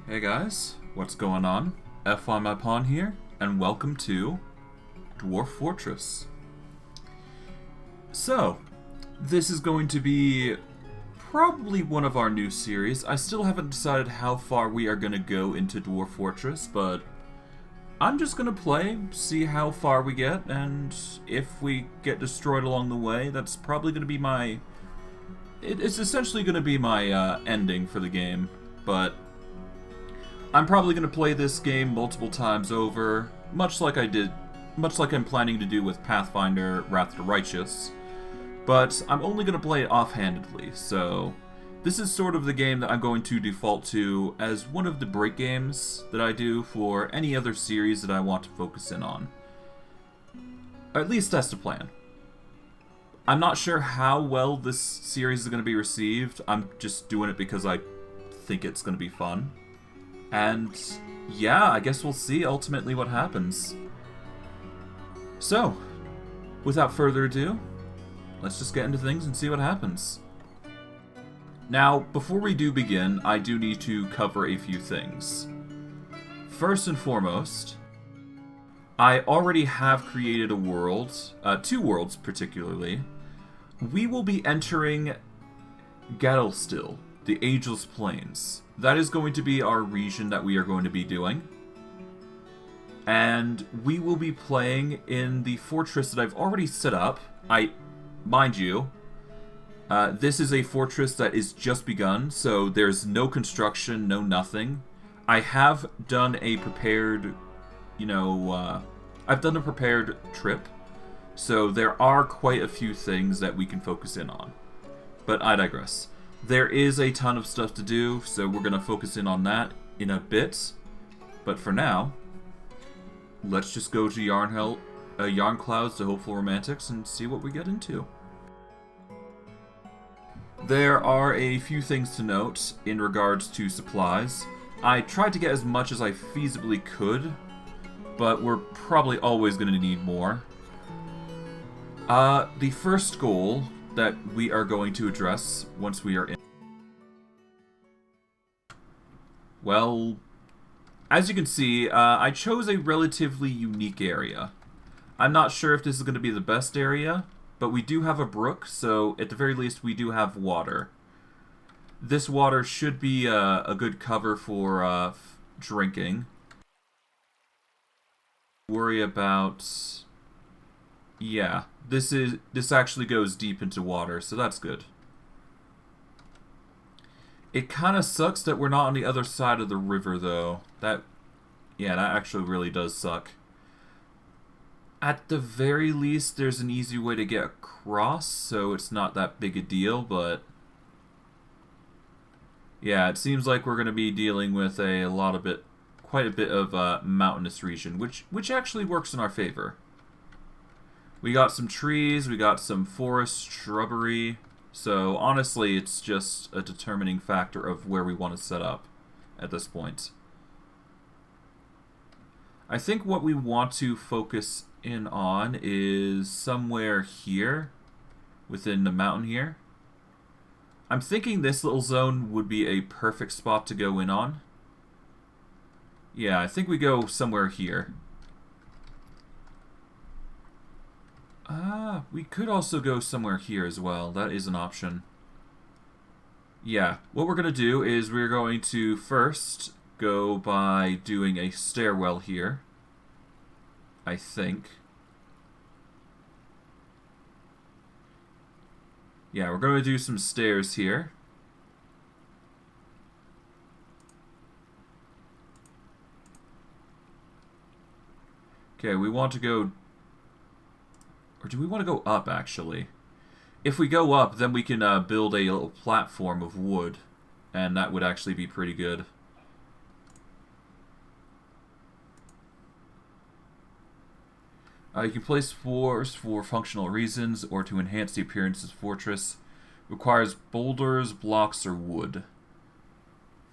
Hey guys, what's going on? FYIMyPawn here, and welcome to Dwarf Fortress. So, this is going to be probably one of our new series. I still haven't decided how far we are going to go into Dwarf Fortress, but I'm just going to play, see how far we get, and if we get destroyed along the way, that's probably going to be my... It's essentially going to be my ending for the game, but I'm probably going to play this game multiple times over, much like I'm planning to do with Pathfinder Wrath of the Righteous, but I'm only going to play it offhandedly, so this is sort of the game that I'm going to default to as one of the break games that I do for any other series that I want to focus in on. Or at least that's the plan. I'm not sure how well this series is going to be received. I'm just doing it because I think it's going to be fun. And yeah, I guess we'll see ultimately what happens. So, without further ado, let's just get into things and see what happens. Now, before we do begin, I do need to cover a few things. First and foremost, I already have created a world, two worlds particularly. We will be entering Gattlestill, the Ageless Plains. That is going to be our region that we are going to be doing. And we will be playing in the fortress that I've already set up. Mind you, this is a fortress that is just begun, so there's no construction, no nothing. I have done a prepared, I've done a prepared trip, so there are quite a few things that we can focus in on. But I digress. There is a ton of stuff to do, so we're going to focus in on that in a bit. But for now, let's just go to Yarnclouds to Hopeful Romantics and see what we get into. There are a few things to note in regards to supplies. I tried to get as much as I feasibly could, but we're probably always going to need more. The first goal that we are going to address once we are in... Well, as you can see, I chose a relatively unique area. I'm not sure if this is going to be the best area, but we do have a brook, so at the very least we do have water. This water should be a good cover for drinking. Worry about... Yeah, this actually goes deep into water, so that's good. It kind of sucks that we're not on the other side of the river, though. That actually really does suck. At the very least, there's an easy way to get across, so it's not that big a deal, but... Yeah, it seems like we're going to be dealing with quite a bit of mountainous region, which actually works in our favor. We got some trees, we got some forest, shrubbery, so honestly it's just a determining factor of where we want to set up at this point. I think what we want to focus in on is somewhere here, within the mountain here. I'm thinking this little zone would be a perfect spot to go in on. Yeah, I think we go somewhere here. We could also go somewhere here as well. That is an option. Yeah, what we're going to do is we're going to first go by doing a stairwell here. I think. Yeah, we're going to do some stairs here. Okay, we want to go... Or do we want to go up, actually? If we go up, then we can build a little platform of wood. And that would actually be pretty good. You can place floors for functional reasons or to enhance the appearance of the fortress. Requires boulders, blocks, or wood.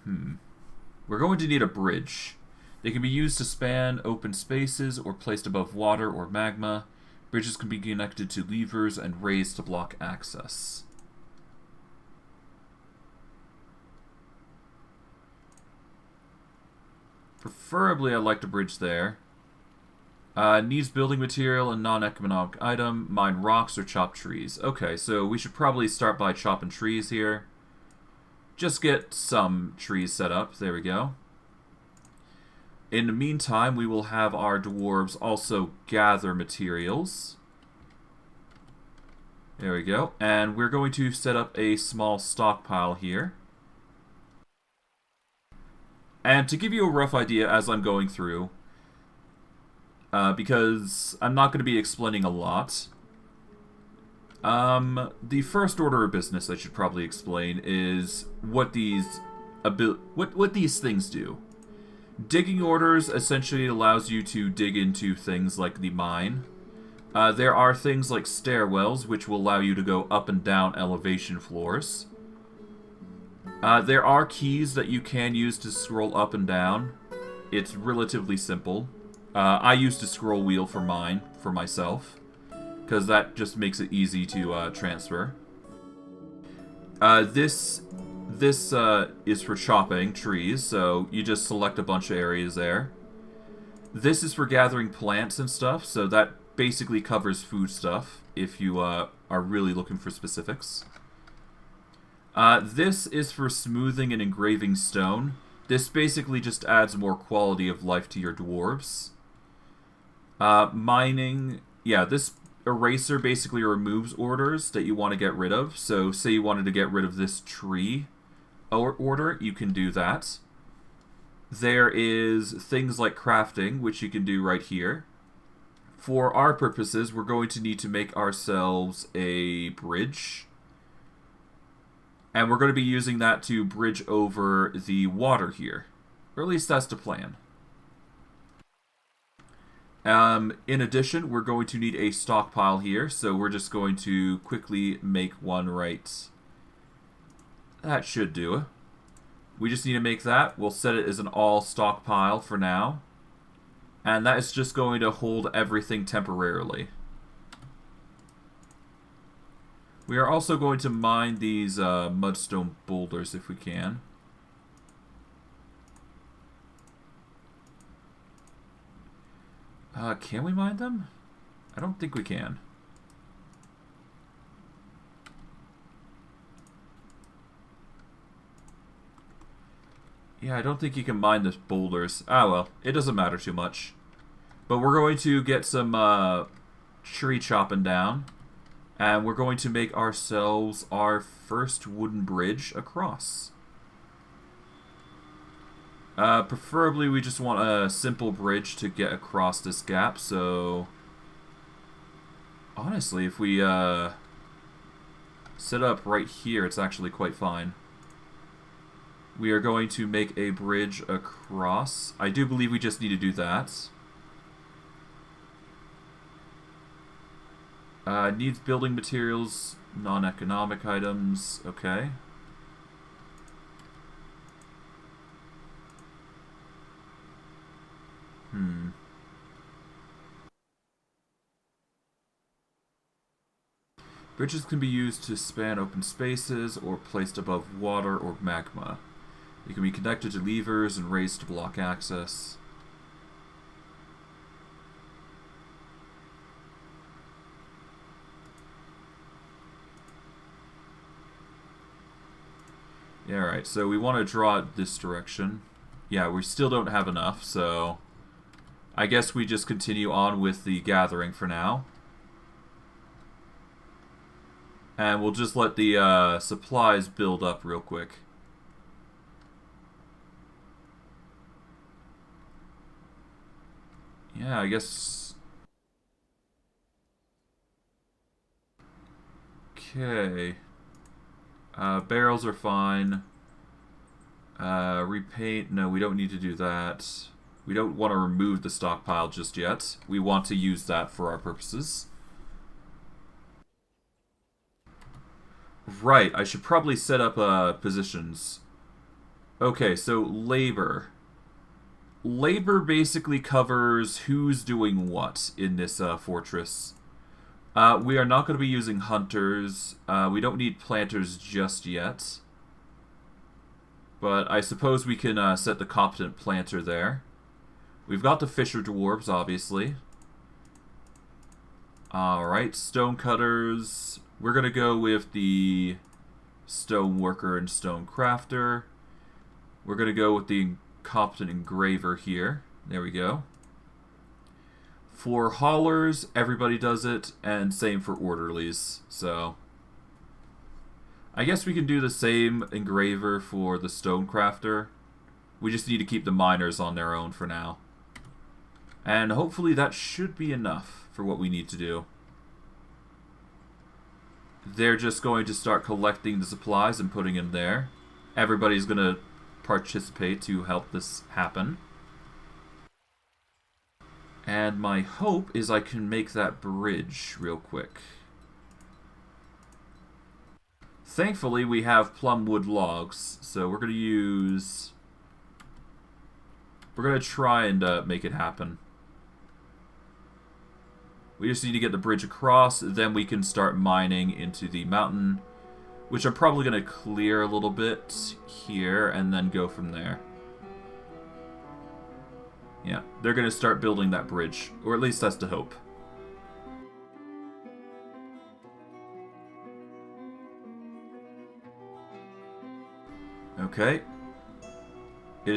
We're going to need a bridge. They can be used to span open spaces or placed above water or magma. Bridges can be connected to levers and raised to block access. Preferably, I'd like to bridge there. Needs building material and non-economic item. Mine rocks or chop trees. Okay, so we should probably start by chopping trees here. Just get some trees set up. There we go. In the meantime, we will have our dwarves also gather materials. There we go. And we're going to set up a small stockpile here. And to give you a rough idea as I'm going through, because I'm not going to be explaining a lot, the first order of business I should probably explain is what these things do. Digging orders essentially allows you to dig into things like the mine. There are things like stairwells, which will allow you to go up and down elevation floors. There are keys that you can use to scroll up and down. It's relatively simple. I used a scroll wheel for mine, for myself, because that just makes it easy to transfer. This is for chopping trees, so you just select a bunch of areas there. This is for gathering plants and stuff, so that basically covers food stuff, if you are really looking for specifics. This is for smoothing and engraving stone. This basically just adds more quality of life to your dwarves. Mining, yeah, this eraser basically removes orders that you want to get rid of. So say you wanted to get rid of this tree order, you can do that. There is things like crafting, which you can do right here. For our purposes, we're going to need to make ourselves a bridge. And we're going to be using that to bridge over the water here. Or at least that's the plan. In addition, we're going to need a stockpile here, so we're just going to quickly make one right. That should do it. We just need to make that. We'll set it as an all stockpile for now. And that is just going to hold everything temporarily. We are also going to mine these mudstone boulders if we can. Can we mine them? I don't think we can. Yeah, I don't think you can mine the boulders. Ah, well, it doesn't matter too much. But we're going to get some tree chopping down. And we're going to make ourselves our first wooden bridge across. Preferably we just want a simple bridge to get across this gap, so... Honestly, if we set up right here, it's actually quite fine. We are going to make a bridge across. I do believe we just need to do that. Needs building materials, non-economic items, okay. Bridges can be used to span open spaces or placed above water or magma. They can be connected to levers and raised to block access. Yeah, alright, so we want to draw it this direction. Yeah, we still don't have enough, so I guess we just continue on with the gathering for now. And we'll just let the supplies build up real quick. Yeah, I guess... Okay. Barrels are fine. Repaint, no, we don't need to do that. We don't want to remove the stockpile just yet. We want to use that for our purposes. Right, I should probably set up positions. Okay, so labor. Labor basically covers who's doing what in this fortress. We are not going to be using hunters. We don't need planters just yet. But I suppose we can set the competent planter there. We've got the fisher dwarves, obviously. Alright, stone cutters. We're going to go with the stone worker and stone crafter. We're going to go with the competent engraver here. There we go. For haulers, everybody does it, and same for orderlies. So, I guess we can do the same engraver for the stone crafter. We just need to keep the miners on their own for now. And hopefully that should be enough for what we need to do. They're just going to start collecting the supplies and putting them there. Everybody's going to participate to help this happen. And my hope is I can make that bridge real quick. Thankfully, we have plumwood logs, so we're going to use... We're going to try and make it happen. We just need to get the bridge across, then we can start mining into the mountain, which I'm probably going to clear a little bit here and then go from there. Yeah, they're going to start building that bridge, or at least that's the hope. Okay. Yep,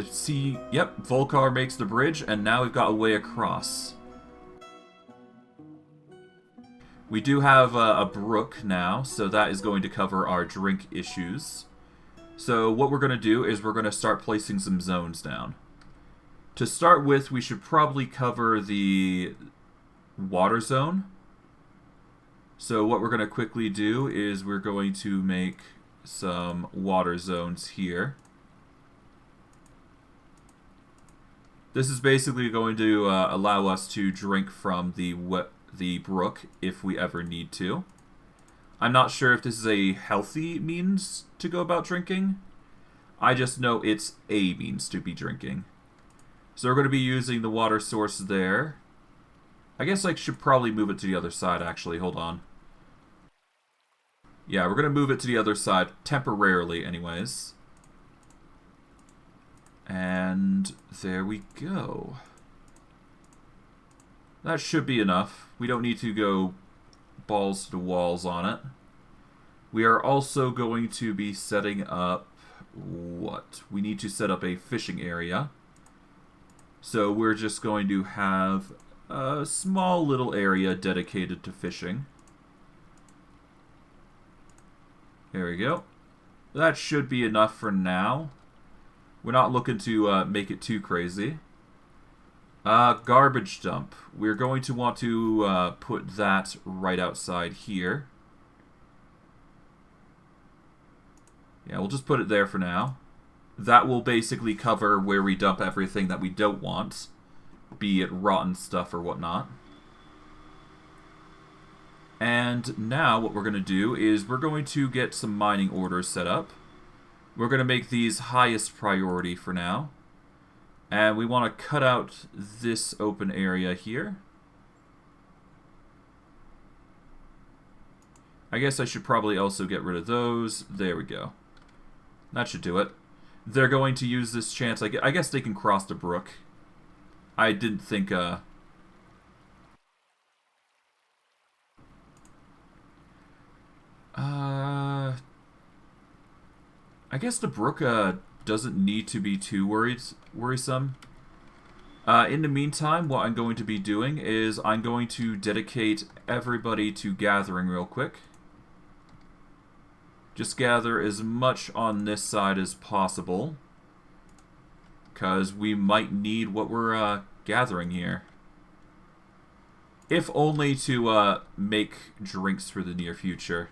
Volcar makes the bridge, and now we've got a way across. We do have a brook now, so that is going to cover our drink issues. So what we're going to do is we're going to start placing some zones down. To start with, we should probably cover the water zone. So what we're going to quickly do is we're going to make some water zones here. This is basically going to allow us to drink from the brook if we ever need to. I'm not sure if this is a healthy means to go about drinking. I just know it's a means to be drinking. So we're going to be using the water source there. I guess I should probably move it to the other side, actually. Hold on. Yeah, we're going to move it to the other side, temporarily anyways. And there we go. That should be enough. We don't need to go balls to the walls on it. We are also going to be setting up... what? We need to set up a fishing area. So we're just going to have a small little area dedicated to fishing. There we go. That should be enough for now. We're not looking to make it too crazy. Garbage dump. We're going to want to put that right outside here. Yeah, we'll just put it there for now. That will basically cover where we dump everything that we don't want, be it rotten stuff or whatnot. And now what we're going to do is we're going to get some mining orders set up. We're going to make these highest priority for now. And we want to cut out this open area here. I guess I should probably also get rid of those. There we go. That should do it. They're going to use this chance. I guess they can cross the brook. I didn't think... I guess the brook doesn't need to be too worrisome. In the meantime, what I'm going to be doing is I'm going to dedicate everybody to gathering real quick. Just gather as much on this side as possible, because we might need what we're gathering here. If only to make drinks for the near future.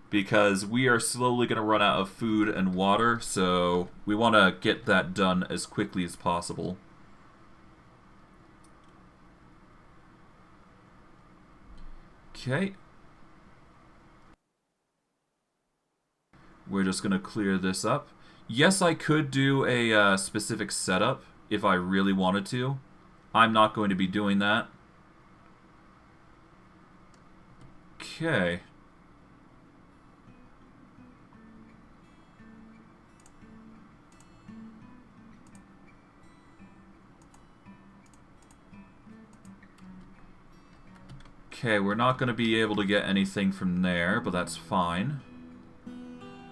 Because we are slowly going to run out of food and water, so we want to get that done as quickly as possible. Okay. We're just going to clear this up. Yes, I could do a specific setup if I really wanted to. I'm not going to be doing that. Okay. Okay, we're not going to be able to get anything from there, but that's fine.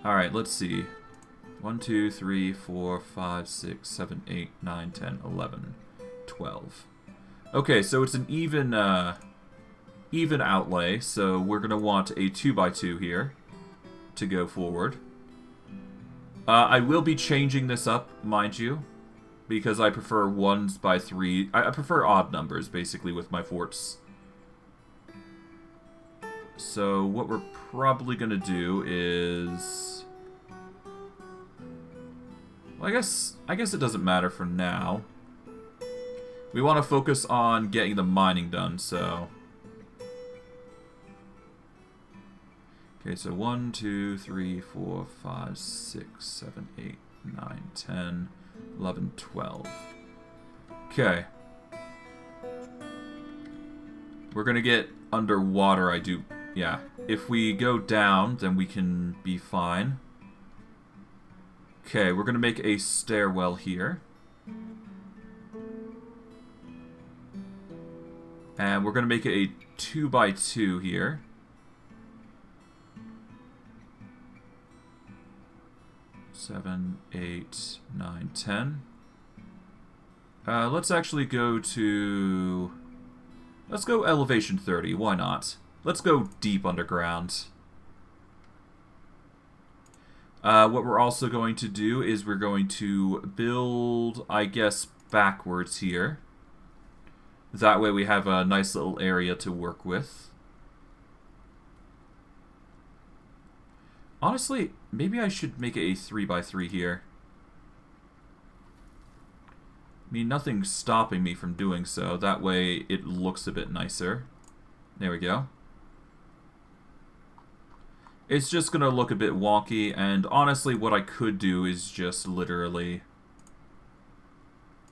Alright, let's see. 1, 2, 3, 4, 5, 6, 7, 8, 9, 10, 11, 12. Okay, so it's an even outlay, so we're going to want a 2x2 here to go forward. I will be changing this up, mind you, because I prefer 1s by 3. I prefer odd numbers, basically, with my forts. So what we're probably going to do is... well, I guess it doesn't matter for now. We want to focus on getting the mining done, so... okay, so 1, 2, 3, 4, 5, 6, 7, 8, 9, 10, 11, 12. Okay. We're gonna get underwater, yeah. If we go down, then we can be fine. Okay, we're gonna make a stairwell here. And we're gonna make it a 2x2 here. Seven, 8, 9, 10. Let's actually go to... let's go elevation 30, why not? Let's go deep underground. What we're also going to do is we're going to build, I guess, backwards here. That way we have a nice little area to work with. Honestly, maybe I should make it a 3x3 here. I mean, nothing's stopping me from doing so. That way it looks a bit nicer. There we go. It's just going to look a bit wonky, and honestly what I could do is just literally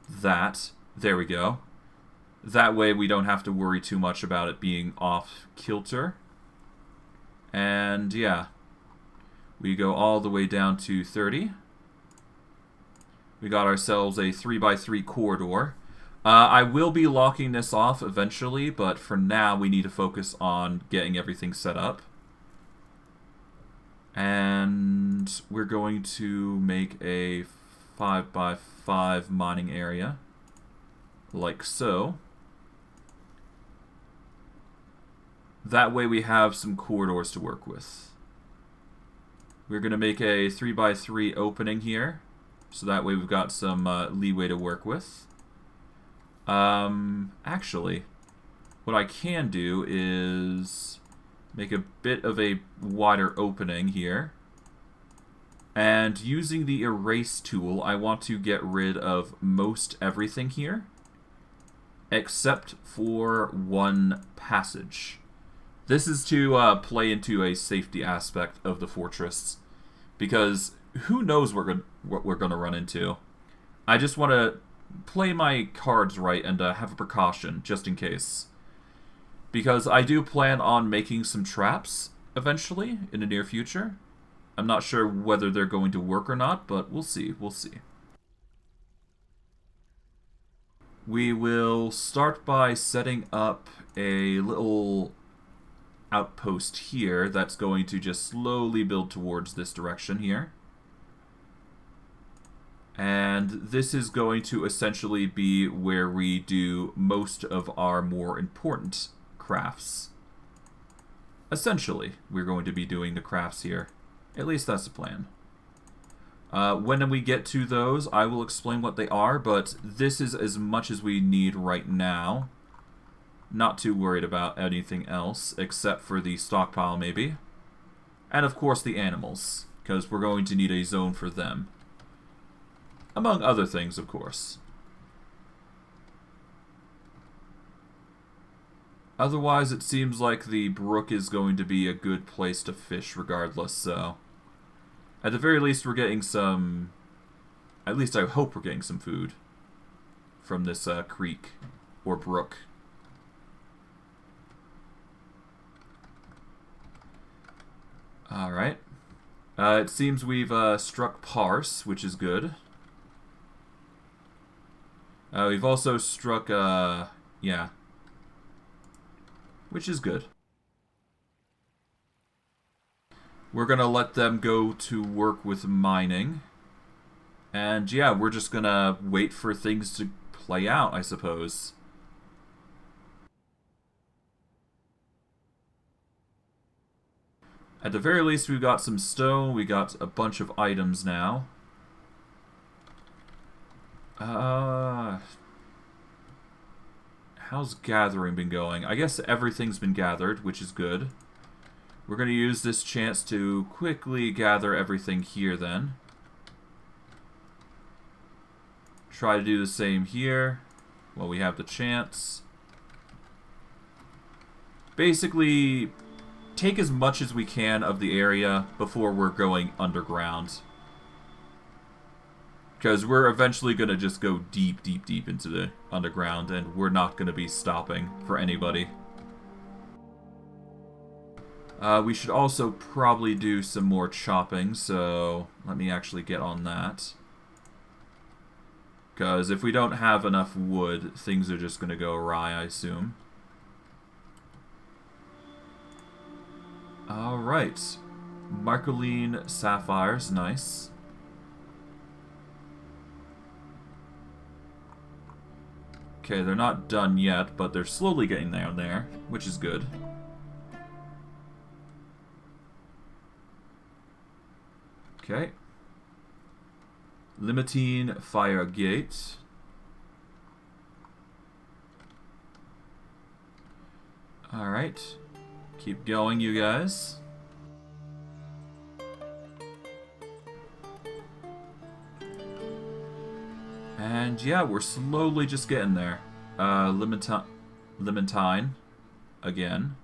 that. There we go. That way we don't have to worry too much about it being off kilter. And yeah. We go all the way down to 30. We got ourselves a 3x3 corridor. I will be locking this off eventually, but for now we need to focus on getting everything set up. And we're going to make a 5x5 mining area, like so. That way we have some corridors to work with. We're going to make a 3x3 opening here, so that way we've got some leeway to work with. Actually, what I can do is make a bit of a wider opening here. And using the erase tool, I want to get rid of most everything here, except for one passage. This is to play into a safety aspect of the fortress, because who knows what we're going to run into. I just want to play my cards right and have a precaution, just in case. Because I do plan on making some traps, eventually, in the near future. I'm not sure whether they're going to work or not, but we'll see, we'll see. We will start by setting up a little outpost here that's going to just slowly build towards this direction here. And this is going to essentially be where we do most of our more important crafts. Essentially, we're going to be doing the crafts here. At least that's the plan. When we get to those, I will explain what they are, but this is as much as we need right now. Not too worried about anything else, except for the stockpile maybe. And of course the animals, because we're going to need a zone for them. Among other things, of course. Otherwise, it seems like the brook is going to be a good place to fish regardless, so... at the very least, we're getting some... at least I hope we're getting some food from this creek or brook. Alright. It seems we've struck parse, which is good. We've also struck, yeah. which is good. We're going to let them go to work with mining. And yeah, we're just going to wait for things to play out, I suppose. At the very least, we've got some stone. We got a bunch of items now. How's gathering been going? I guess everything's been gathered, which is good. We're going to use this chance to quickly gather everything here then. Try to do the same here while we have the chance. Basically, take as much as we can of the area before we're going underground. Because we're eventually going to just go deep, deep, deep into the underground, and we're not going to be stopping for anybody. We should also probably do some more chopping, so let me actually get on that. Because if we don't have enough wood, things are just going to go awry, I assume. Alright. Marcoline sapphires, nice. Okay, they're not done yet, but they're slowly getting down there, which is good. Okay. Limousine fire gate. Alright. Keep going, you guys. And yeah, we're slowly just getting there. Limousine. Again.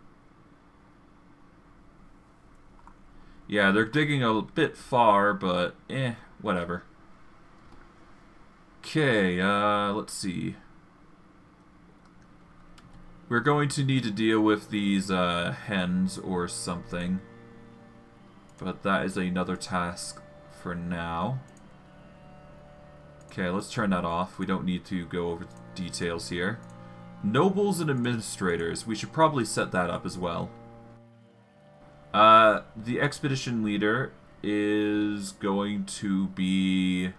Yeah, they're digging a bit far, but whatever. Okay, let's see. We're going to need to deal with these hens or something. But that is another task for now. Okay, let's turn that off. We don't need to go over details here. Nobles and administrators. We should probably set that up as well. The expedition leader is going to be...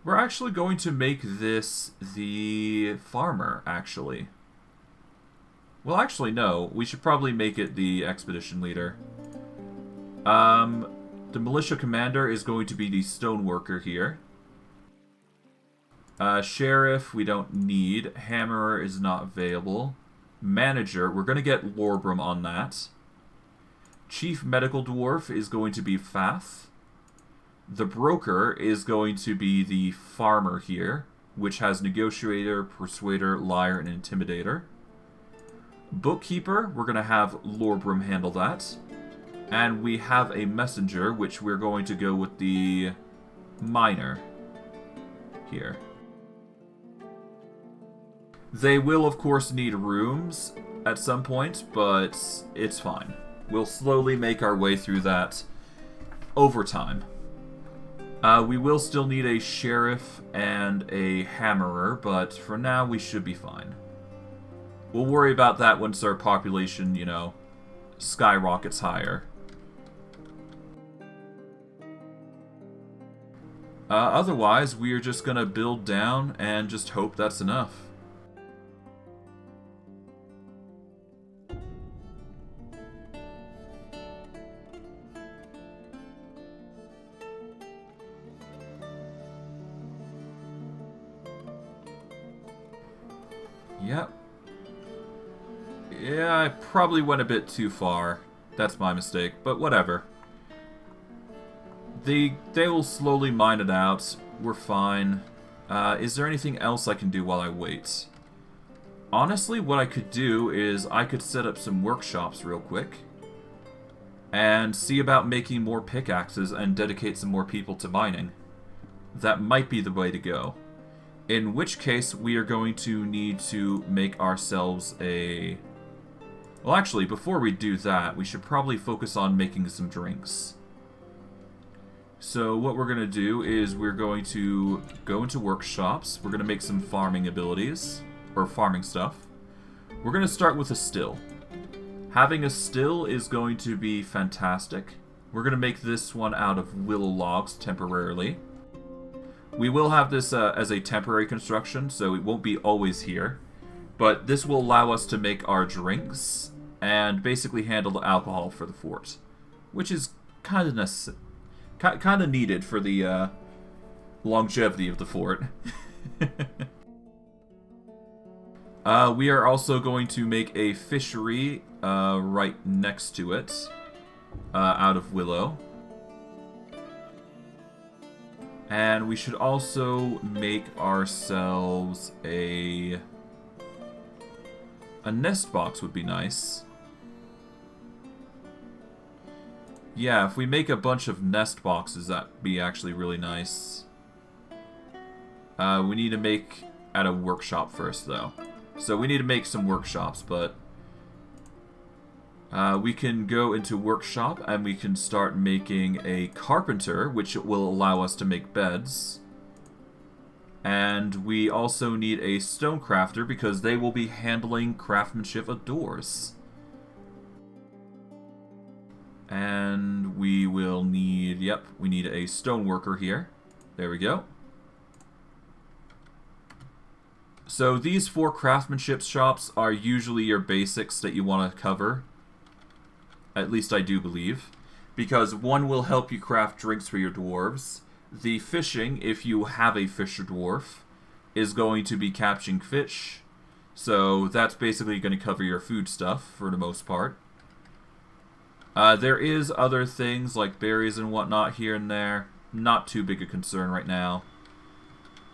We're actually going to make this the farmer, actually. Well, actually, no. We should probably make it the expedition leader. The militia commander is going to be the stoneworker here. Sheriff, we don't need. Hammerer is not available. Manager, we're going to get Lorbrum on that. Chief medical dwarf is going to be Fath. The broker is going to be the farmer here, which has negotiator, persuader, liar, and intimidator. Bookkeeper, we're going to have Lorbrum handle that. And we have a messenger, which we're going to go with the miner here. They will, of course, need rooms at some point, but it's fine. We'll slowly make our way through that over time. We will still need a sheriff and a hammerer, but for now we should be fine. We'll worry about that once our population, you know, skyrockets higher. Otherwise, we are just gonna build down and just hope that's enough. Yep. Yeah, I probably went a bit too far. That's my mistake, but whatever. They will slowly mine it out. We're fine. Is there anything else I can do while I wait? Honestly, what I could do is I could set up some workshops real quick. And see about making more pickaxes and dedicate some more people to mining. That might be the way to go. In which case, we are going to need to make ourselves a... Well, actually, before we do that, we should probably focus on making some drinks. So what we're going to do is we're going to go into workshops. We're going to make some farming abilities. or farming stuff. We're going to start with a still. Having a still is going to be fantastic. We're going to make this one out of willow logs temporarily. We will have this as a temporary construction, so it won't be always here. But this will allow us to make our drinks and basically handle the alcohol for the fort, which is kind of needed for the longevity of the fort. We are also going to make a fishery right next to it, out of willow. And we should also make ourselves a nest box would be nice. Yeah, if we make a bunch of nest boxes, that'd be actually really nice. We need to make at a workshop first, though. So we need to make some workshops, but we can go into workshop and we can start making a carpenter, which will allow us to make beds. And we also need a stone crafter because they will be handling craftsmanship of doors. And we will need, yep, we need a stone worker here. There we go. So these 4 craftsmanship shops are usually your basics that you want to cover. At least I do believe. Because one will help you craft drinks for your dwarves. The fishing, if you have a fisher dwarf, is going to be catching fish. So that's basically going to cover your food stuff for the most part. There is other things like berries and whatnot here and there. Not too big a concern right now.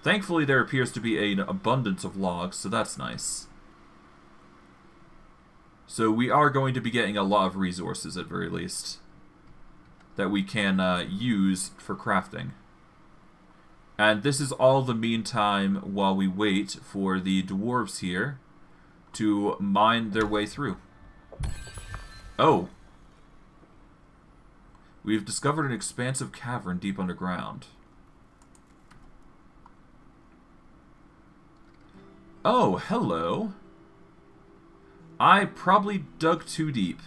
Thankfully there appears to be an abundance of logs, so that's nice. So we are going to be getting a lot of resources at very least that we can use for crafting. And this is all the meantime while we wait for the dwarves here to mine their way through. Oh! We've discovered an expansive cavern deep underground. Oh, hello! I probably dug too deep.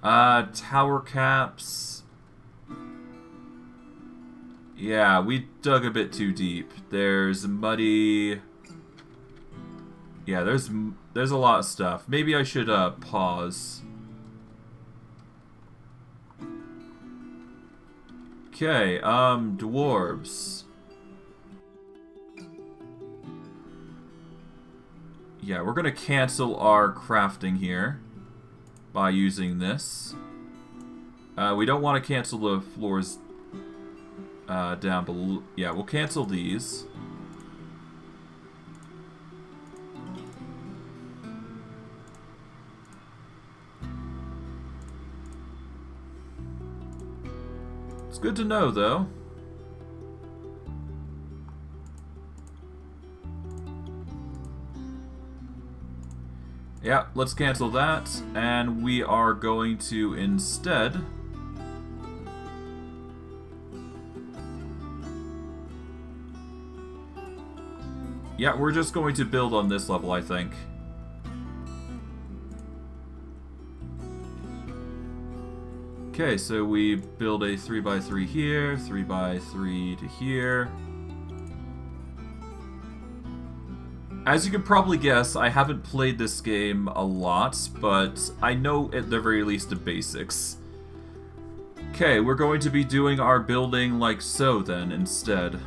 Tower caps. Yeah, we dug a bit too deep. There's muddy. Yeah, there's a lot of stuff. Maybe I should pause. Okay, dwarves. Yeah, we're gonna cancel our crafting here by using this. We don't want to cancel the floors down below. Yeah, we'll cancel these. It's good to know, though. Yeah, let's cancel that, and we are going to instead yeah, we're just going to build on this level, I think. Okay, so we build a 3x3 here, 3x3 to here. As you can probably guess, I haven't played this game a lot, but I know at the very least the basics. Okay, we're going to be doing our building like so then, instead.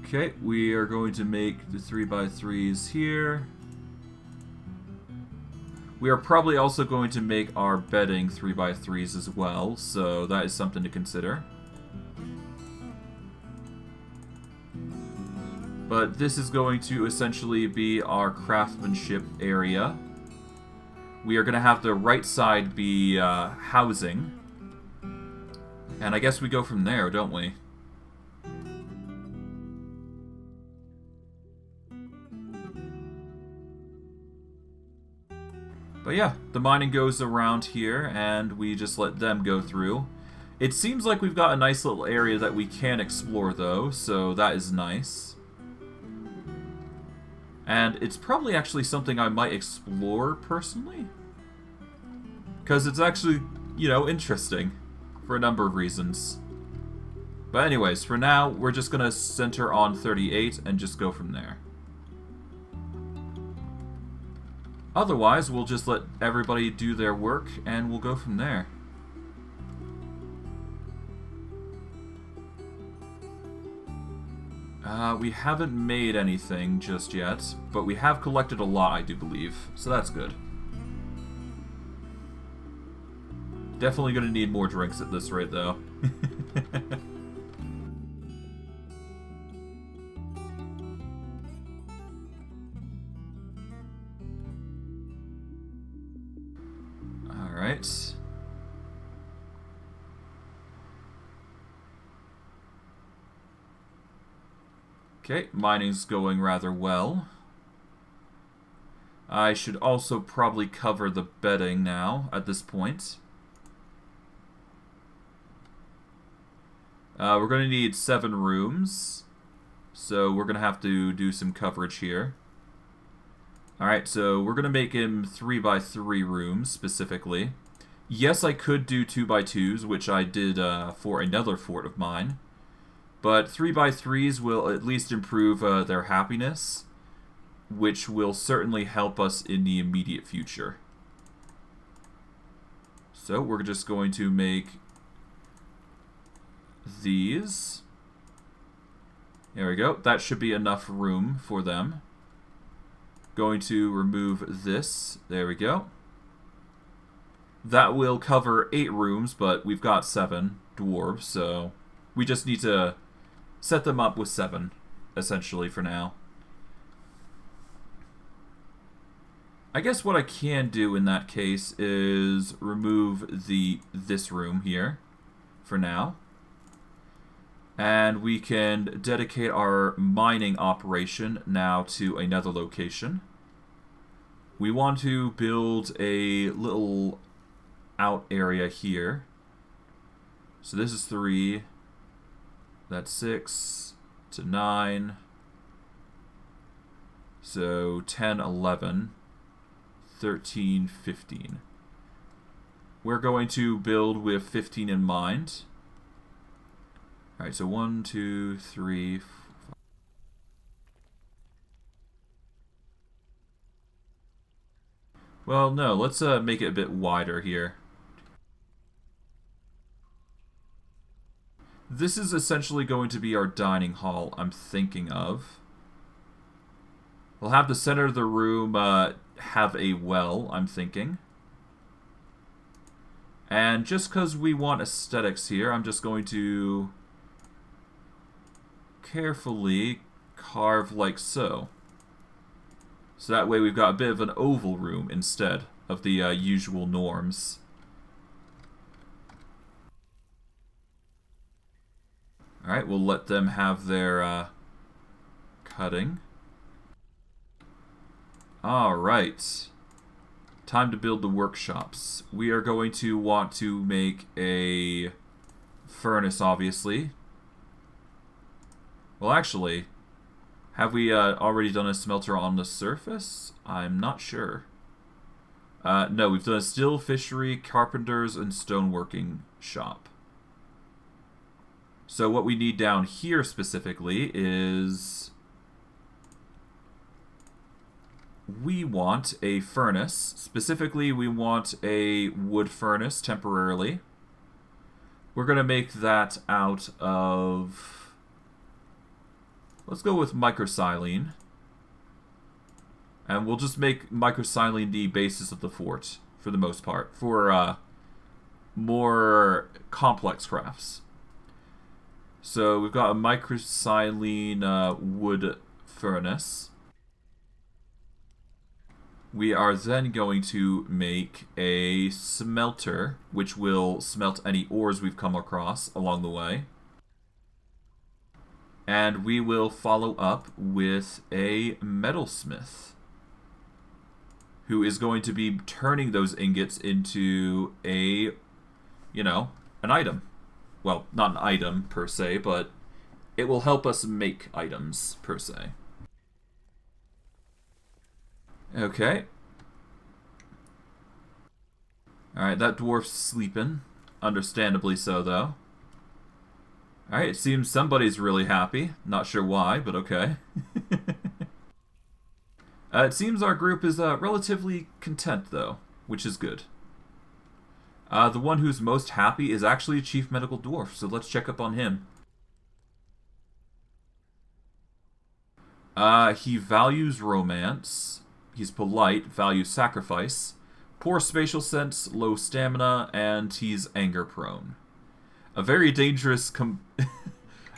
Okay, we are going to make the 3x3s here. We are probably also going to make our bedding 3x3s as well, so that is something to consider. But this is going to essentially be our craftsmanship area. We are going to have the right side be housing. And I guess we go from there, don't we? But yeah, the mining goes around here, and we just let them go through. It seems like we've got a nice little area that we can explore, though, so that is nice. And it's probably actually something I might explore, personally. Because it's actually, you know, interesting. For a number of reasons. But anyways, for now, we're just going to center on 38 and just go from there. Otherwise, we'll just let everybody do their work, and we'll go from there. We haven't made anything just yet, but we have collected a lot, I do believe, so that's good. Definitely gonna need more drinks at this rate, though. Alright. Okay, mining's going rather well. I should also probably cover the bedding now, at this point. We're going to need 7 rooms, so we're going to have to do some coverage here. Alright, so we're going to make him 3x3 rooms, specifically. Yes, I could do 2x2s, which I did for another fort of mine. But 3x3s will at least improve their happiness, which will certainly help us in the immediate future. So we're just going to make these. There we go. That should be enough room for them. Going to remove this. There we go. That will cover 8 rooms, but we've got 7 dwarves, so we just need to set them up with 7, essentially, for now. I guess what I can do in that case is remove this room here for now. And we can dedicate our mining operation now to another location. We want to build a little out area here. So this is 3. That's 6 to 9. So 10, 11, 13, 15. We're going to build with 15 in mind. Alright, so 1, 2, 3, 4, 5. Well, no, let's make it a bit wider here. This is essentially going to be our dining hall, I'm thinking of. We'll have the center of the room have a well, I'm thinking. And just because we want aesthetics here, I'm just going to carefully carve like so. So that way we've got a bit of an oval room instead of the usual norms. Alright, we'll let them have their cutting. Alright. Time to build the workshops. We are going to want to make a furnace, obviously. Well, actually, have we already done a smelter on the surface? I'm not sure. No, we've done a still fishery, carpenters, and stoneworking shop. So what we need down here specifically is we want a furnace. Specifically, we want a wood furnace temporarily. We're going to make that out of... Let's go with microsilene. And we'll just make microsilene the basis of the fort, for the most part, for more complex crafts. So we've got a microsilene wood furnace. We are then going to make a smelter, which will smelt any ores we've come across along the way. And we will follow up with a metalsmith, who is going to be turning those ingots into a, you know, an item. well, not an item per se, but it will help us make items per se. Okay. Alright, that dwarf's sleeping. Understandably so, though. Alright, it seems somebody's really happy. Not sure why, but okay. It seems our group is relatively content, though, which is good. The one who's most happy is actually Chief Medical Dwarf, so let's check up on him. He values romance. He's polite, values sacrifice. Poor spatial sense, low stamina, and he's anger prone. A very dangerous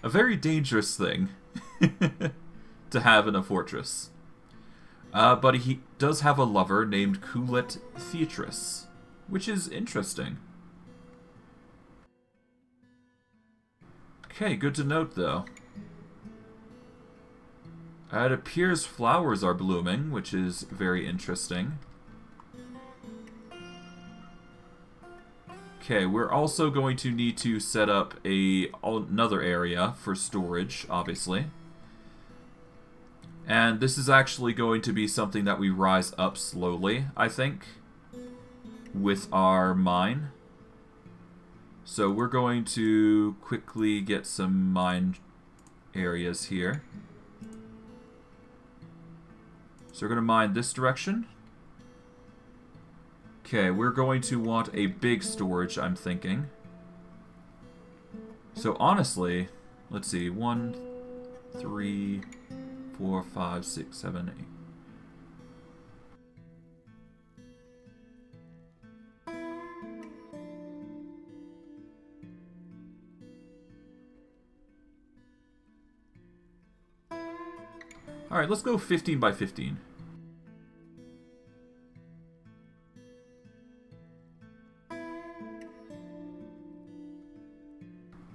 a very dangerous thing to have in a fortress. But he does have a lover named Kulet Theatress, which is interesting. Okay, good to note though. It appears flowers are blooming, which is very interesting. Okay, we're also going to need to set up another area for storage, obviously. And this is actually going to be something that we rise up slowly, I think, with our mine. So we're going to quickly get some mine areas here. So we're going to mine this direction. Okay, we're going to want a big storage, I'm thinking. So honestly, let's see, 1, 3, 4, 5, 6, 7, 8. Alright, let's go 15 by 15.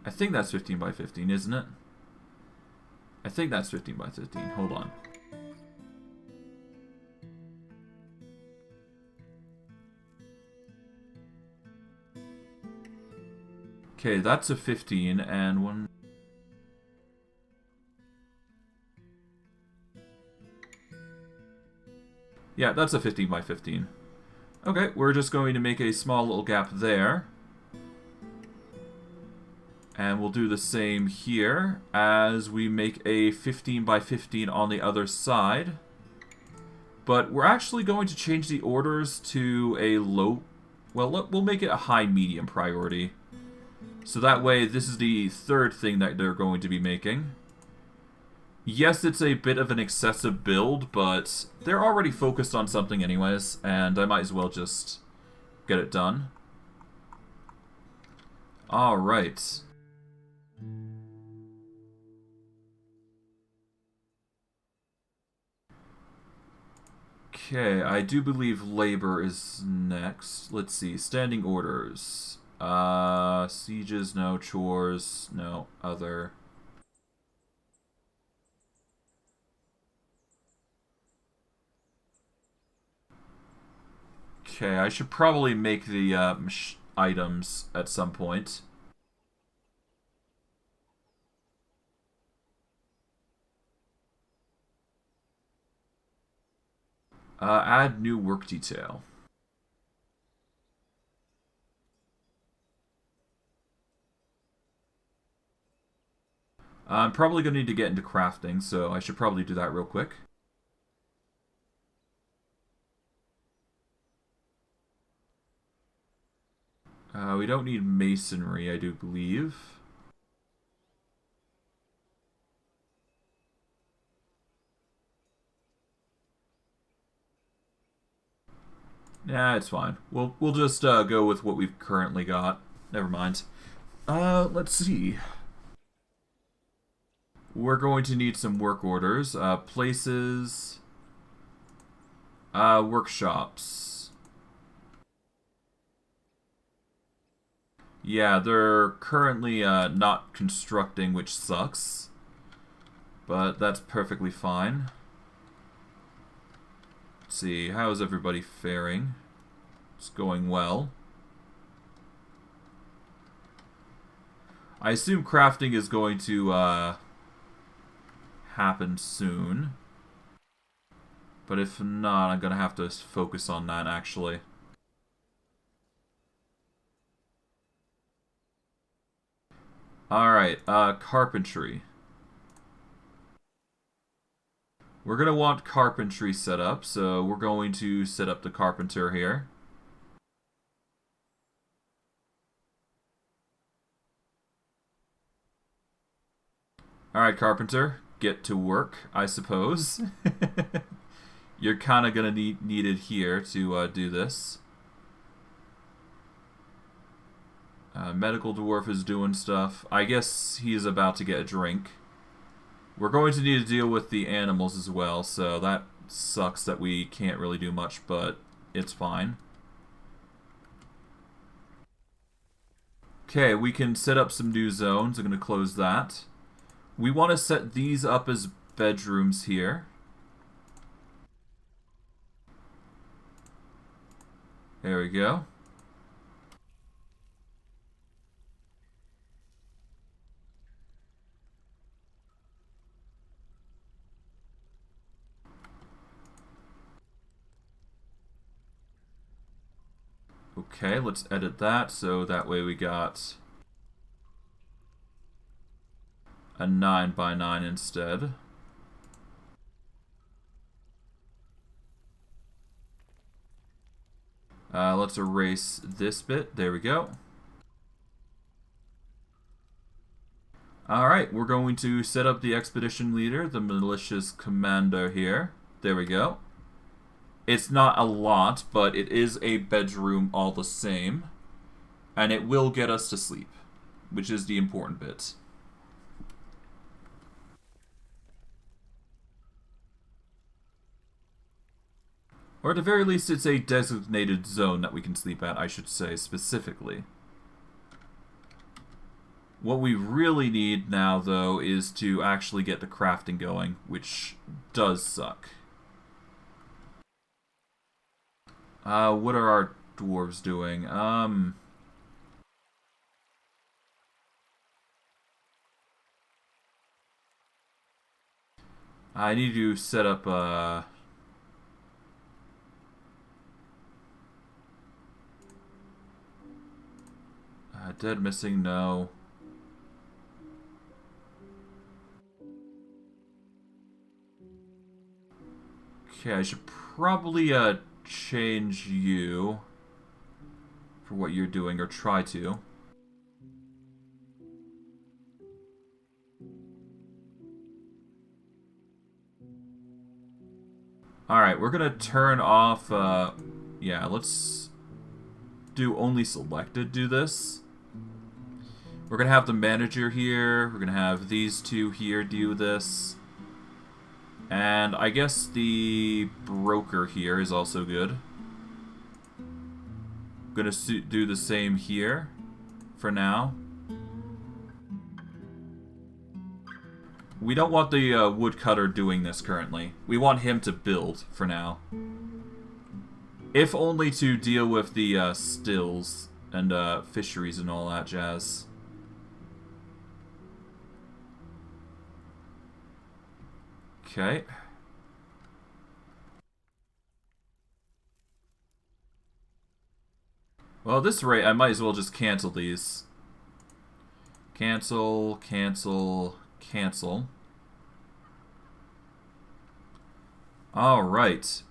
I think that's 15 by 15, isn't it? I think that's 15 by 15. Hold on. Okay, that's a 15 and one... Yeah, that's a 15 by 15. Okay, we're just going to make a small little gap there. And we'll do the same here as we make a 15 by 15 on the other side. But we're actually going to change the orders to a low... Well, we'll make it a high-medium priority. So that way, this is the third thing that they're going to be making. Yes, it's a bit of an excessive build, but they're already focused on something anyways, and I might as well just get it done. Alright. Okay, I do believe labor is next. Let's see, standing orders. Sieges, no. Chores, no. Other. Okay, I should probably make the items at some point. Add new work detail. I'm probably going to need to get into crafting, so I should probably do that real quick. We don't need masonry, I do believe. Nah, it's fine. We'll just go with what we've currently got. Never mind. Let's see. We're going to need some work orders. Places. Workshops. Yeah, they're currently not constructing, which sucks. But that's perfectly fine. Let's see, how is everybody faring? It's going well. I assume crafting is going to happen soon. But if not, I'm going to have to focus on that, actually. Alright, carpentry. We're going to want carpentry set up, so we're going to set up the carpenter here. Alright, carpenter, get to work, I suppose. You're kind of going to need it here to do this. Medical dwarf is doing stuff. I guess he's about to get a drink. We're going to need to deal with the animals as well, so that sucks that we can't really do much, but it's fine. Okay, we can set up some new zones. I'm going to close that. We want to set these up as bedrooms here. There we go. Okay, let's edit that so that way we got a 9x9 instead. Let's erase this bit. There we go. Alright, we're going to set up the expedition leader, the malicious commander here. There we go. It's not a lot, but it is a bedroom all the same. And it will get us to sleep, which is the important bit. Or at the very least, it's a designated zone that we can sleep at, I should say, specifically. What we really need now, though, is to actually get the crafting going, which does suck. What are our dwarves doing? I need to set up, dead missing, no. Okay, I should probably, change you for what you're doing, or try to. Alright, we're gonna turn off, yeah, let's do only selected do this. We're gonna have the manager here, we're gonna have these two here do this. And I guess the broker here is also good. I'm gonna do the same here for now. We don't want the woodcutter doing this currently. We want him to build for now. If only to deal with the stills and fisheries and all that jazz. Okay. Well, at this rate, I might as well just cancel these. Cancel, cancel, cancel. Alright.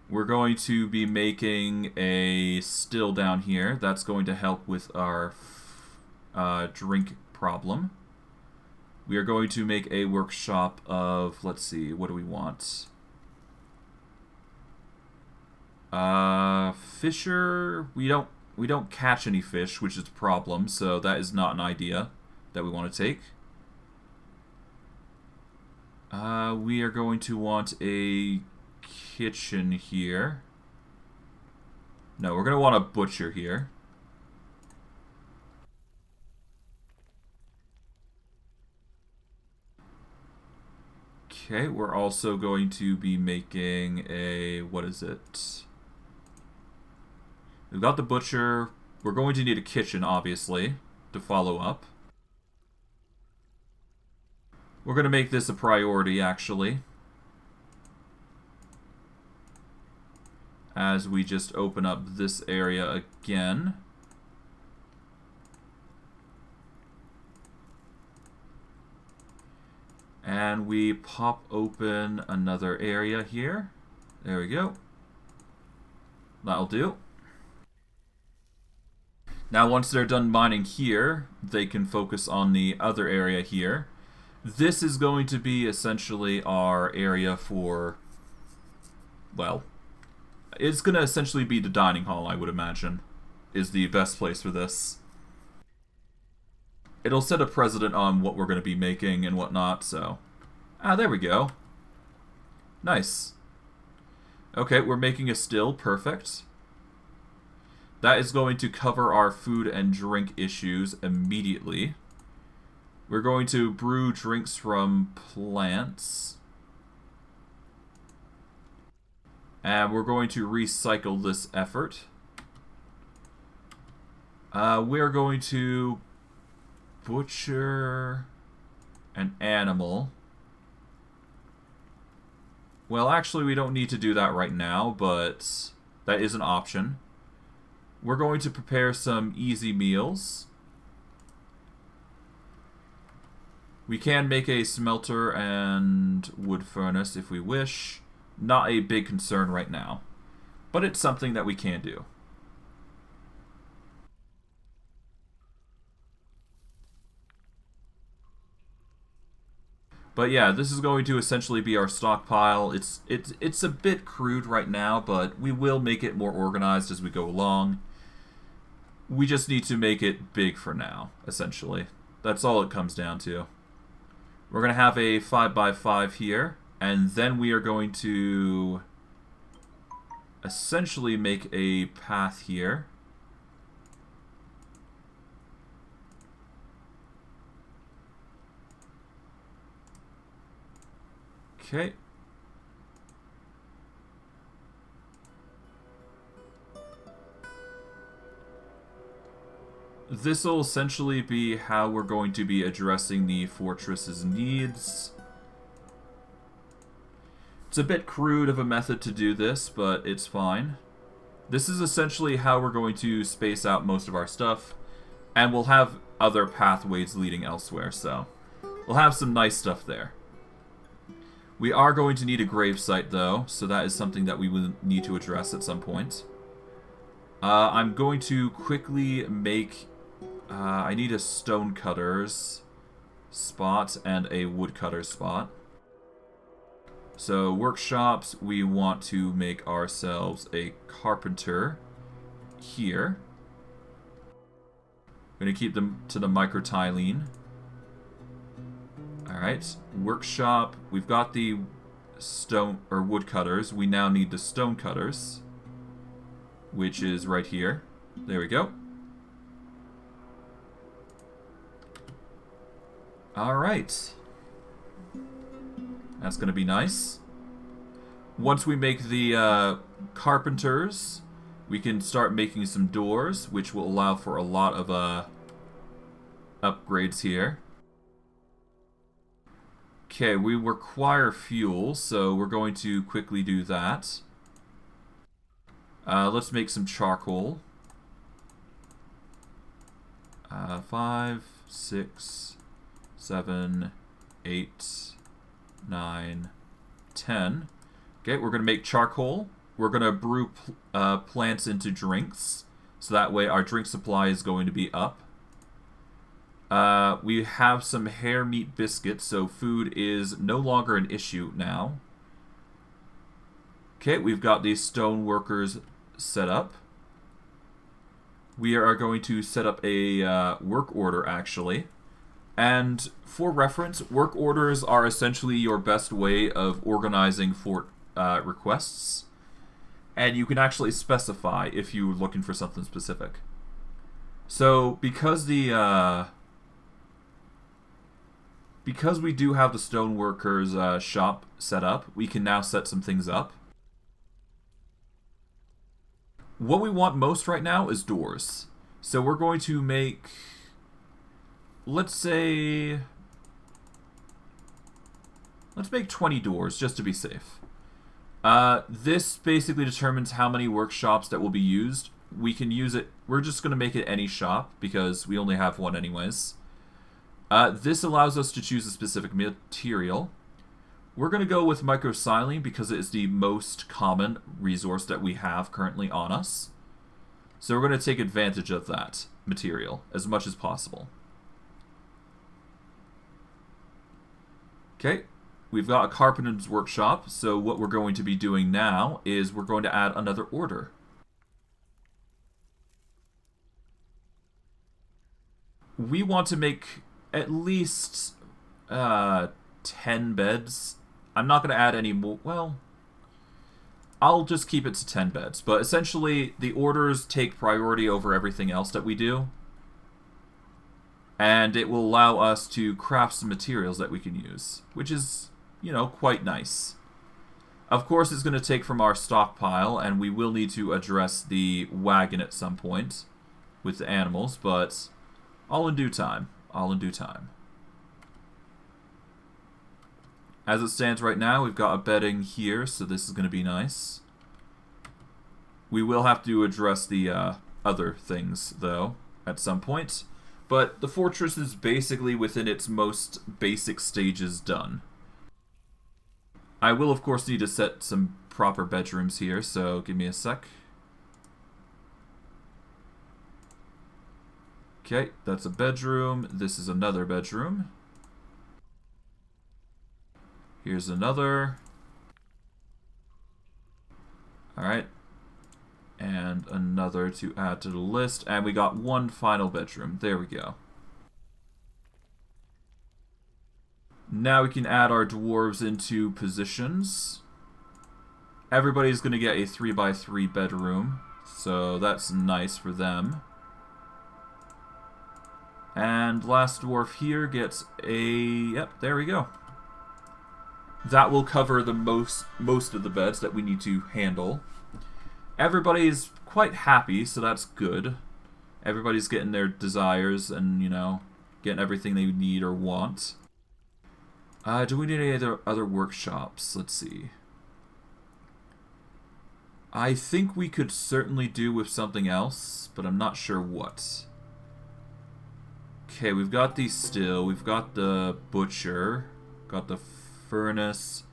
We're going to be making a still down here. That's going to help with our drink problem. We are going to make a workshop of, let's see, what do we want? Fisher, we don't catch any fish, which is a problem, so that is not an idea that we want to take. We are going to want a kitchen here. No, we're going to want a butcher here. Okay, we're also going to be making a, what is it? We've got the butcher. We're going to need a kitchen, obviously, to follow up. We're going to make this a priority, actually. As we just open up this area again. And we pop open another area here. There we go. That'll do. Now once they're done mining here, they can focus on the other area here. This is going to be essentially our area for, well, it's going to essentially be the dining hall, I would imagine, is the best place for this. It'll set a precedent on what we're going to be making and whatnot, so... Ah, there we go. Nice. Okay, we're making a still. Perfect. That is going to cover our food and drink issues immediately. We're going to brew drinks from plants. And we're going to recycle this effort. We're going to butcher an animal. Well, actually, we don't need to do that right now, but that is an option. We're going to prepare some easy meals. We can make a smelter and wood furnace if we wish. Not a big concern right now, but it's something that we can do. But yeah, this is going to essentially be our stockpile. It's a bit crude right now, but we will make it more organized as we go along. We just need to make it big for now, essentially. That's all it comes down to. We're going to have a 5x5 here, and then we are going to essentially make a path here. Okay. This will essentially be how we're going to be addressing the fortress's needs. It's a bit crude of a method to do this, but it's fine. This is essentially how we're going to space out most of our stuff, and we'll have other pathways leading elsewhere, so we'll have some nice stuff there. We are going to need a gravesite, though, so that is something that we will need to address at some point. I'm going to quickly make... I need a stonecutter's spot and a woodcutter's spot. So, workshops, we want to make ourselves a carpenter here. I'm going to keep them to the microtiling. Alright, workshop, we've got the stone or woodcutters. We now need the stonecutters, which is right here. There we go. Alright. That's going to be nice. Once we make the carpenters, we can start making some doors, which will allow for a lot of upgrades here. Okay, we require fuel, so we're going to quickly do that. Let's make some charcoal. 5, 6, 7, 8, 9, 10. Okay, we're going to make charcoal. We're going to brew plants into drinks, so that way our drink supply is going to be up. We have some hare meat biscuits, so food is no longer an issue now. Okay, we've got these stone workers set up. We are going to set up a work order, actually. And for reference, work orders are essentially your best way of organizing fort requests. And you can actually specify if you're looking for something specific. So, because we do have the stoneworkers shop set up, we can now set some things up. What we want most right now is doors. So we're going to make, let's make 20 doors, just to be safe. This basically determines how many workshops that will be used. We can use it, we're just going to make it any shop, because we only have one anyways. This allows us to choose a specific material. We're going to go with microsilene because it is the most common resource that we have currently on us. So we're going to take advantage of that material as much as possible. Okay, we've got a carpenter's workshop, so what we're going to be doing now is we're going to add another order. We want to make at least 10 beds. I'm not going to add any more. Well, I'll just keep it to 10 beds. But essentially, the orders take priority over everything else that we do. And it will allow us to craft some materials that we can use, which is, you know, quite nice. Of course, it's going to take from our stockpile, and we will need to address the wagon at some point with the animals, but all in due time. All in due time. As it stands right now, we've got a bedding here, so this is going to be nice. We will have to address the other things, though, at some point. But the fortress is basically within its most basic stages done. I will, of course, need to set some proper bedrooms here, so give me a sec. Okay, that's a bedroom. This is another bedroom. Here's another. Alright. And another to add to the list. And we got one final bedroom. There we go. Now we can add our dwarves into positions. Everybody's going to get a 3x3 bedroom. So that's nice for them. And last dwarf here gets a... Yep, there we go. That will cover the most of the beds that we need to handle. Everybody's quite happy, so that's good. Everybody's getting their desires and, you know, getting everything they need or want. Do we need any other workshops? Let's see. I think we could certainly do with something else, but I'm not sure what. Okay, we've got these still. We've got the butcher. Got the furnace.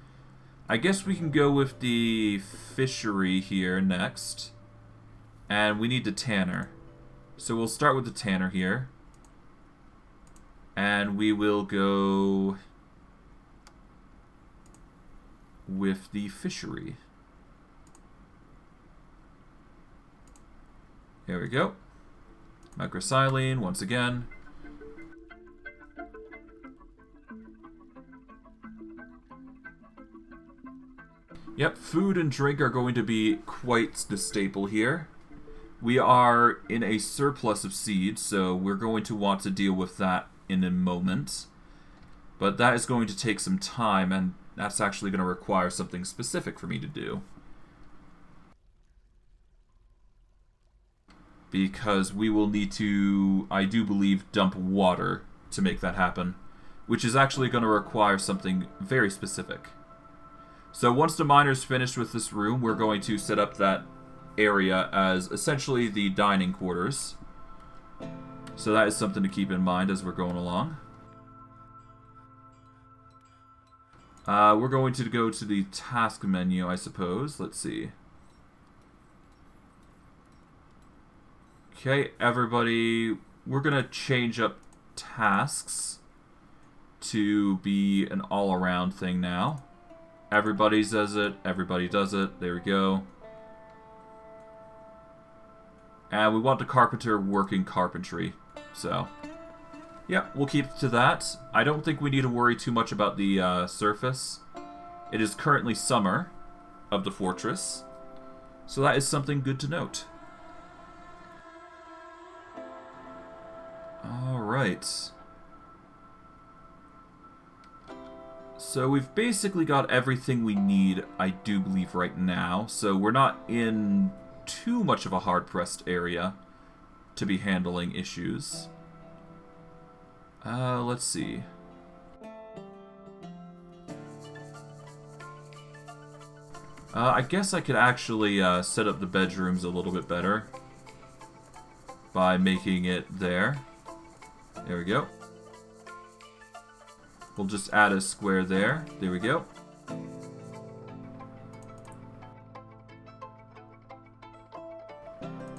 I guess we can go with the fishery here next. And we need the tanner. So we'll start with the tanner here. And we will go with the fishery. There we go. Microsilene once again. Yep, food and drink are going to be quite the staple here. We are in a surplus of seeds, so we're going to want to deal with that in a moment. But that is going to take some time, and that's actually going to require something specific for me to do. Because we will need to, I do believe, dump water to make that happen. Which is actually going to require something very specific. So once the miner's finished with this room, we're going to set up that area as essentially the dining quarters. So that is something to keep in mind as we're going along. We're going to go to the task menu, I suppose. Let's see. Okay, everybody, we're going to change up tasks to be an all-around thing now. Everybody does it. Everybody does it. There we go. And we want the carpenter working carpentry. So, yeah, we'll keep to that. I don't think we need to worry too much about the surface. It is currently summer of the fortress. So that is something good to note. Alright. So we've basically got everything we need, I do believe, right now. So we're not in too much of a hard-pressed area. to be handling issues. Let's see. I guess I could actually set up the bedrooms a little bit better by making it there. There we go. We'll just add a square there. There we go.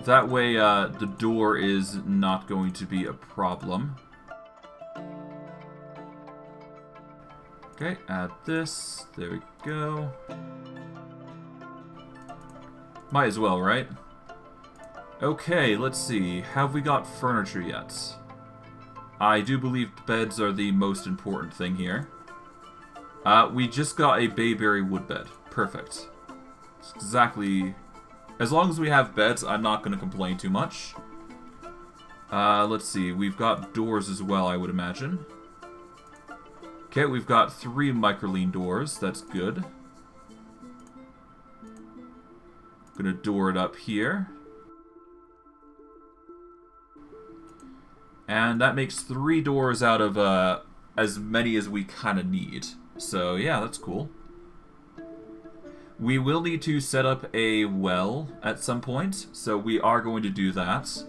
That way, the door is not going to be a problem. Okay, add this. There we go. Might as well, right? Okay, let's see. Have we got furniture yet? I do believe beds are the most important thing here. We just got a bayberry wood bed. Perfect. It's exactly... As long as we have beds, I'm not going to complain too much. Let's see. We've got doors as well, I would imagine. Okay, we've got 3 microline doors. That's good. Gonna door it up here. And that makes 3 doors out of as many as we kind of need. So yeah, that's cool. We will need to set up a well at some point, so we are going to do that.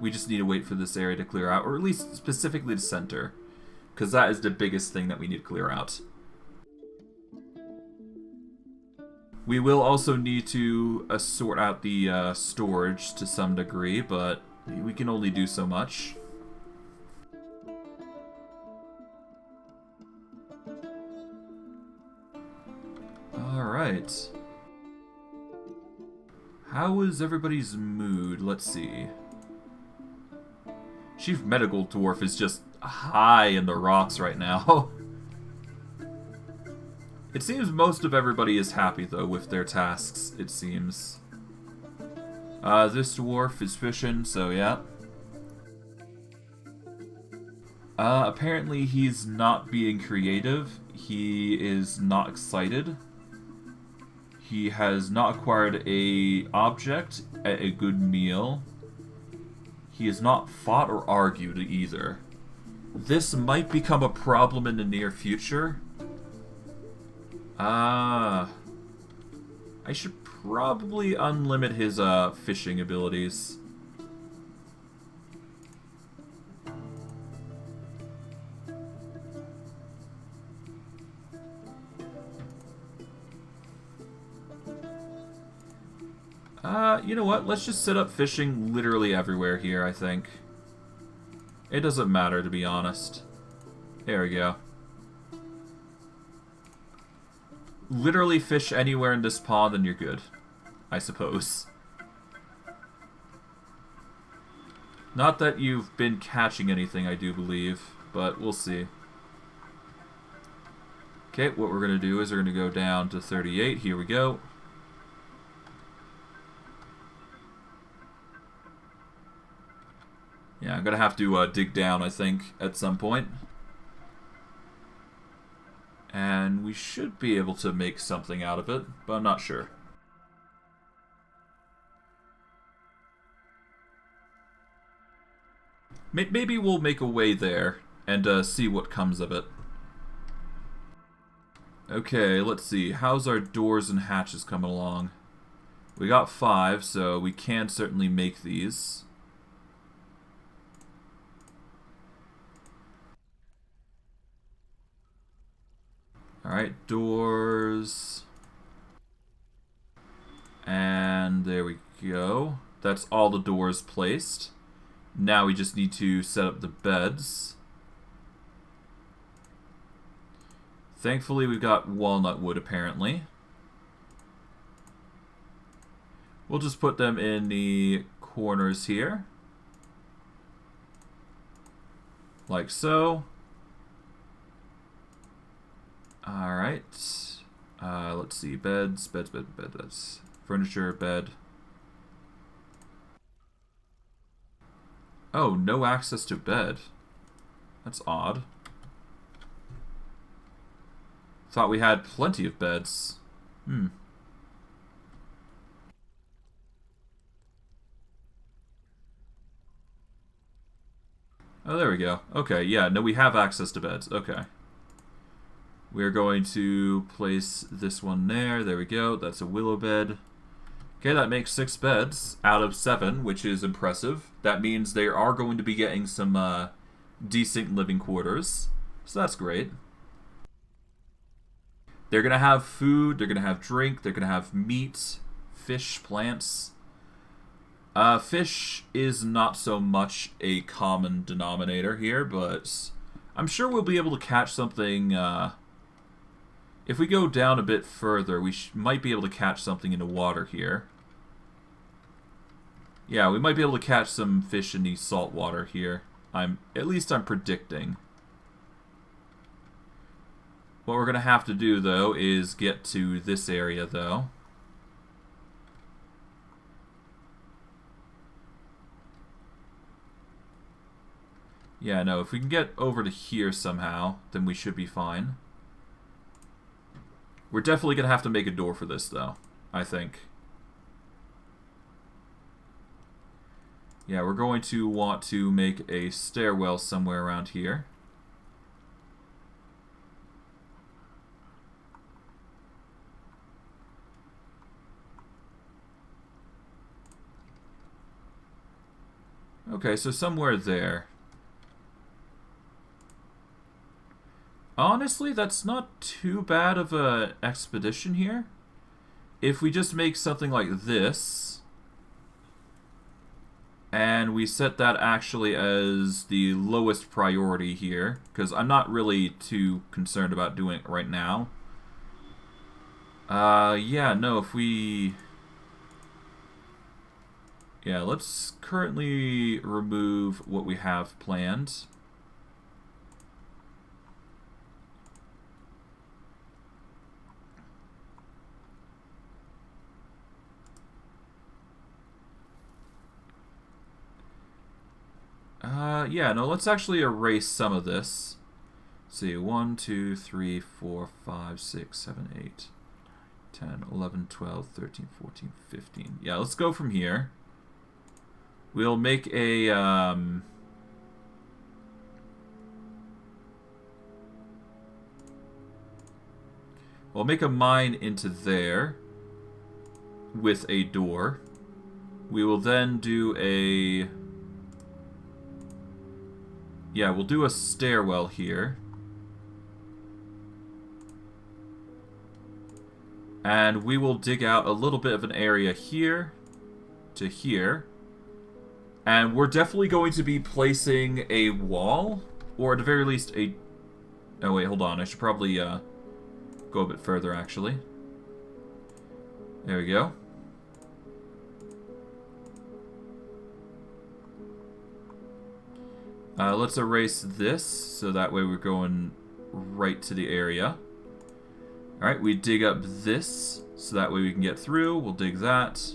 We just need to wait for this area to clear out, or at least specifically the center, because that is the biggest thing that we need to clear out. We will also need to sort out the storage to some degree, but we can only do so much. Alright. How is everybody's mood? Let's see. Chief Medical Dwarf is just high in the rocks right now. It seems most of everybody is happy, though, with their tasks, it seems. This dwarf is fishing, so yeah. Apparently he's not being creative. He is not excited. He has not acquired a object at a good meal. He has not fought or argued either. This might become a problem in the near future. I should probably unlimit his fishing abilities. You know what? Let's just set up fishing literally everywhere here, I think. It doesn't matter, to be honest. There we go. Literally fish anywhere in this pond and you're good, I suppose. Not that you've been catching anything, I do believe, but we'll see. Okay, what we're going to do is we're going to go down to 38. Here we go. Yeah, I'm going to have to dig down, I think, at some point. And we should be able to make something out of it, but I'm not sure. Maybe we'll make a way there and see what comes of it. Okay, let's see. How's our doors and hatches coming along? We got 5, so we can certainly make these. Alright, doors. And there we go. That's all the doors placed. Now we just need to set up the beds. Thankfully we've got walnut wood apparently. We'll just put them in the corners here. Like so. Alright. Let's see. Beds. Furniture, bed. Oh, no access to bed. That's odd. Thought we had plenty of beds. Oh, there we go. Okay, yeah, no, we have access to beds. Okay. We're going to place this one there. There we go. That's a willow bed. Okay, that makes 6 beds out of 7, which is impressive. That means they are going to be getting some decent living quarters. So that's great. They're going to have food, they're going to have drink, they're going to have meat, fish, plants. Fish is not so much a common denominator here, but I'm sure we'll be able to catch something. If we go down a bit further, we might be able to catch something in the water here. Yeah, we might be able to catch some fish in the salt water here. At least I'm predicting. What we're going to have to do, though, is get to this area, though. Yeah, no, if we can get over to here somehow, then we should be fine. We're definitely going to have to make a door for this, though, I think. Yeah, we're going to want to make a stairwell somewhere around here. Okay, so somewhere there. Honestly, that's not too bad of an expedition here. If we just make something like this, and we set that actually as the lowest priority here, because I'm not really too concerned about doing it right now. Yeah, no, if we... Yeah, let's currently remove what we have planned. Yeah, no, let's actually erase some of this. Let's see, 1, 2, 3, 4, 5, 6, 7, 8, 10, 11, 12, 13, 14, 15. Yeah, let's go from here. We'll make a, we'll make a mine into there with a door. We will then do a... Yeah, we'll do a stairwell here. And we will dig out a little bit of an area here to here. And we're definitely going to be placing a wall, or at the very least a... Oh wait, hold on. I should probably go a bit further, actually. There we go. Let's erase this, so that way we're going right to the area. Alright, we dig up this, so that way we can get through. We'll dig that.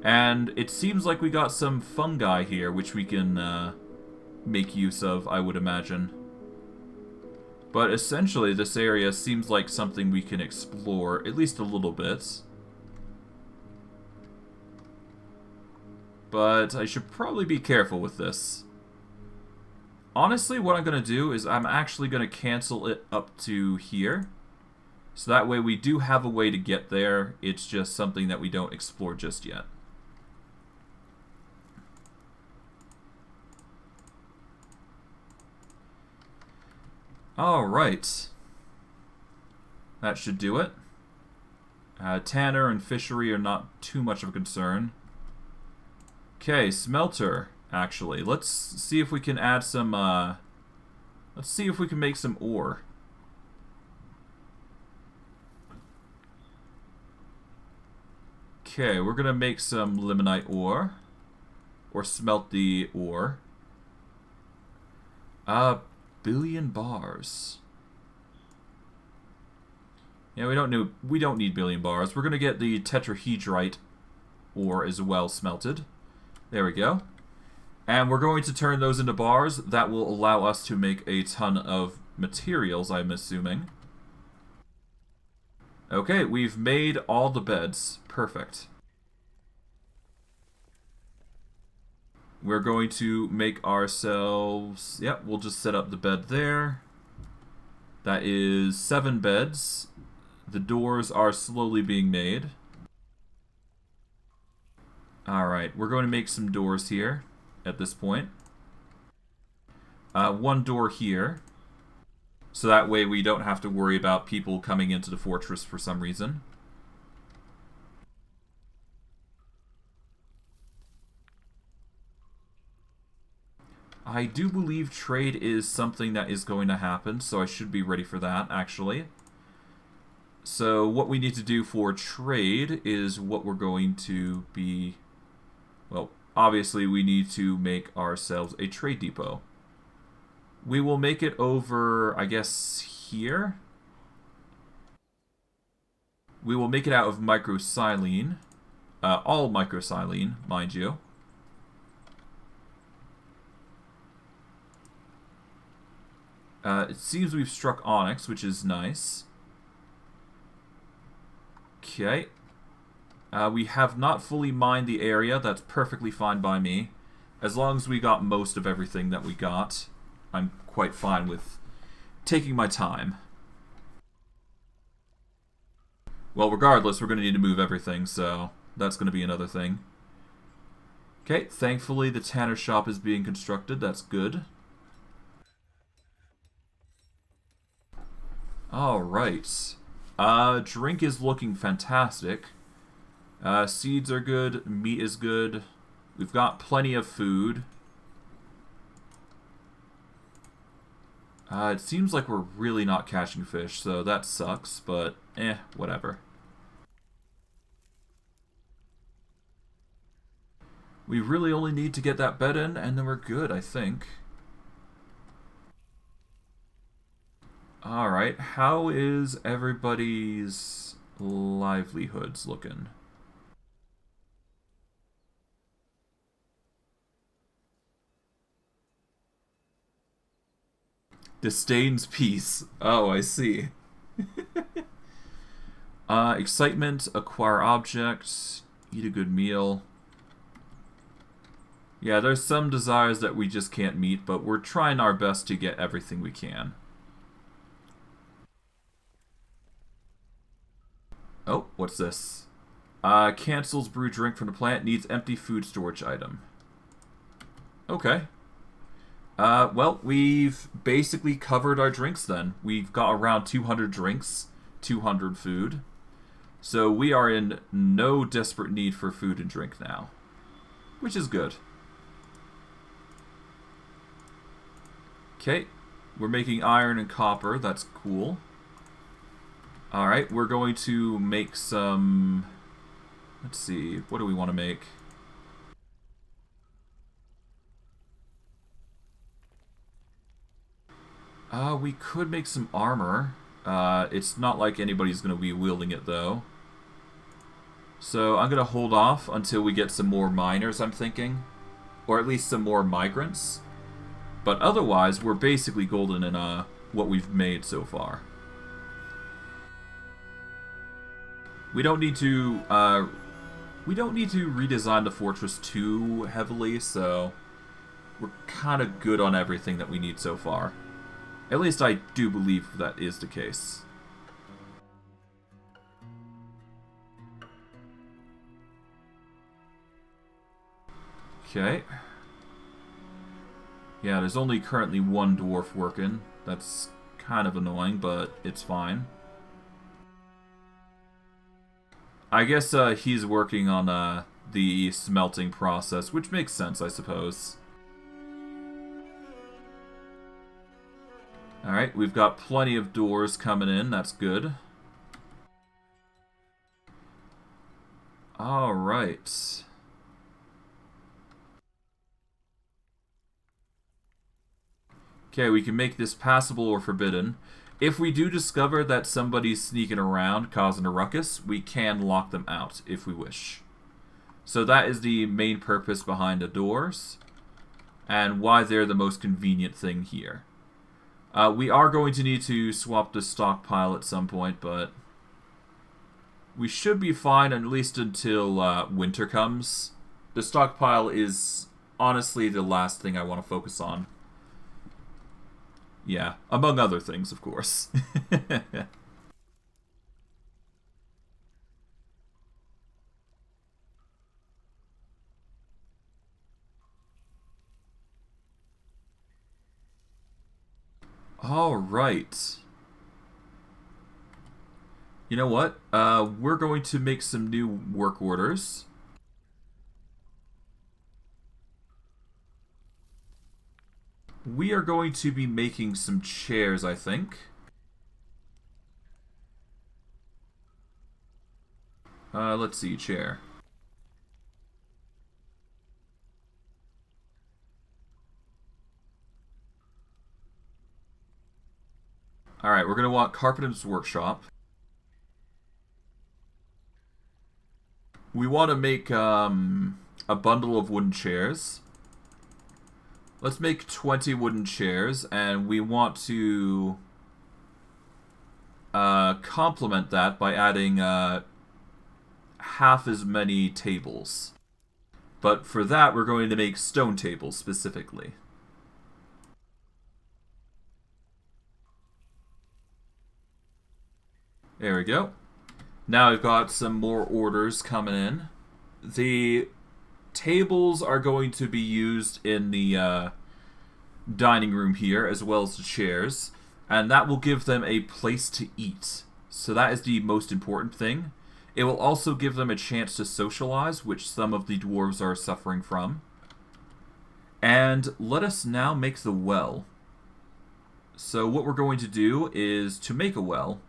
And it seems like we got some fungi here, which we can make use of, I would imagine. But essentially, this area seems like something we can explore, at least a little bit. But I should probably be careful with this. Honestly, what I'm going to do is I'm actually going to cancel it up to here. So that way we do have a way to get there. It's just something that we don't explore just yet. Alright. That should do it. Tanner and fishery are not too much of a concern. Okay, smelter. Actually, let's see if we can add some, let's see if we can make some ore. Okay, we're gonna make some limonite ore. Or smelt the ore. Billion bars. Yeah, we don't need billion bars. We're gonna get the tetrahedrite ore as well smelted. There we go. And we're going to turn those into bars. That will allow us to make a ton of materials, I'm assuming. Okay, we've made all the beds. Perfect. We're going to make ourselves... Yep, we'll just set up the bed there. That is 7 beds. The doors are slowly being made. Alright, we're going to make some doors here at this point. 1 door here. So that way we don't have to worry about people coming into the fortress for some reason. I do believe trade is something that is going to happen, so I should be ready for that, actually. So what we need to do for trade is what we're going to be... Well, obviously we need to make ourselves a trade depot. We will make it over, I guess, here. We will make it out of microsilene. All microsilene, mind you. It seems we've struck onyx, which is nice. Okay. We have not fully mined the area. That's perfectly fine by me. As long as we got most of everything that we got, I'm quite fine with taking my time. Well, regardless, we're going to need to move everything, so that's going to be another thing. Okay, thankfully the tanner shop is being constructed. That's good. Alright. Drink is looking fantastic. Seeds are good. Meat is good. We've got plenty of food. It seems like we're really not catching fish, so that sucks, but whatever. We really only need to get that bed in, and then we're good, I think. Alright, how is everybody's livelihoods looking? Disdains peace. Oh, I see. Excitement, acquire objects, eat a good meal. Yeah, there's some desires that we just can't meet, but we're trying our best to get everything we can. Oh, what's this? Cancels brew drink from the plant, needs empty food storage item. Okay. Well, we've basically covered our drinks then. We've got around 200 drinks, 200 food. So we are in no desperate need for food and drink now. Which is good. Okay, we're making iron and copper. That's cool. Alright, we're going to make some... Let's see, what do we want to make? We could make some armor. It's not like anybody's going to be wielding it, though. So I'm going to hold off until we get some more miners, I'm thinking. Or at least some more migrants. But otherwise, we're basically golden in what we've made so far. We don't need to redesign the fortress too heavily, so we're kind of good on everything that we need so far. At least I do believe that is the case. Okay. Yeah, there's only currently 1 dwarf working. That's kind of annoying, but it's fine. I guess he's working on the smelting process, which makes sense, I suppose. Alright, we've got plenty of doors coming in. That's good. Alright. Okay, we can make this passable or forbidden. If we do discover that somebody's sneaking around, causing a ruckus, we can lock them out if we wish. So that is the main purpose behind the doors, and why they're the most convenient thing here. We are going to need to swap the stockpile at some point, but we should be fine at least until winter comes. The stockpile is honestly the last thing I want to focus on. Yeah, among other things, of course. Alright. You know what? We're going to make some new work orders. We are going to be making some chairs, I think. Let's see, chair. Alright, we're going to want Carpenter's Workshop. We want to make a bundle of wooden chairs. Let's make 20 wooden chairs, and we want to complement that by adding half as many tables. But for that, we're going to make stone tables specifically. There we go. Now we've got some more orders coming in. The tables are going to be used in the dining room here, as well as the chairs, and that will give them a place to eat. So that is the most important thing. It will also give them a chance to socialize, which some of the dwarves are suffering from. And let us now make the well. So what we're going to do is, to make a well,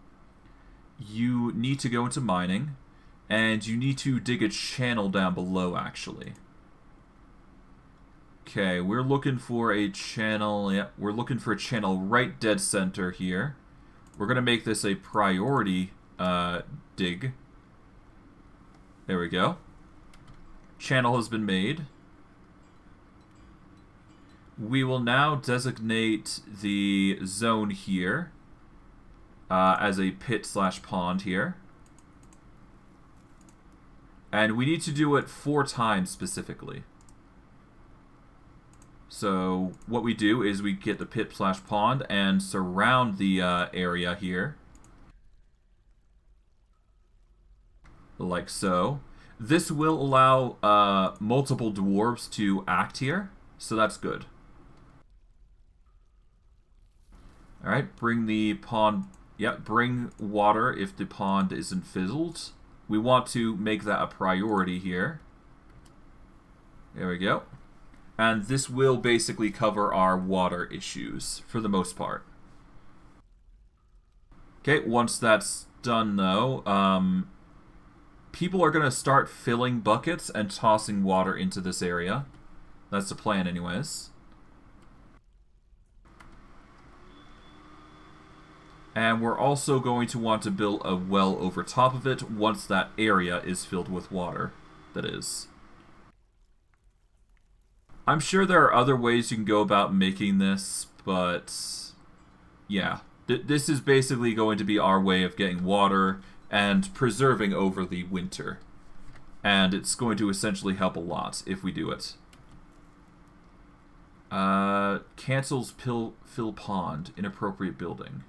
you need to go into mining, and you need to dig a channel down below, actually. Okay, we're looking for a channel. Yeah, we're looking for a channel right dead center here. We're going to make this a priority dig. There we go. Channel has been made. We will now designate the zone here as a pit/pond here. And we need to do it 4 times specifically. So what we do is we get the pit/pond and surround the area here. Like so. This will allow multiple dwarves to act here, so that's good. Alright, bring the pond. Yeah, bring water if the pond isn't fizzled. We want to make that a priority here. There we go. And this will basically cover our water issues for the most part. Okay, once that's done though, people are going to start filling buckets and tossing water into this area. That's the plan anyways. And we're also going to want to build a well over top of it once that area is filled with water. That is. I'm sure there are other ways you can go about making this, but yeah. This is basically going to be our way of getting water and preserving over the winter. And it's going to essentially help a lot if we do it. Cancels fill pond, inappropriate building.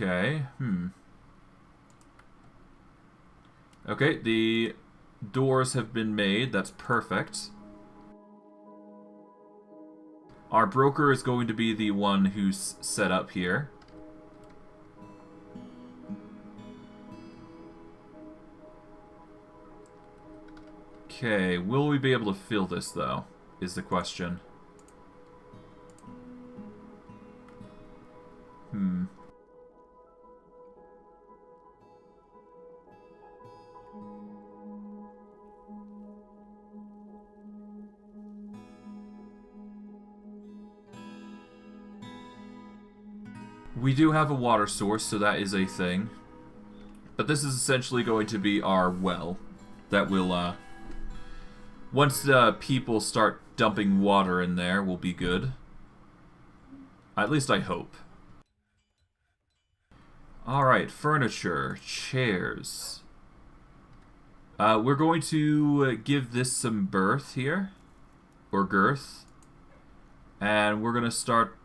Okay, Okay, the doors have been made. That's perfect. Our broker is going to be the one who's set up here. Okay, will we be able to fill this, though, is the question. We do have a water source, so that is a thing. But this is essentially going to be our well. That will, once the people start dumping water in there, will be good. At least I hope. Alright, furniture, chairs. We're going to give this some birth here. Or girth. And we're going to start...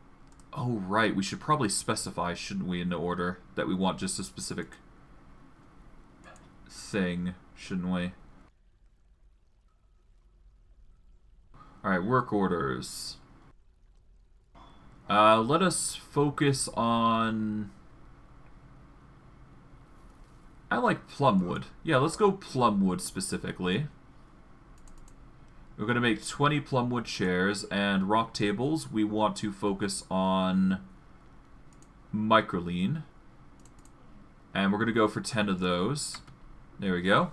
Oh, right, we should probably specify, shouldn't we, in the order that we want just a specific thing, shouldn't we? Alright, work orders. Let us focus on... I like plumwood. Yeah, let's go plumwood specifically. We're going to make 20 plumwood chairs, and rock tables, we want to focus on microline. And we're going to go for 10 of those. There we go.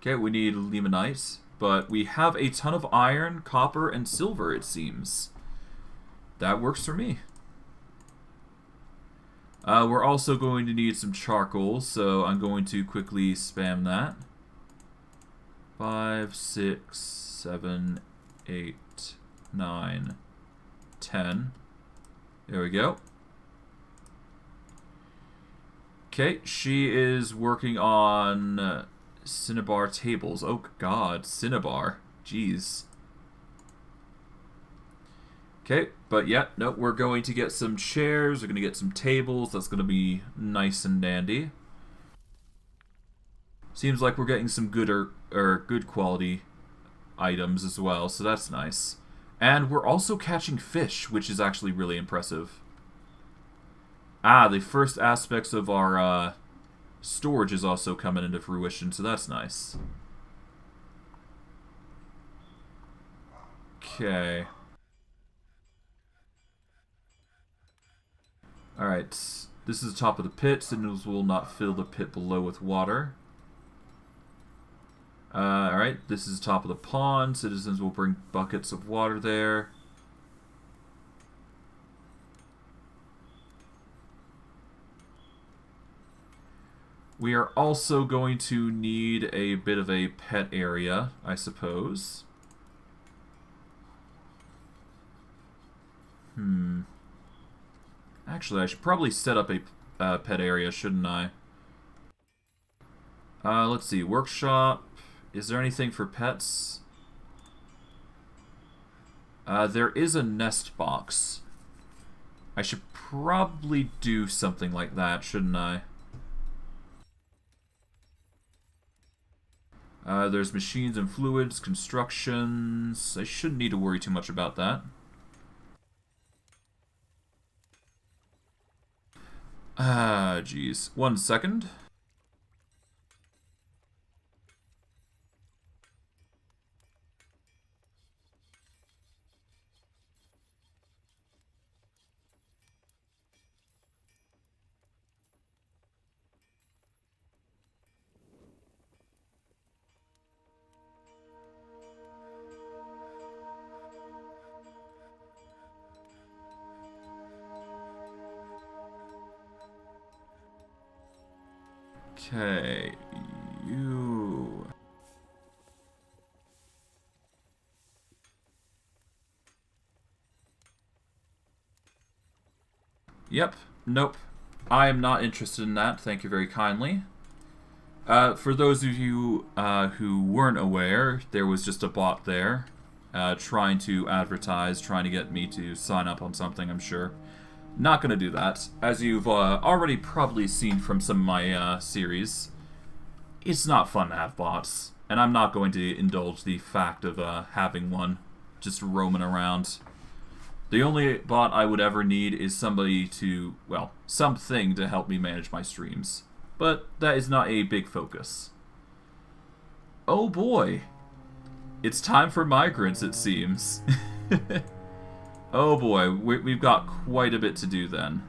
Okay, we need limonite, but we have a ton of iron, copper, and silver, it seems. That works for me. We're also going to need some charcoal, so I'm going to quickly spam that. 5, 6, 7, 8, 9, 10. There we go. Okay, she is working on cinnabar tables. Oh god, cinnabar. Jeez. Okay, but yeah, no, we're going to get some chairs, we're going to get some tables, that's going to be nice and dandy. Seems like we're getting some good quality items as well, so that's nice. And we're also catching fish, which is actually really impressive. Ah, the first aspects of our storage is also coming into fruition, so that's nice. Okay. Alright, this is the top of the pit. Signals will not fill the pit below with water. Alright, this is the top of the pond. Citizens will bring buckets of water there. We are also going to need a bit of a pet area, I suppose. Actually, I should probably set up a pet area, shouldn't I? Let's see. Workshop. Is there anything for pets? There is a nest box. I should probably do something like that, shouldn't I? There's machines and fluids, constructions. I shouldn't need to worry too much about that. Jeez. 1 second. Okay, you... Yep, nope. I am not interested in that, thank you very kindly. For those of you who weren't aware, there was just a bot there trying to advertise, trying to get me to sign up on something, I'm sure. Not gonna do that. As you've already probably seen from some of my series, it's not fun to have bots, and I'm not going to indulge the fact of having one just roaming around. The only bot I would ever need is somebody to, well, something to help me manage my streams. But that is not a big focus. Oh boy! It's time for migrants, it seems. Oh boy, we've got quite a bit to do then.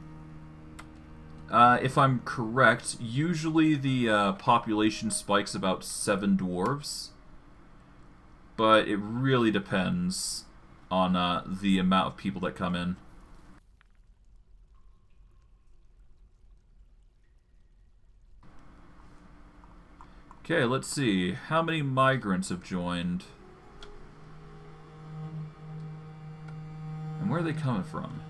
If I'm correct, usually the population spikes about 7 dwarves. But it really depends on the amount of people that come in. Okay, let's see. How many migrants have joined? Where are they coming from?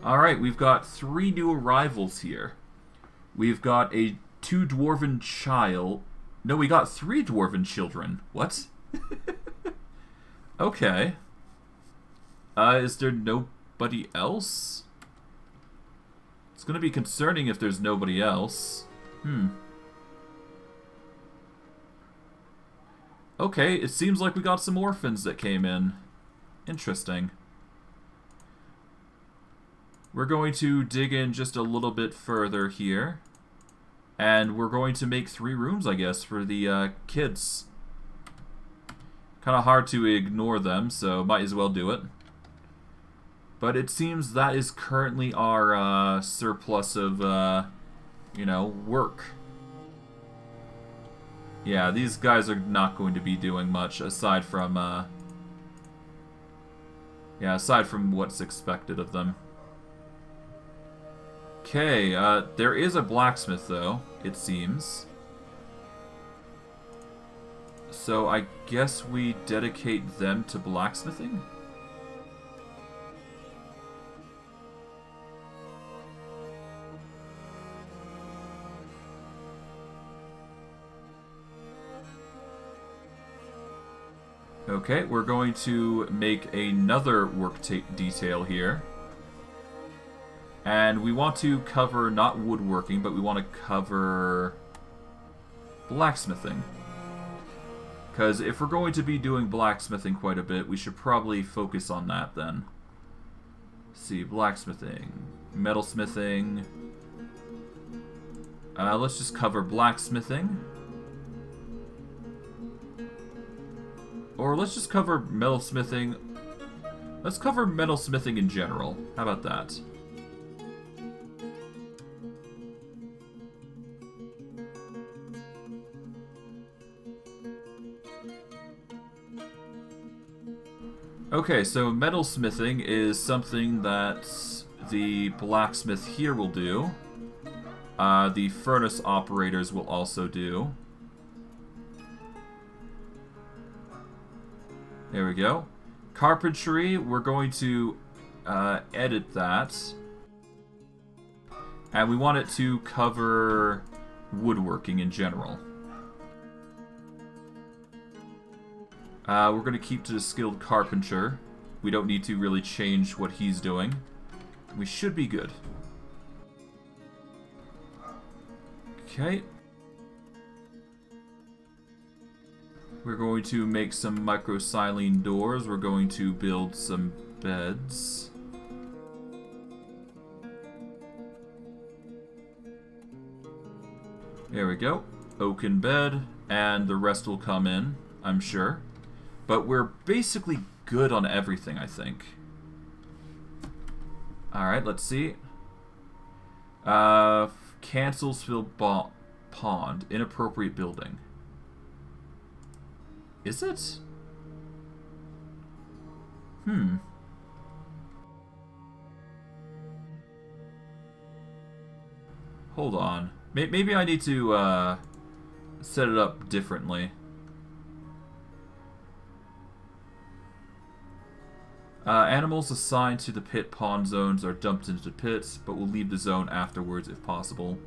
Alright, we've got 3 new arrivals here. We've got a 2 dwarven child. No, we got 3 dwarven children. What? Okay. Is there nobody else? It's gonna be concerning if there's nobody else. Okay, it seems like we got some orphans that came in. Interesting. We're going to dig in just a little bit further here. And we're going to make 3 rooms, I guess, for the kids. Kind of hard to ignore them, so might as well do it. But it seems that is currently our surplus of, you know, work. Yeah, these guys are not going to be doing much aside from, yeah, aside from what's expected of them. Okay, there is a blacksmith, though, it seems. So I guess we dedicate them to blacksmithing? Okay, we're going to make another work detail here. And we want to cover not woodworking, but we want to cover blacksmithing. Because if we're going to be doing blacksmithing quite a bit, we should probably focus on that then. Let's see, blacksmithing, metalsmithing. Let's just cover blacksmithing. Or let's just cover metalsmithing. Let's cover metalsmithing in general. How about that? Okay, so metalsmithing is something that the blacksmith here will do. The furnace operators will also do. There we go. Carpentry, we're going to edit that. And we want it to cover woodworking in general. We're going to keep to the skilled carpenter. We don't need to really change what he's doing. We should be good. Okay. We're going to make some microsilene doors. We're going to build some beds. There we go. Oaken bed. And the rest will come in, I'm sure. But we're basically good on everything, I think. Alright, let's see. Cancelsville Pond. Inappropriate building. Is it? Hold on. Maybe I need to set it up differently. Animals assigned to the pit pond zones are dumped into the pits, but will leave the zone afterwards if possible.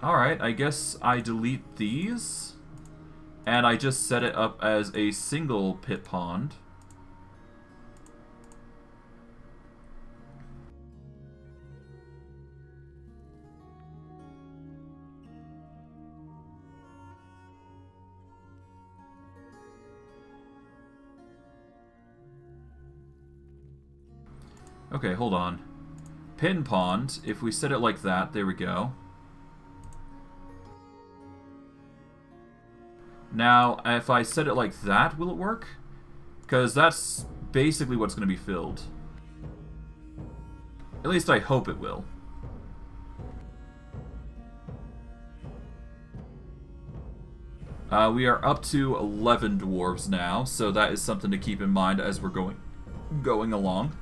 Alright, I guess I delete these, and I just set it up as a single pit pond. Okay, hold on. Pin pond, if we set it like that, there we go. Now, if I set it like that, will it work? Because that's basically what's going to be filled. At least I hope it will. We are up to 11 dwarves now, so that is something to keep in mind as we're going along.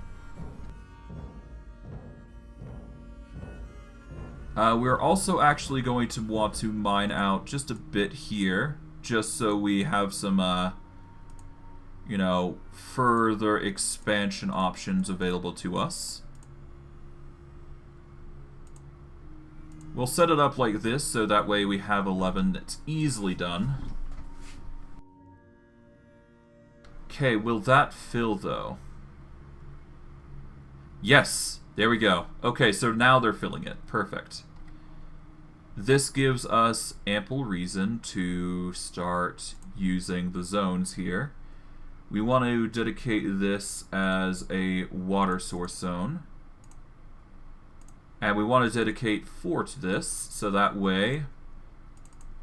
We're also actually going to want to mine out just a bit here, just so we have some, you know, further expansion options available to us. We'll set it up like this, so that way we have 11 that's easily done. Okay, will that fill, though? Yes! There we go. Okay, so now they're filling it. Perfect. This gives us ample reason to start using the zones here. We want to dedicate this as a water source zone. And we want to dedicate 4 to this, so that way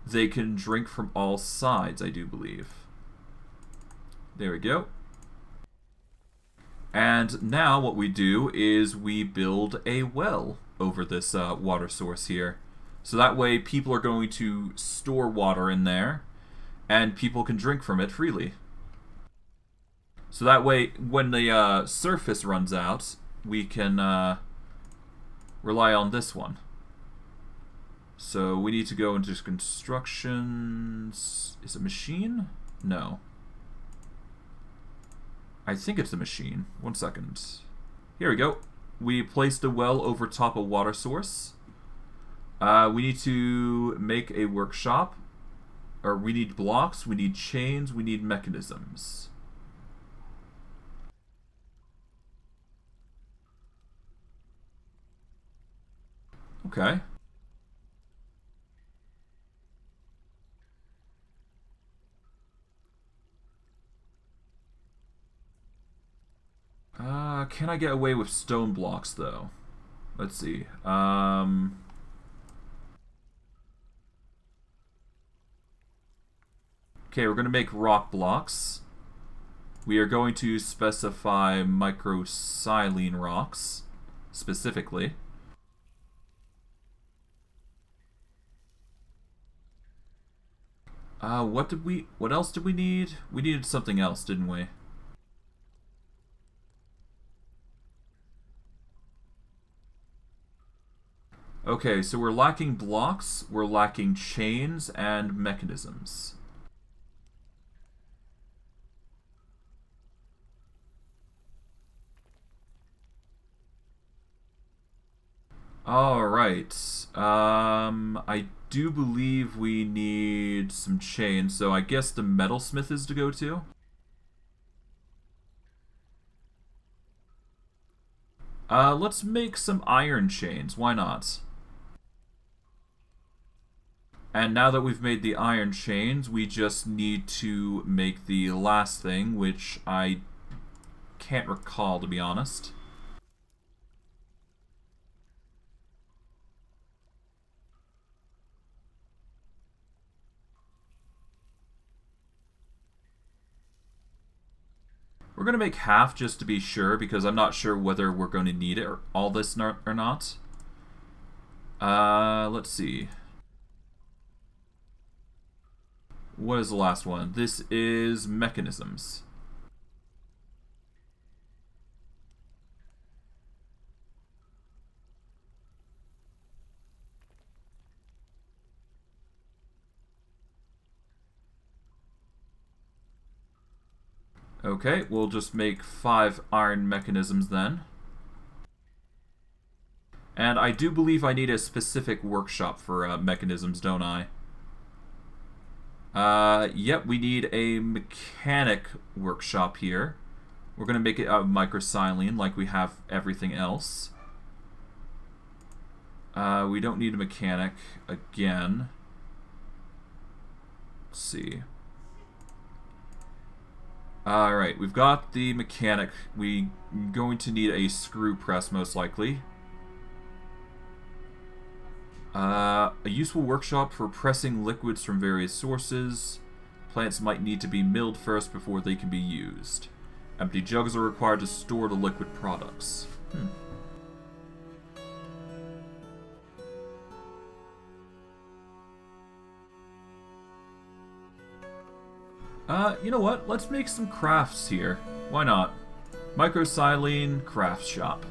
they can drink from all sides, I do believe. There we go. And now what we do is we build a well over this water source here. So that way people are going to store water in there, and people can drink from it freely. So that way, when the surface runs out, we can rely on this one. So we need to go into constructions. Is it machine? No. I think it's a machine. 1 second. Here we go. We placed a well over top a water source. We need to make a workshop. Or we need blocks, we need chains, we need mechanisms. Okay. Can I get away with stone blocks, though? Let's see. Okay, we're going to make rock blocks. We are going to specify microsilene rocks, specifically. What else did we need? We needed something else, didn't we? Okay, so we're lacking blocks, we're lacking chains, and mechanisms. Alright, I do believe we need some chains, so I guess the metalsmith is to go to. Let's make some iron chains, why not? And now that we've made the iron chains, we just need to make the last thing, which I can't recall, to be honest. We're going to make half just to be sure, because I'm not sure whether we're going to need it or all this or not. Let's see. What is the last one? This is mechanisms. Okay, we'll just make 5 iron mechanisms then. And I do believe I need a specific workshop for mechanisms, don't I? Yep, we need a mechanic workshop here. We're going to make it out of microsilene like we have everything else. We don't need a mechanic again. Let's see. Alright, we've got the mechanic. We're going to need a screw press, most likely. A useful workshop for pressing liquids from various sources. Plants might need to be milled first before they can be used. Empty jugs are required to store the liquid products. You know what? Let's make some crafts here. Why not? Microsilene craft shop.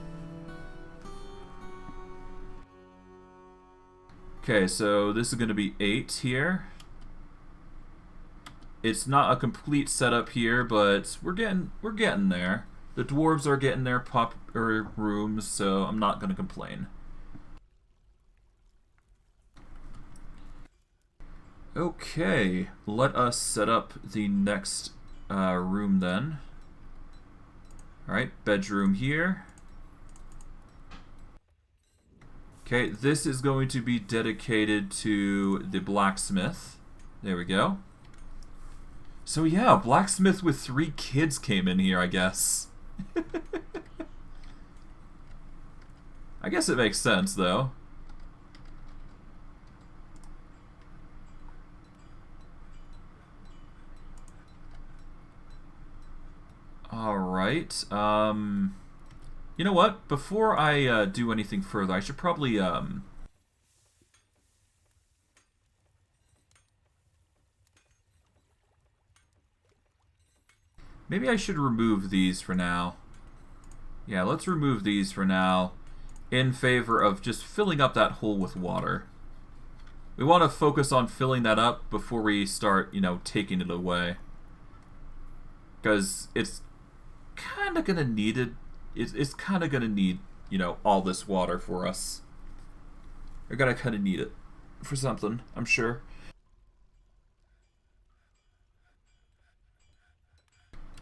Okay, so this is going to be 8 here. It's not a complete setup here, but we're getting there. The dwarves are getting their rooms, so I'm not going to complain. Okay, let us set up the next room then. Alright, bedroom here. Okay, this is going to be dedicated to the blacksmith. There we go. So yeah, blacksmith with 3 kids came in here, I guess. I guess it makes sense, though. Alright, you know what? Before I do anything further, I should probably, maybe I should remove these for now. Yeah, let's remove these for now in favor of just filling up that hole with water. We want to focus on filling that up before we start, you know, taking it away. Because it's kind of going to need it. It's kind of going to need, you know, all this water for us. We're going to kind of need it for something, I'm sure.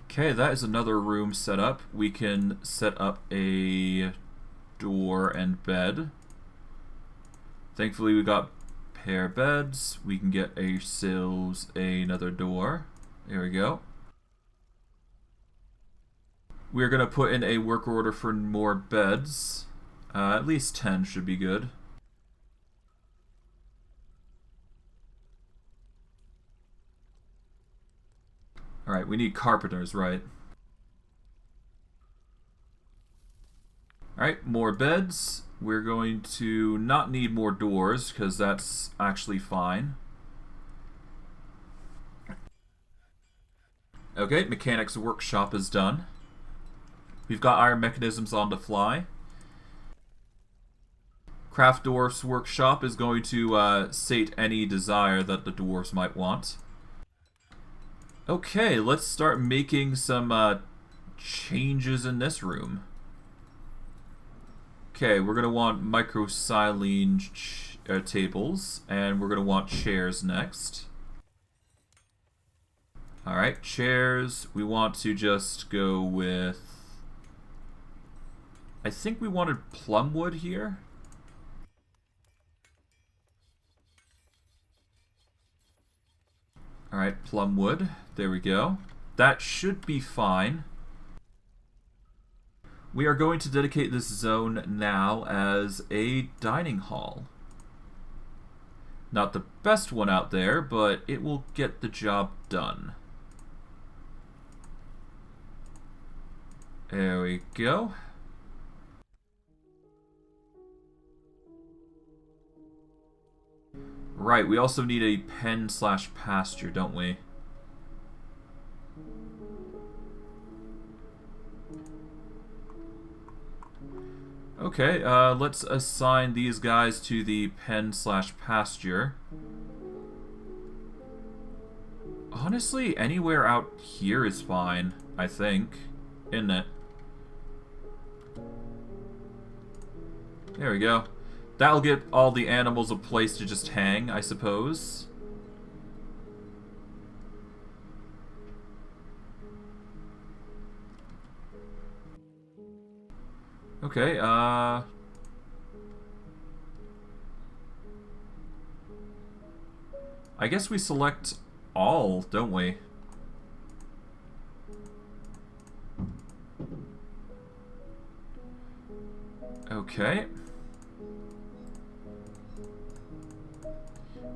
Okay, that is another room set up. We can set up a door and bed. Thankfully, we got pair beds. We can get ourselves another door. There we go. We're going to put in a work order for more beds. At least 10 should be good. Alright, we need carpenters, right? Alright, more beds. We're going to not need more doors, because that's actually fine. Okay, mechanics workshop is done. We've got our mechanisms on the fly. Craft Dwarf's workshop is going to sate any desire that the dwarves might want. Okay, let's start making some changes in this room. Okay, we're going to want microsilene tables, and we're going to want chairs next. Alright, chairs. We want to just go with... I think we wanted plumwood here. Alright, plumwood. There we go. That should be fine. We are going to dedicate this zone now as a dining hall. Not the best one out there, but it will get the job done. There we go. Right, we also need a pen/pasture, don't we? Okay, let's assign these guys to the pen/pasture. Honestly, anywhere out here is fine, I think. Isn't it? There we go. That'll get all the animals a place to just hang, I suppose. Okay, I guess we select all, don't we? Okay.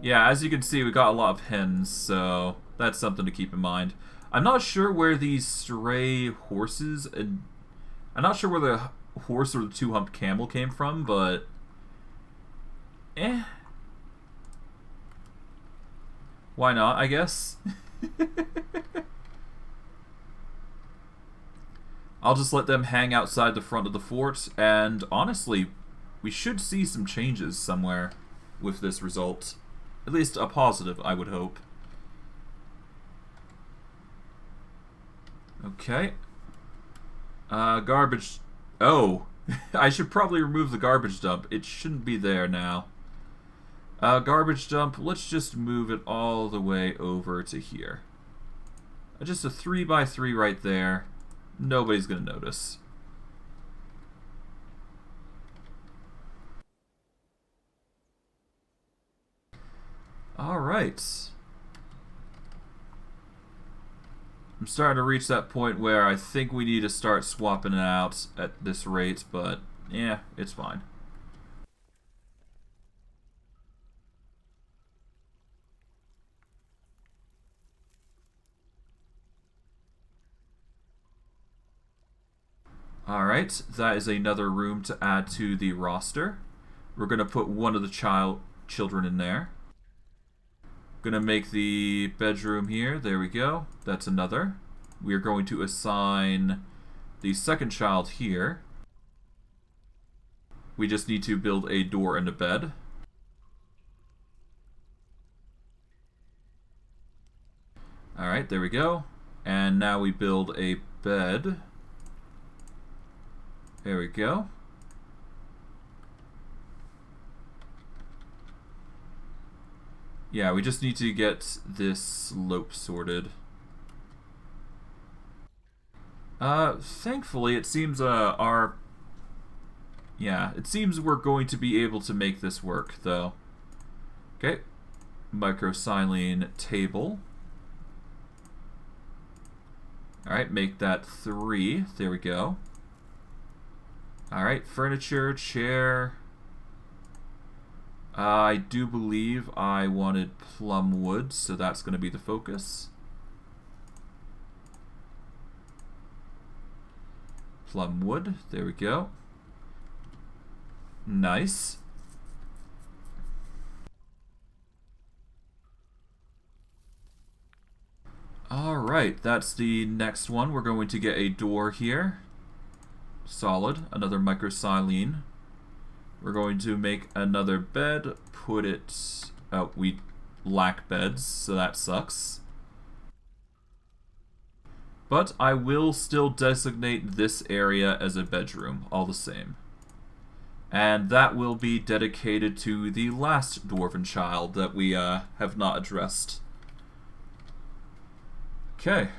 Yeah, as you can see, we got a lot of hens, so that's something to keep in mind. I'm not sure where these stray horses and... I'm not sure where the horse or the two-humped camel came from, but... Why not, I guess? I'll just let them hang outside the front of the fort, and honestly, we should see some changes somewhere. with this result. At least a positive, I would hope. Okay. Garbage... Oh! I should probably remove the garbage dump. It shouldn't be there now. Garbage dump, let's just move it all the way over to here. Just a 3x3 right there. Nobody's gonna notice. Alright. I'm starting to reach that point where I think we need to start swapping it out at this rate, but yeah, it's fine. Alright, that is another room to add to the roster. We're going to put one of the children in there. Gonna make the bedroom here. There we go. That's another. We are going to assign the second child here. We just need to build a door and a bed. Alright, there we go. And now we build a bed. There we go. Yeah, we just need to get this slope sorted. Thankfully, it seems it seems we're going to be able to make this work, though. Okay, microsilene table. Alright, make that 3. There we go. Alright, furniture, chair. I do believe I wanted plum wood, so that's going to be the focus. Plum wood, there we go. Nice. Alright, that's the next one. We're going to get a door here. Solid, another microsilene. We're going to make another bed, put it... Oh, we lack beds, so that sucks. But I will still designate this area as a bedroom, all the same. And that will be dedicated to the last dwarven child that we have not addressed. Okay.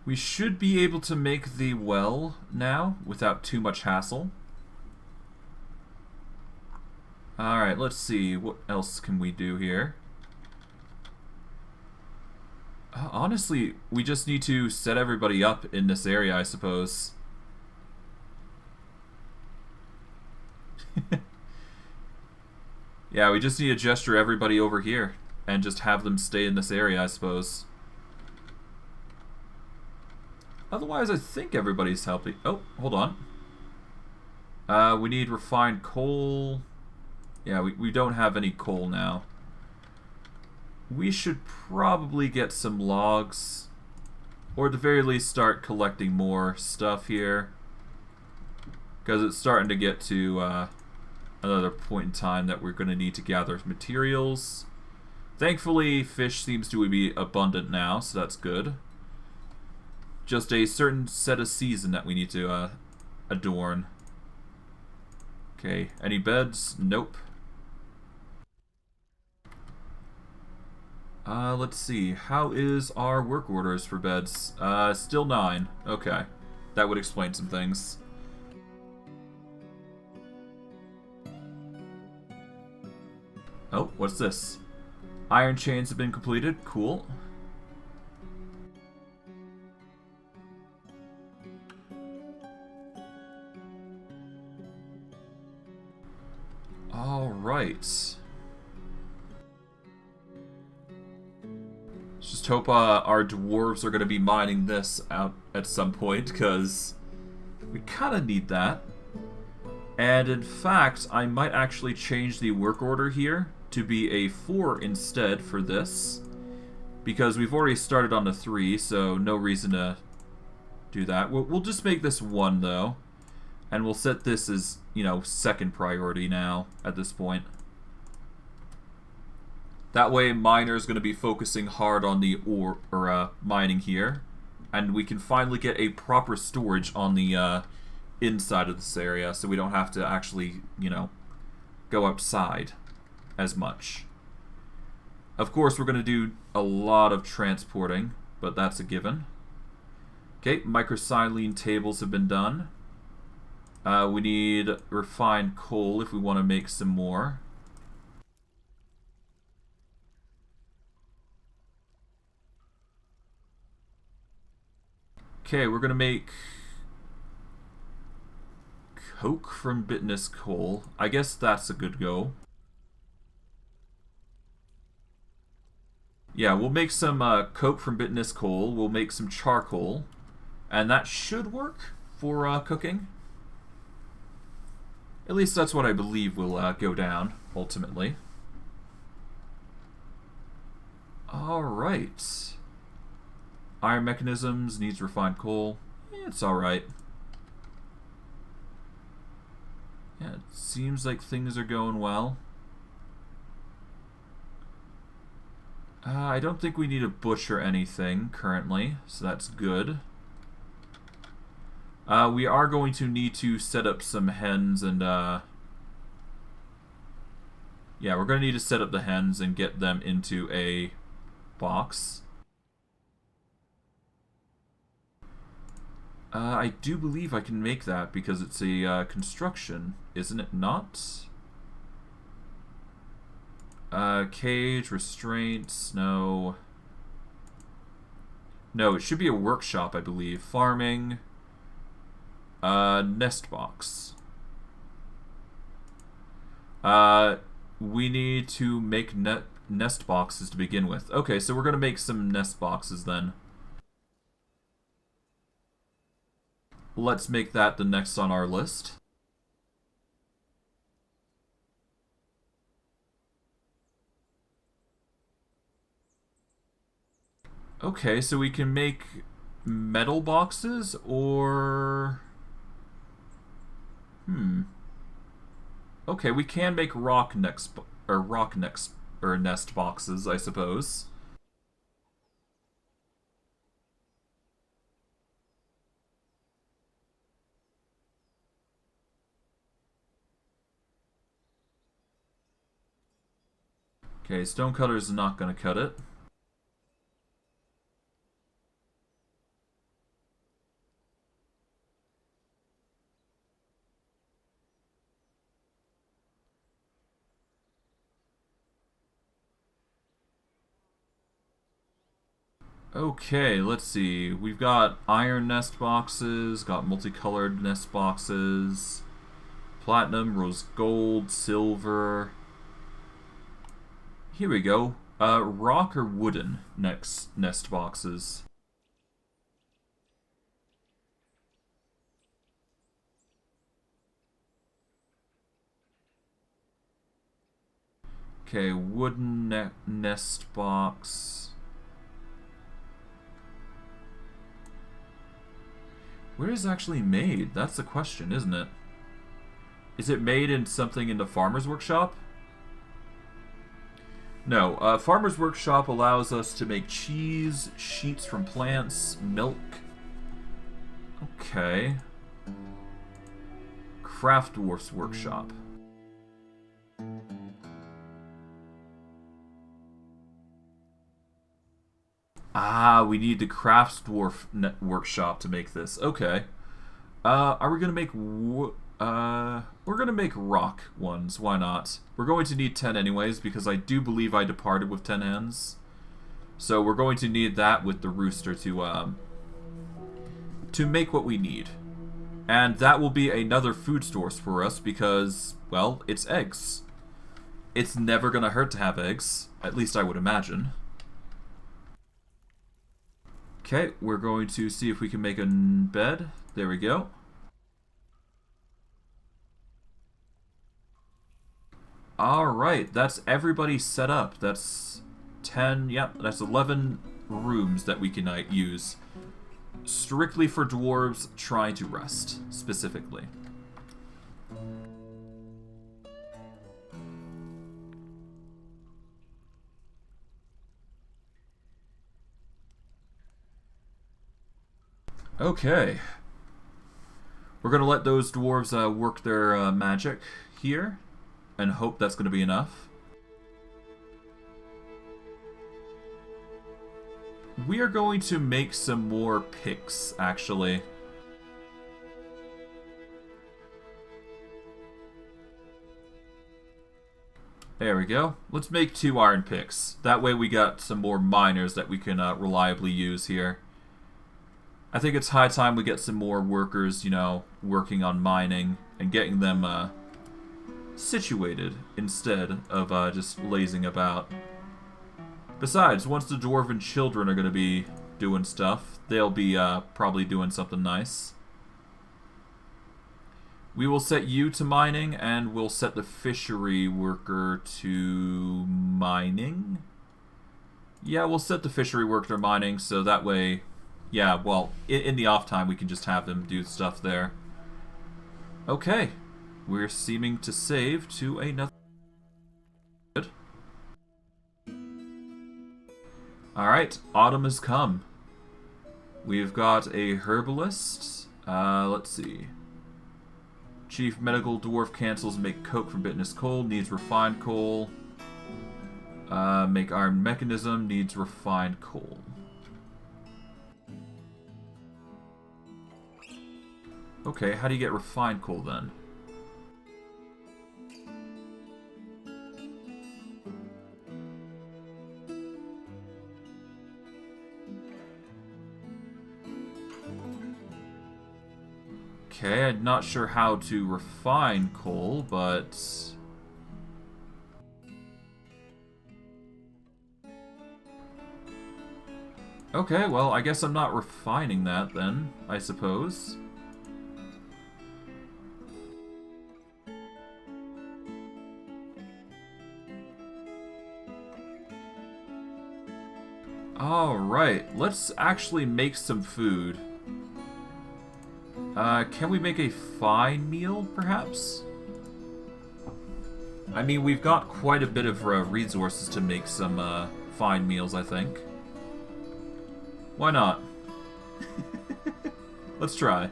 We should be able to make the well now without too much hassle. Alright, let's see. What else can we do here? Honestly, we just need to set everybody up in this area, I suppose. Yeah, we just need to gesture everybody over here and just have them stay in this area, I suppose. Otherwise, I think everybody's healthy. Oh, hold on. We need refined coal. Yeah, we don't have any coal now. We should probably get some logs. Or at the very least start collecting more stuff here. Because it's starting to get to another point in time that we're going to need to gather materials. Thankfully, fish seems to be abundant now, so that's good. Just a certain set of season that we need to adorn. Okay, any beds? Nope. Let's see. How is our work orders for beds? Still 9. Okay. That would explain some things. Oh, what's this? Iron chains have been completed. Cool. Alright. Let's just hope our dwarves are going to be mining this out at some point, because we kind of need that. And in fact, I might actually change the work order here to be a 4 instead for this, because we've already started on a 3, so no reason to do that. We'll just make this 1, though. And we'll set this as, you know, second priority now at this point. That way, miner's going to be focusing hard on the mining here. And we can finally get a proper storage on the inside of this area, so we don't have to actually, you know, go outside as much. Of course, we're going to do a lot of transporting, but that's a given. Okay, microsilene tables have been done. We need refined coal if we want to make some more. Okay, we're going to make coke from bitterness coal. I guess that's a good go. Yeah, we'll make some coke from bitterness coal. We'll make some charcoal. And that should work for cooking. At least that's what I believe will go down, ultimately. Alright. Iron mechanisms needs refined coal. It's alright. Yeah, it seems like things are going well. I don't think we need to butcher anything currently, so that's good. We are going to need to set up some hens and, yeah, we're going to need to set up the hens and get them into a box. I do believe I can make that because it's a construction, isn't it not? Cage, restraints, no. No, it should be a workshop, I believe. Farming. Nest box. We need to make nest boxes to begin with. Okay, so we're going to make some nest boxes then. Let's make that the next on our list. Okay, so we can make metal boxes or... Okay, we can make nest boxes, I suppose. Okay, stonecutters is not going to cut it. Okay, let's see. We've got iron nest boxes, got multicolored nest boxes, platinum, rose gold, silver. Here we go. Rock or wooden nest boxes. Okay, wooden nest box. Where is it actually made? That's the question, isn't it? Is it made in something in the farmer's workshop? No, farmer's workshop allows us to make cheese, sheets from plants, milk. Okay. Craft dwarf's workshop. Ah, we need the crafts dwarf workshop to make this. Okay. Are we gonna make we're gonna make rock ones. Why not? We're going to need 10 anyways because I do believe I departed with 10 hens. So we're going to need that with the rooster to make what we need. And that will be another food source for us because, well, it's eggs. It's never gonna hurt to have eggs. At least I would imagine. Okay, we're going to see if we can make a bed. There we go. Alright, that's everybody set up. That's 10, yep, that's 11 rooms that we can use. strictly for dwarves trying to rest, specifically. Okay. We're going to let those dwarves work their magic here, and hope that's going to be enough. We are going to make some more picks, actually. There we go. Let's make 2 iron picks. That way we got some more miners that we can reliably use here. I think it's high time we get some more workers, you know, working on mining and getting them situated instead of just lazing about. Besides, once the dwarven children are going to be doing stuff, they'll be probably doing something nice. We will set you to mining, and we'll set the fishery worker to mining. Yeah, we'll set the fishery worker to mining, so that way, yeah, well, in the off time, we can just have them do stuff there. Okay, we're seeming to save to another. Good. Alright, autumn has come. We've got a herbalist. Let's see. Chief medical dwarf cancels make coke from bitterness coal, needs refined coal. Make iron mechanism, needs refined coal. Okay, how do you get refined coal then? Okay, I'm not sure how to refine coal, but... Okay, well, I guess I'm not refining that then, I suppose. Alright, let's actually make some food. Can we make a fine meal, perhaps? I mean, we've got quite a bit of resources to make some fine meals, I think. Why not? Let's try.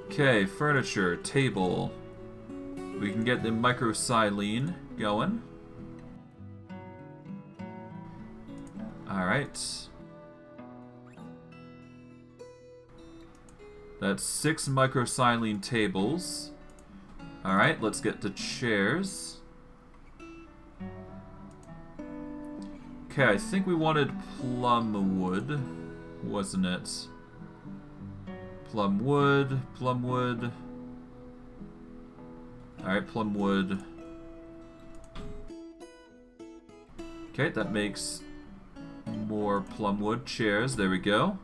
Okay, furniture, table. We can get the microsilene going. Alright. That's 6 microsilene tables. Alright, let's get to chairs. Okay, I think we wanted plum wood, wasn't it? Plum wood, plum wood. Alright, plum wood. Okay, that makes more plum wood chairs. There we go.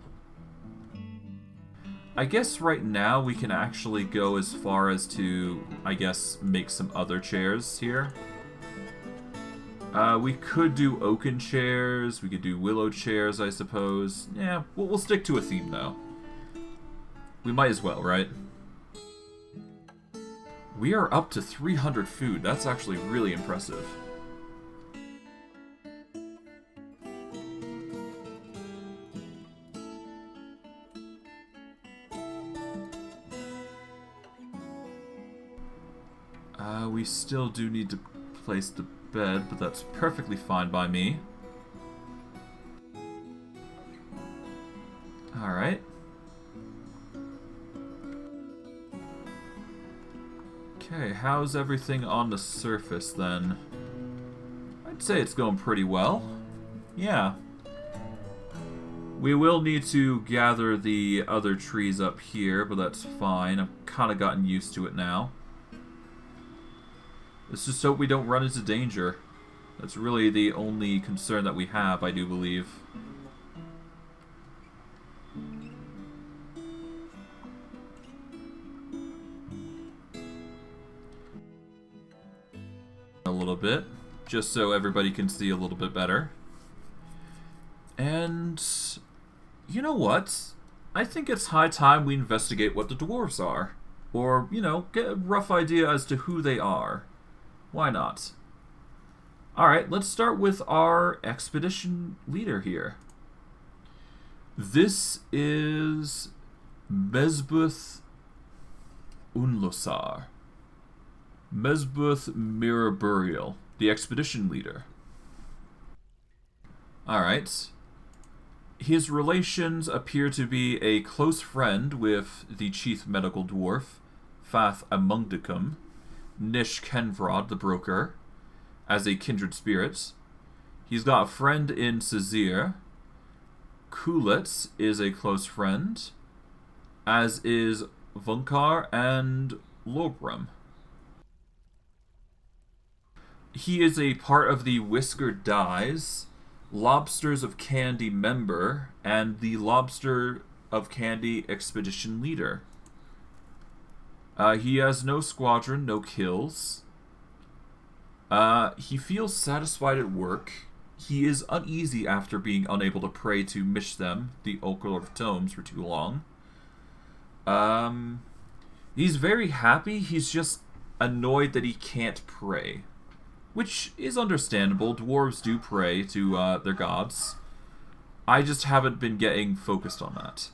I guess right now we can actually go as far as to, I guess, make some other chairs here. We could do oaken chairs, we could do willow chairs, I suppose. Yeah, we'll stick to a theme, though. We might as well, right? We are up to 300 food. That's actually really impressive. We still do need to place the bed, but that's perfectly fine by me. Alright. Okay, how's everything on the surface then? I'd say it's going pretty well. Yeah. We will need to gather the other trees up here, but that's fine. I've kind of gotten used to it now. Let's just hope we don't run into danger. That's really the only concern that we have, I do believe. A little bit, just so everybody can see a little bit better. And you know what? I think it's high time we investigate what the dwarves are. Or, get a rough idea as to who they are. Why not? Alright, let's start with our expedition leader here. This is Mesbuth Unlosar. Mesbuth Miraburiel, the expedition leader. Alright. His relations appear to be a close friend with the chief medical dwarf, Fath Amungdicum, Nish Kenvrod the broker, as a kindred spirit. He's got a friend in Sazir. Kulitz is a close friend, as is Vunkar and Lobram. He is a part of the Whiskered Dies, Lobsters of Candy member, and the Lobster of Candy expedition leader. He has no squadron, no kills. He feels satisfied at work. He is uneasy after being unable to pray to Mishthem, the Oracle of Tomes, for too long. He's very happy, he's just annoyed that he can't pray. Which is understandable, dwarves do pray to their gods. I just haven't been getting focused on that.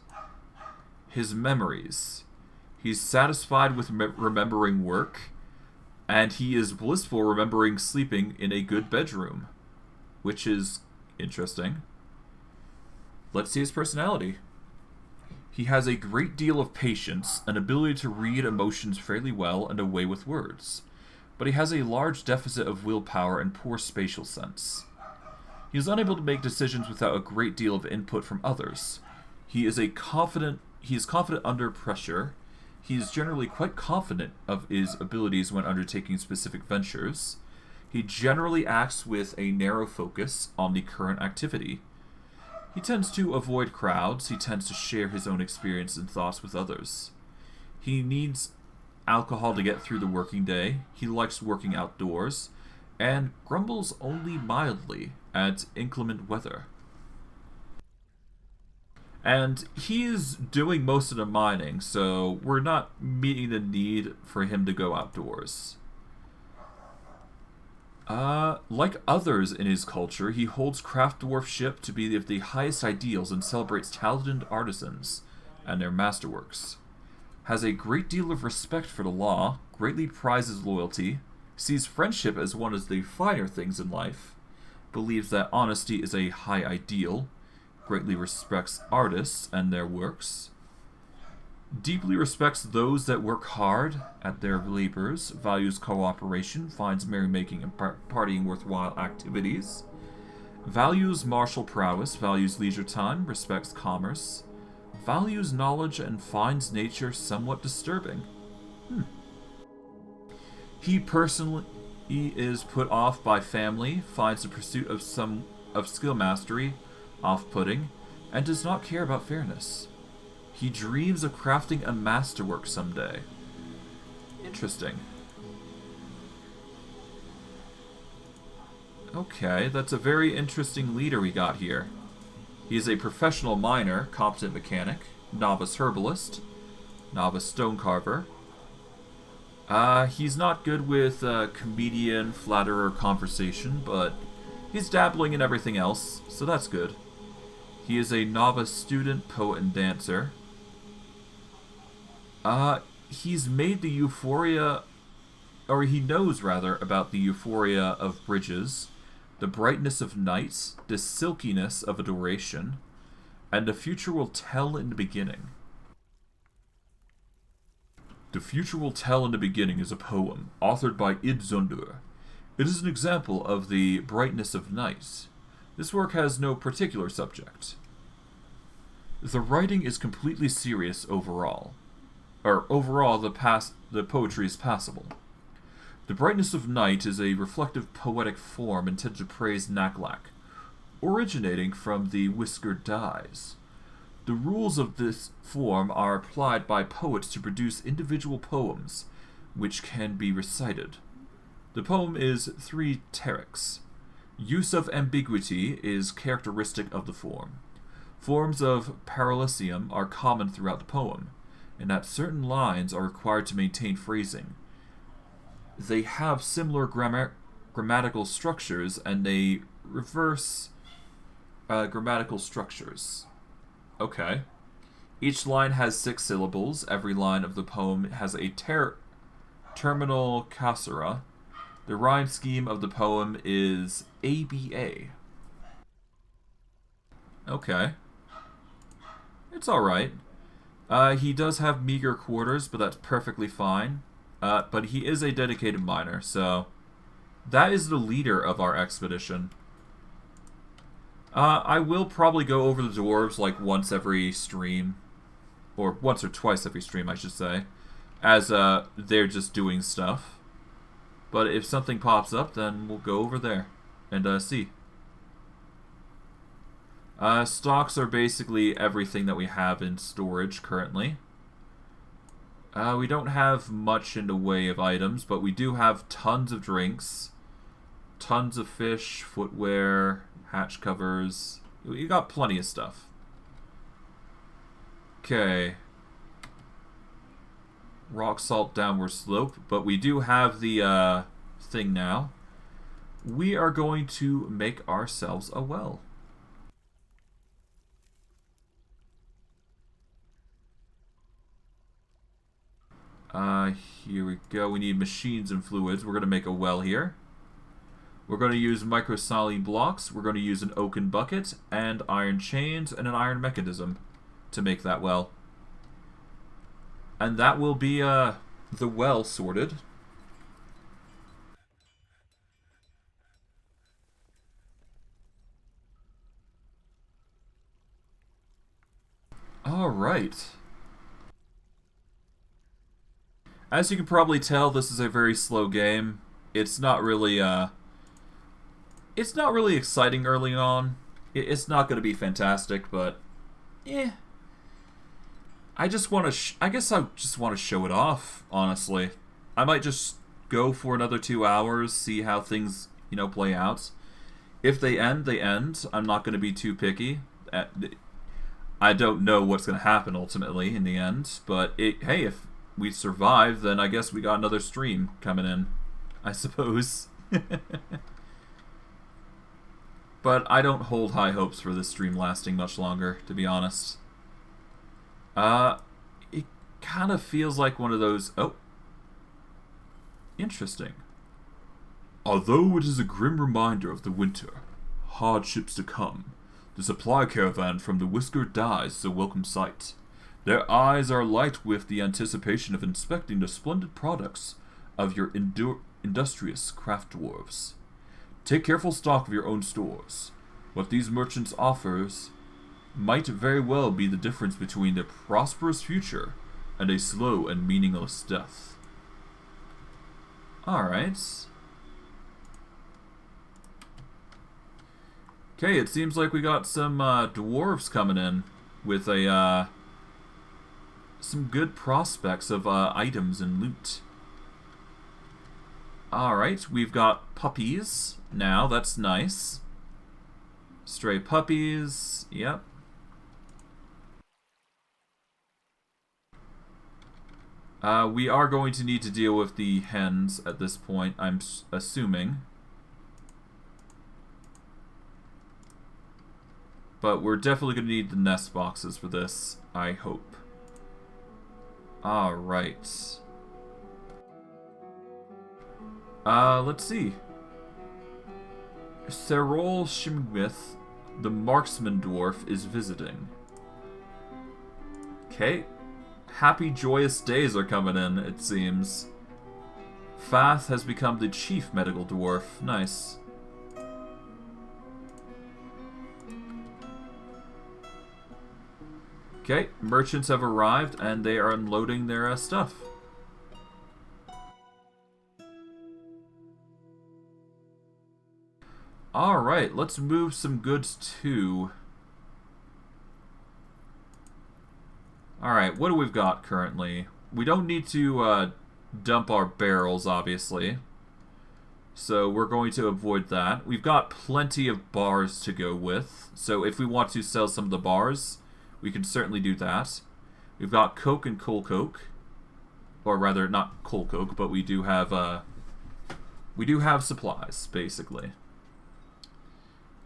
His memories. He's satisfied with remembering work, and he is blissful remembering sleeping in a good bedroom. Which is interesting. Let's see his personality. He has a great deal of patience, an ability to read emotions fairly well, and a way with words. But he has a large deficit of willpower and poor spatial sense. He is unable to make decisions without a great deal of input from others. He is confident under pressure. He is generally quite confident of his abilities when undertaking specific ventures. He generally acts with a narrow focus on the current activity. He tends to avoid crowds. He tends to share his own experience and thoughts with others. He needs alcohol to get through the working day. He likes working outdoors, and grumbles only mildly at inclement weather. And he is doing most of the mining, so we're not meeting the need for him to go outdoors. Like others in his culture, he holds craft dwarfship to be of the highest ideals and celebrates talented artisans and their masterworks. Has a great deal of respect for the law, greatly prizes loyalty, sees friendship as one of the finer things in life, believes that honesty is a high ideal, greatly respects artists and their works, deeply respects those that work hard at their labors, values cooperation, finds merrymaking and partying worthwhile activities, values martial prowess, values leisure time, respects commerce, values knowledge, and finds nature somewhat disturbing. He personally is put off by family, finds the pursuit of skill mastery off-putting, and does not care about fairness. He dreams of crafting a masterwork someday. Interesting. Okay, that's a very interesting leader we got here. He is a professional miner, competent mechanic, novice herbalist, novice stonecarver. He's not good with comedian, flatterer conversation, but he's dabbling in everything else, so that's good. He is a novice student, poet, and dancer. He's made the euphoria, or he knows rather, about the euphoria of bridges, the brightness of night, the silkiness of adoration, and the future will tell in the beginning. The Future Will Tell in the Beginning is a poem, authored by Idzundur. It is an example of the brightness of night. This work has no particular subject. The writing is completely serious overall. Overall, the poetry is passable. The brightness of night is a reflective poetic form intended to praise Naklak, originating from the Whiskered Dies. The rules of this form are applied by poets to produce individual poems, which can be recited. The poem is 3 terics. Use of ambiguity is characteristic of the form. Forms of paralisium are common throughout the poem, and that certain lines are required to maintain phrasing. They have similar grammatical structures, and they reverse grammatical structures. Okay. Each line has 6 syllables. Every line of the poem has a terminal caesura. The rhyme scheme of the poem is ABA. Okay. It's alright. He does have meager quarters, but that's perfectly fine. But he is a dedicated miner, so that is the leader of our expedition. I will probably go over the dwarves like once every stream. Or once or twice every stream, I should say. As they're just doing stuff. But if something pops up, then we'll go over there and see. Stocks are basically everything that we have in storage currently. We don't have much in the way of items, but we do have tons of drinks, tons of fish, footwear, hatch covers. We got plenty of stuff. Okay. Rock salt downward slope, but we do have the thing now. We are going to make ourselves a well. Here we go. We need machines and fluids. We're going to make a well here. We're going to use microsaline blocks. We're going to use an oaken bucket and iron chains and an iron mechanism to make that well. And that will be the well sorted. Alright. As you can probably tell, this is a very slow game. It's not really exciting early on. It's not going to be fantastic, but I just want to. I guess I just want to show it off. Honestly, I might just go for another 2 hours, see how things play out. If they end, they end. I'm not going to be too picky. I don't know what's going to happen ultimately in the end, but hey, if we survive, then I guess we got another stream coming in, I suppose. But I don't hold high hopes for this stream lasting much longer, to be honest. It kind of feels like one of those... Oh. Interesting. Although it is a grim reminder of the winter, hardships to come, the supply caravan from the Whisker dies a welcome sight. Their eyes are light with the anticipation of inspecting the splendid products of your industrious craft dwarves. Take careful stock of your own stores. What these merchants offers might very well be the difference between a prosperous future and a slow and meaningless death. Alright. Okay, it seems like we got some dwarves coming in with a some good prospects of items and loot. Alright, we've got puppies now, that's nice. Stray puppies, yep. We are going to need to deal with the hens at this point, I'm assuming. But we're definitely going to need the nest boxes for this, I hope. Alright. Let's see. Serol Shimwith, the marksman dwarf, is visiting. Okay. Happy, joyous days are coming in, it seems. Fath has become the chief medical dwarf. Nice. Okay, merchants have arrived and they are unloading their stuff. Alright, let's move some goods too. Alright, what do we've got currently? We don't need to dump our barrels, obviously. So we're going to avoid that. We've got plenty of bars to go with. So if we want to sell some of the bars, we can certainly do that. We've got Coke and Coal Coke. Or rather, not Coal Coke, but we do have supplies, basically.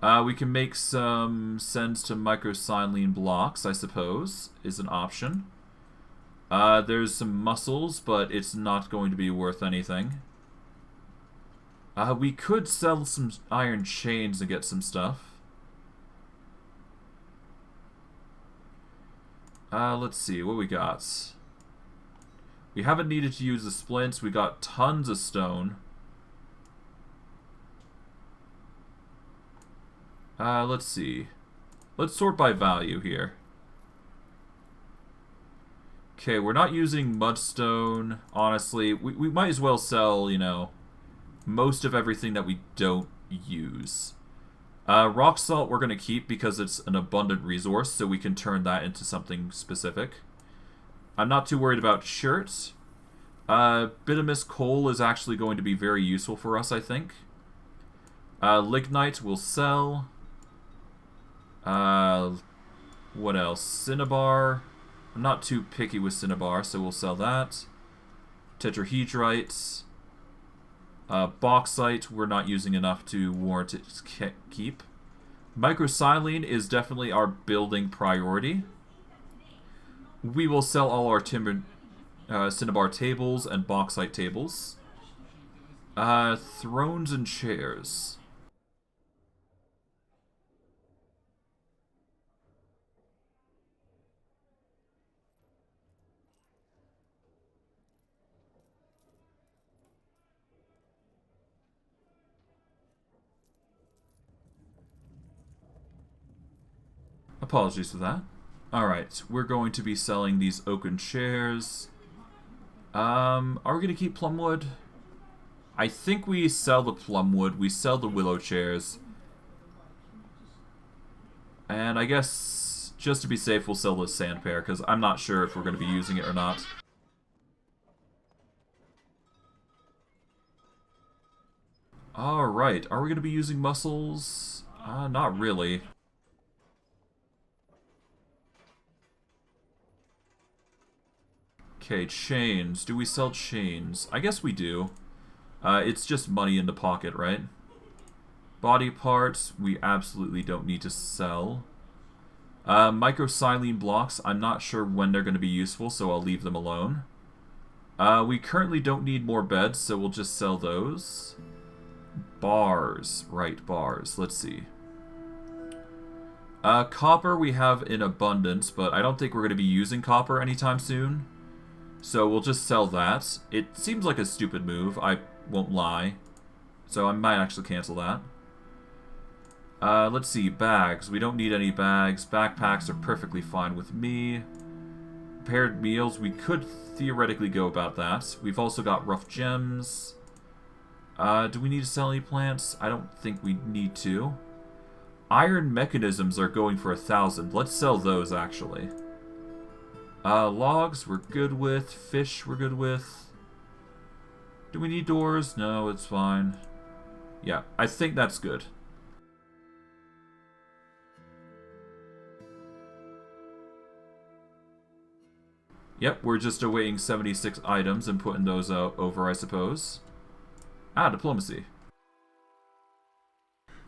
We can make some sends to microsilene blocks, I suppose, is an option. There's some mussels, but it's not going to be worth anything. We could sell some iron chains and get some stuff. Let's see, what we got? We haven't needed to use the splints. We got tons of stone. Let's see. Let's sort by value here. Okay, we're not using mudstone. Honestly, we might as well sell, you know, most of everything that we don't use. Rock salt we're going to keep because it's an abundant resource, so we can turn that into something specific. I'm not too worried about shirts. Bituminous coal is actually going to be very useful for us, I think. Lignite will sell. What else? Cinnabar. I'm not too picky with cinnabar, so we'll sell that. Tetrahedrite. Bauxite, we're not using enough to warrant it to keep. Microsilene is definitely our building priority. We will sell all our timber, cinnabar tables and bauxite tables. Thrones and chairs. Apologies for that. Alright, we're going to be selling these oaken chairs. Are we going to keep plumwood? I think we sell the plumwood, we sell the willow chairs. And I guess, just to be safe, we'll sell the sand pear, because I'm not sure if we're going to be using it or not. Alright, are we going to be using mussels? Not really. Okay, chains. Do we sell chains? I guess we do. It's just money in the pocket, right? Body parts, we absolutely don't need to sell. Microsilene blocks, I'm not sure when they're going to be useful, so I'll leave them alone. We currently don't need more beds, so we'll just sell those. Bars. Right, bars. Let's see. Copper we have in abundance, but I don't think we're going to be using copper anytime soon. So we'll just sell that. It seems like a stupid move, I won't lie. So I might actually cancel that. Let's see, bags. We don't need any bags. Backpacks are perfectly fine with me. Prepared meals, we could theoretically go about that. We've also got rough gems. Do we need to sell any plants? I don't think we need to. Iron mechanisms are going for 1,000. Let's sell those, actually. Logs we're good with. Fish we're good with. Do we need doors? No, it's fine. Yeah, I think that's good. Yep, we're just awaiting 76 items and putting those over, I suppose. Diplomacy.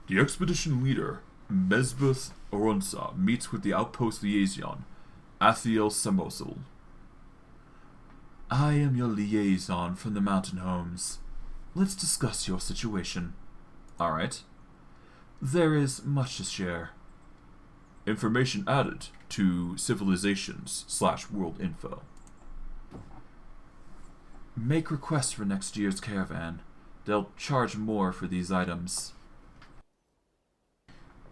The expedition leader, Mesbeth Oronsa, meets with the outpost liaison, Athiel Samosel. I am your liaison from the mountain homes. Let's discuss your situation. Alright. There is much to share. Information added to civilizations/world info. Make requests for next year's caravan. They'll charge more for these items.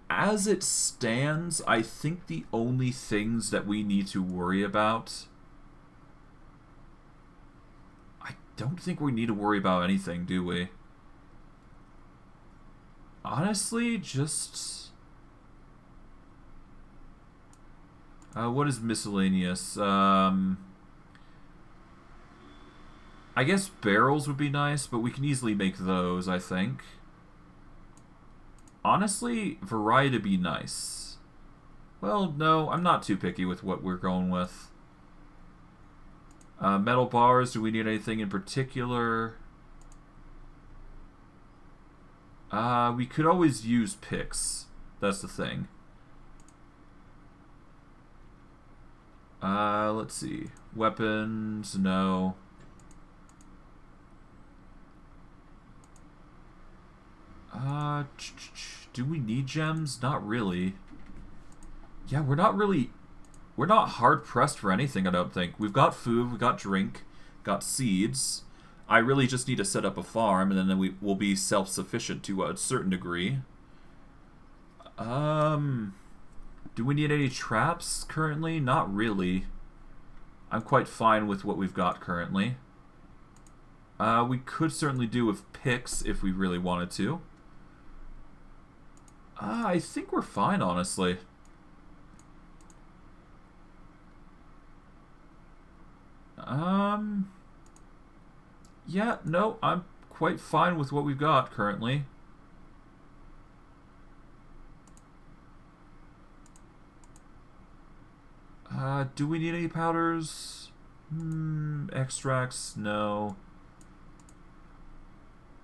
As it stands, I think the only things that we need to worry about... I don't think we need to worry about anything, do we? Honestly, just... what is miscellaneous? I guess barrels would be nice, but we can easily make those, I think. Honestly, variety would be nice. Well, no, I'm not too picky with what we're going with. Metal bars, do we need anything in particular? We could always use picks. That's the thing. Let's see. Weapons, no. Do we need gems? Not really. Yeah, we're not hard pressed for anything, I don't think. We've got food, we've got drink, got seeds. I really just need to set up a farm, and then we will be self-sufficient to a certain degree. Do we need any traps currently? Not really. I'm quite fine with what we've got currently. We could certainly do with picks if we really wanted to. I think we're fine, honestly. Yeah, no, I'm quite fine with what we've got currently. Do we need any powders? Extracts? No.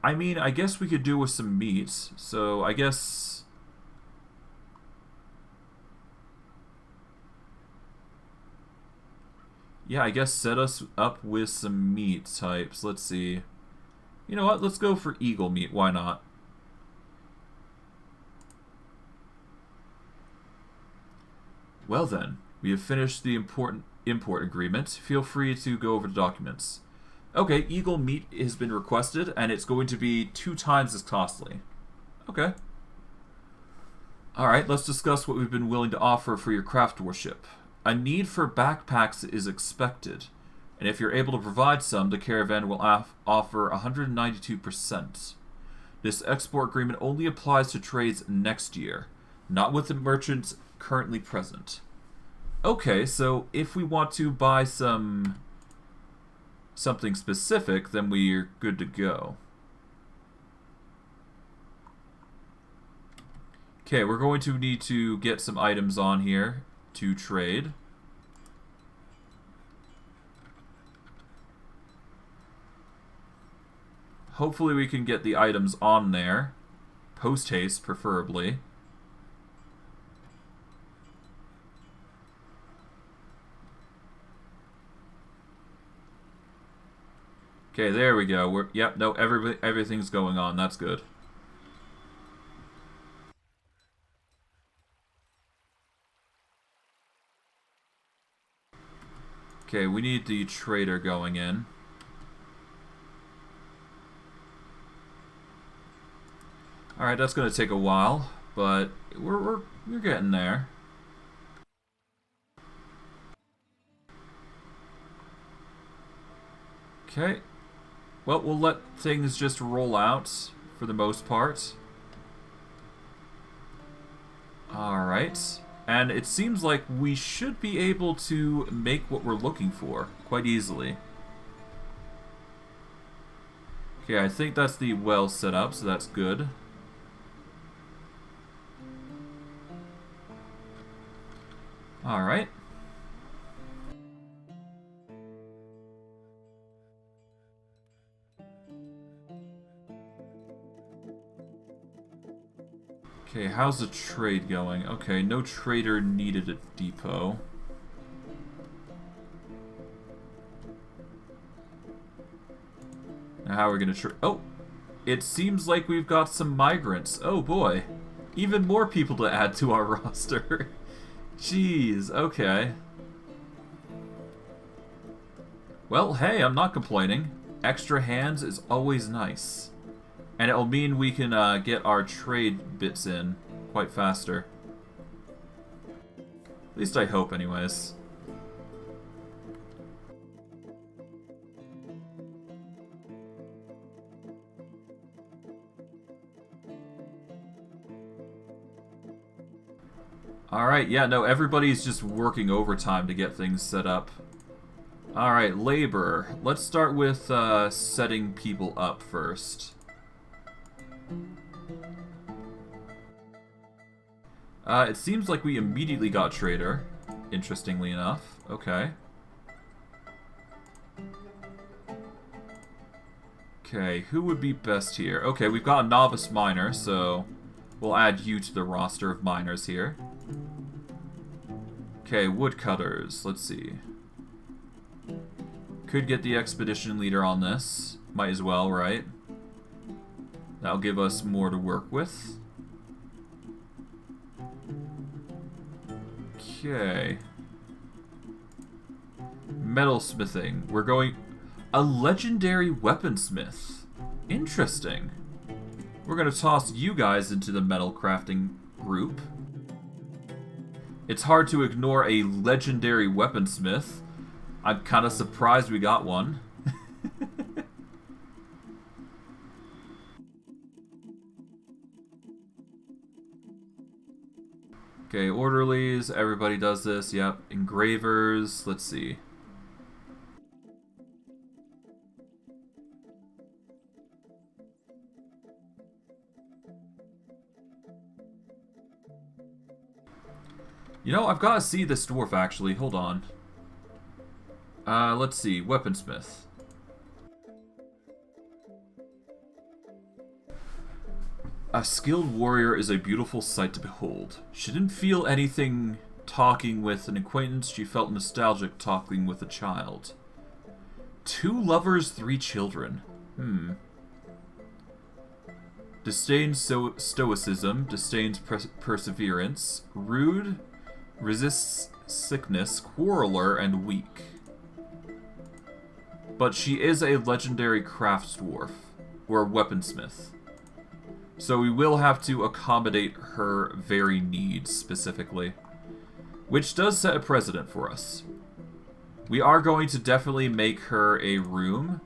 I mean, I guess we could do with some meat, so I guess... Yeah, I guess set us up with some meat types. Let's see. You know what? Let's go for eagle meat. Why not? Well then, we have finished the important import agreement. Feel free to go over the documents. Okay, eagle meat has been requested, and it's going to be 2 times as costly. Okay. Alright, let's discuss what we've been willing to offer for your craft worship. A need for backpacks is expected, and if you're able to provide some, the caravan will offer 192%. This export agreement only applies to trades next year, not with the merchants currently present. Okay, so if we want to buy something specific, then we're good to go. Okay, we're going to need to get some items on here to trade. Hopefully we can get the items on there. Post haste, preferably. Okay, there we go. Yep, no, everything's going on. That's good. Okay, we need the trader going in. Alright, that's going to take a while, but we're getting there. Okay. Well, we'll let things just roll out for the most part. Alright. And it seems like we should be able to make what we're looking for quite easily. Okay, I think that's the well set up, so that's good. Alright. Okay, how's the trade going? Okay, no trader needed at depot. Now how are we gonna trade? Oh! It seems like we've got some migrants. Oh boy. Even more people to add to our roster. Jeez, okay. Well, hey, I'm not complaining. Extra hands is always nice. And it'll mean we can get our trade bits in quite faster. At least I hope, anyways. Alright, yeah, no, everybody's just working overtime to get things set up. Alright, labor. Let's start with setting people up first. It seems like we immediately got trader, interestingly enough. Okay. Okay, who would be best here? Okay, we've got a novice miner, so we'll add you to the roster of miners here. Okay, woodcutters. Let's see. Could get the expedition leader on this. Might as well, right? That'll give us more to work with. Okay. Metalsmithing. We're going... A legendary weaponsmith. Interesting. We're going to toss you guys into the metal crafting group. It's hard to ignore a legendary weaponsmith. I'm kind of surprised we got one. Okay, orderlies, everybody does this, yep. Engravers, let's see. You know, I've got to see this dwarf, actually. Hold on. Let's see. Weaponsmith. A skilled warrior is a beautiful sight to behold. She didn't feel anything talking with an acquaintance. She felt nostalgic talking with a child. 2 lovers, 3 children. Disdains stoicism. Disdains perseverance. Rude. Resists sickness. Quarreler and weak. But she is a legendary crafts dwarf. Or weaponsmith. So we will have to accommodate her very needs specifically. Which does set a precedent for us. We are going to definitely make her a room.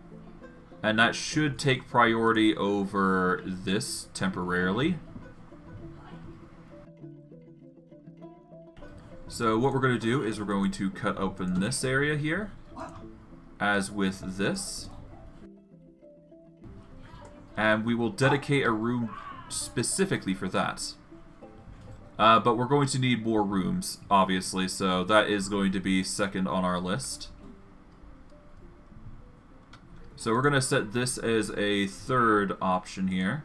And that should take priority over this temporarily. So what we're going to do is we're going to cut open this area here. As with this. And we will dedicate a room specifically for that. But we're going to need more rooms, obviously, so that is going to be second on our list. So we're going to set this as a third option here.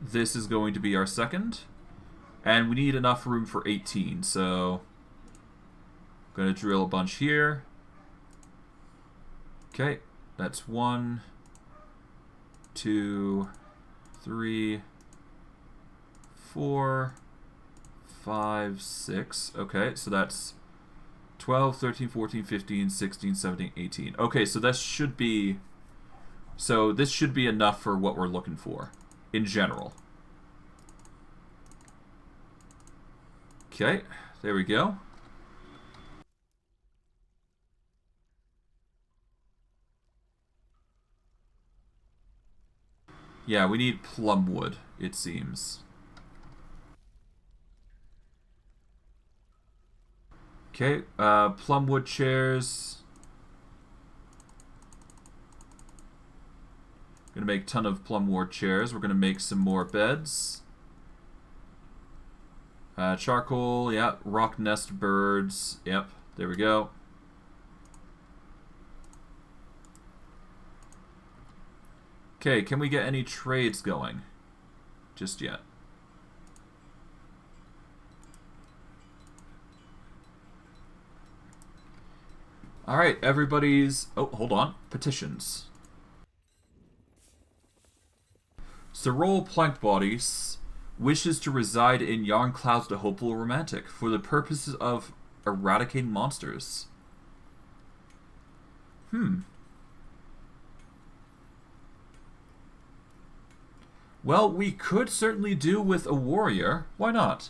This is going to be our second. And we need enough room for 18, so... I'm going to drill a bunch here. Okay, that's 1, 2, 3, 4, 5, 6. Okay, so that's 12, 13, 14, 15, 16, 17, 18. Okay, so this should be... So this should be enough for what we're looking for, in general. Okay, there we go. Yeah, we need plumwood, it seems. Okay, plumwood chairs. Gonna make a ton of plumwood chairs. We're gonna make some more beds. Charcoal, yeah. Rock nest birds. Yep, there we go. Okay, can we get any trades going? Just yet. Alright, everybody's... Oh, hold on. Petitions. Cyril Plankbodies wishes to reside in Yarnclouds the Hopeful Romantic for the purposes of eradicating monsters. Well, we could certainly do with a warrior. Why not?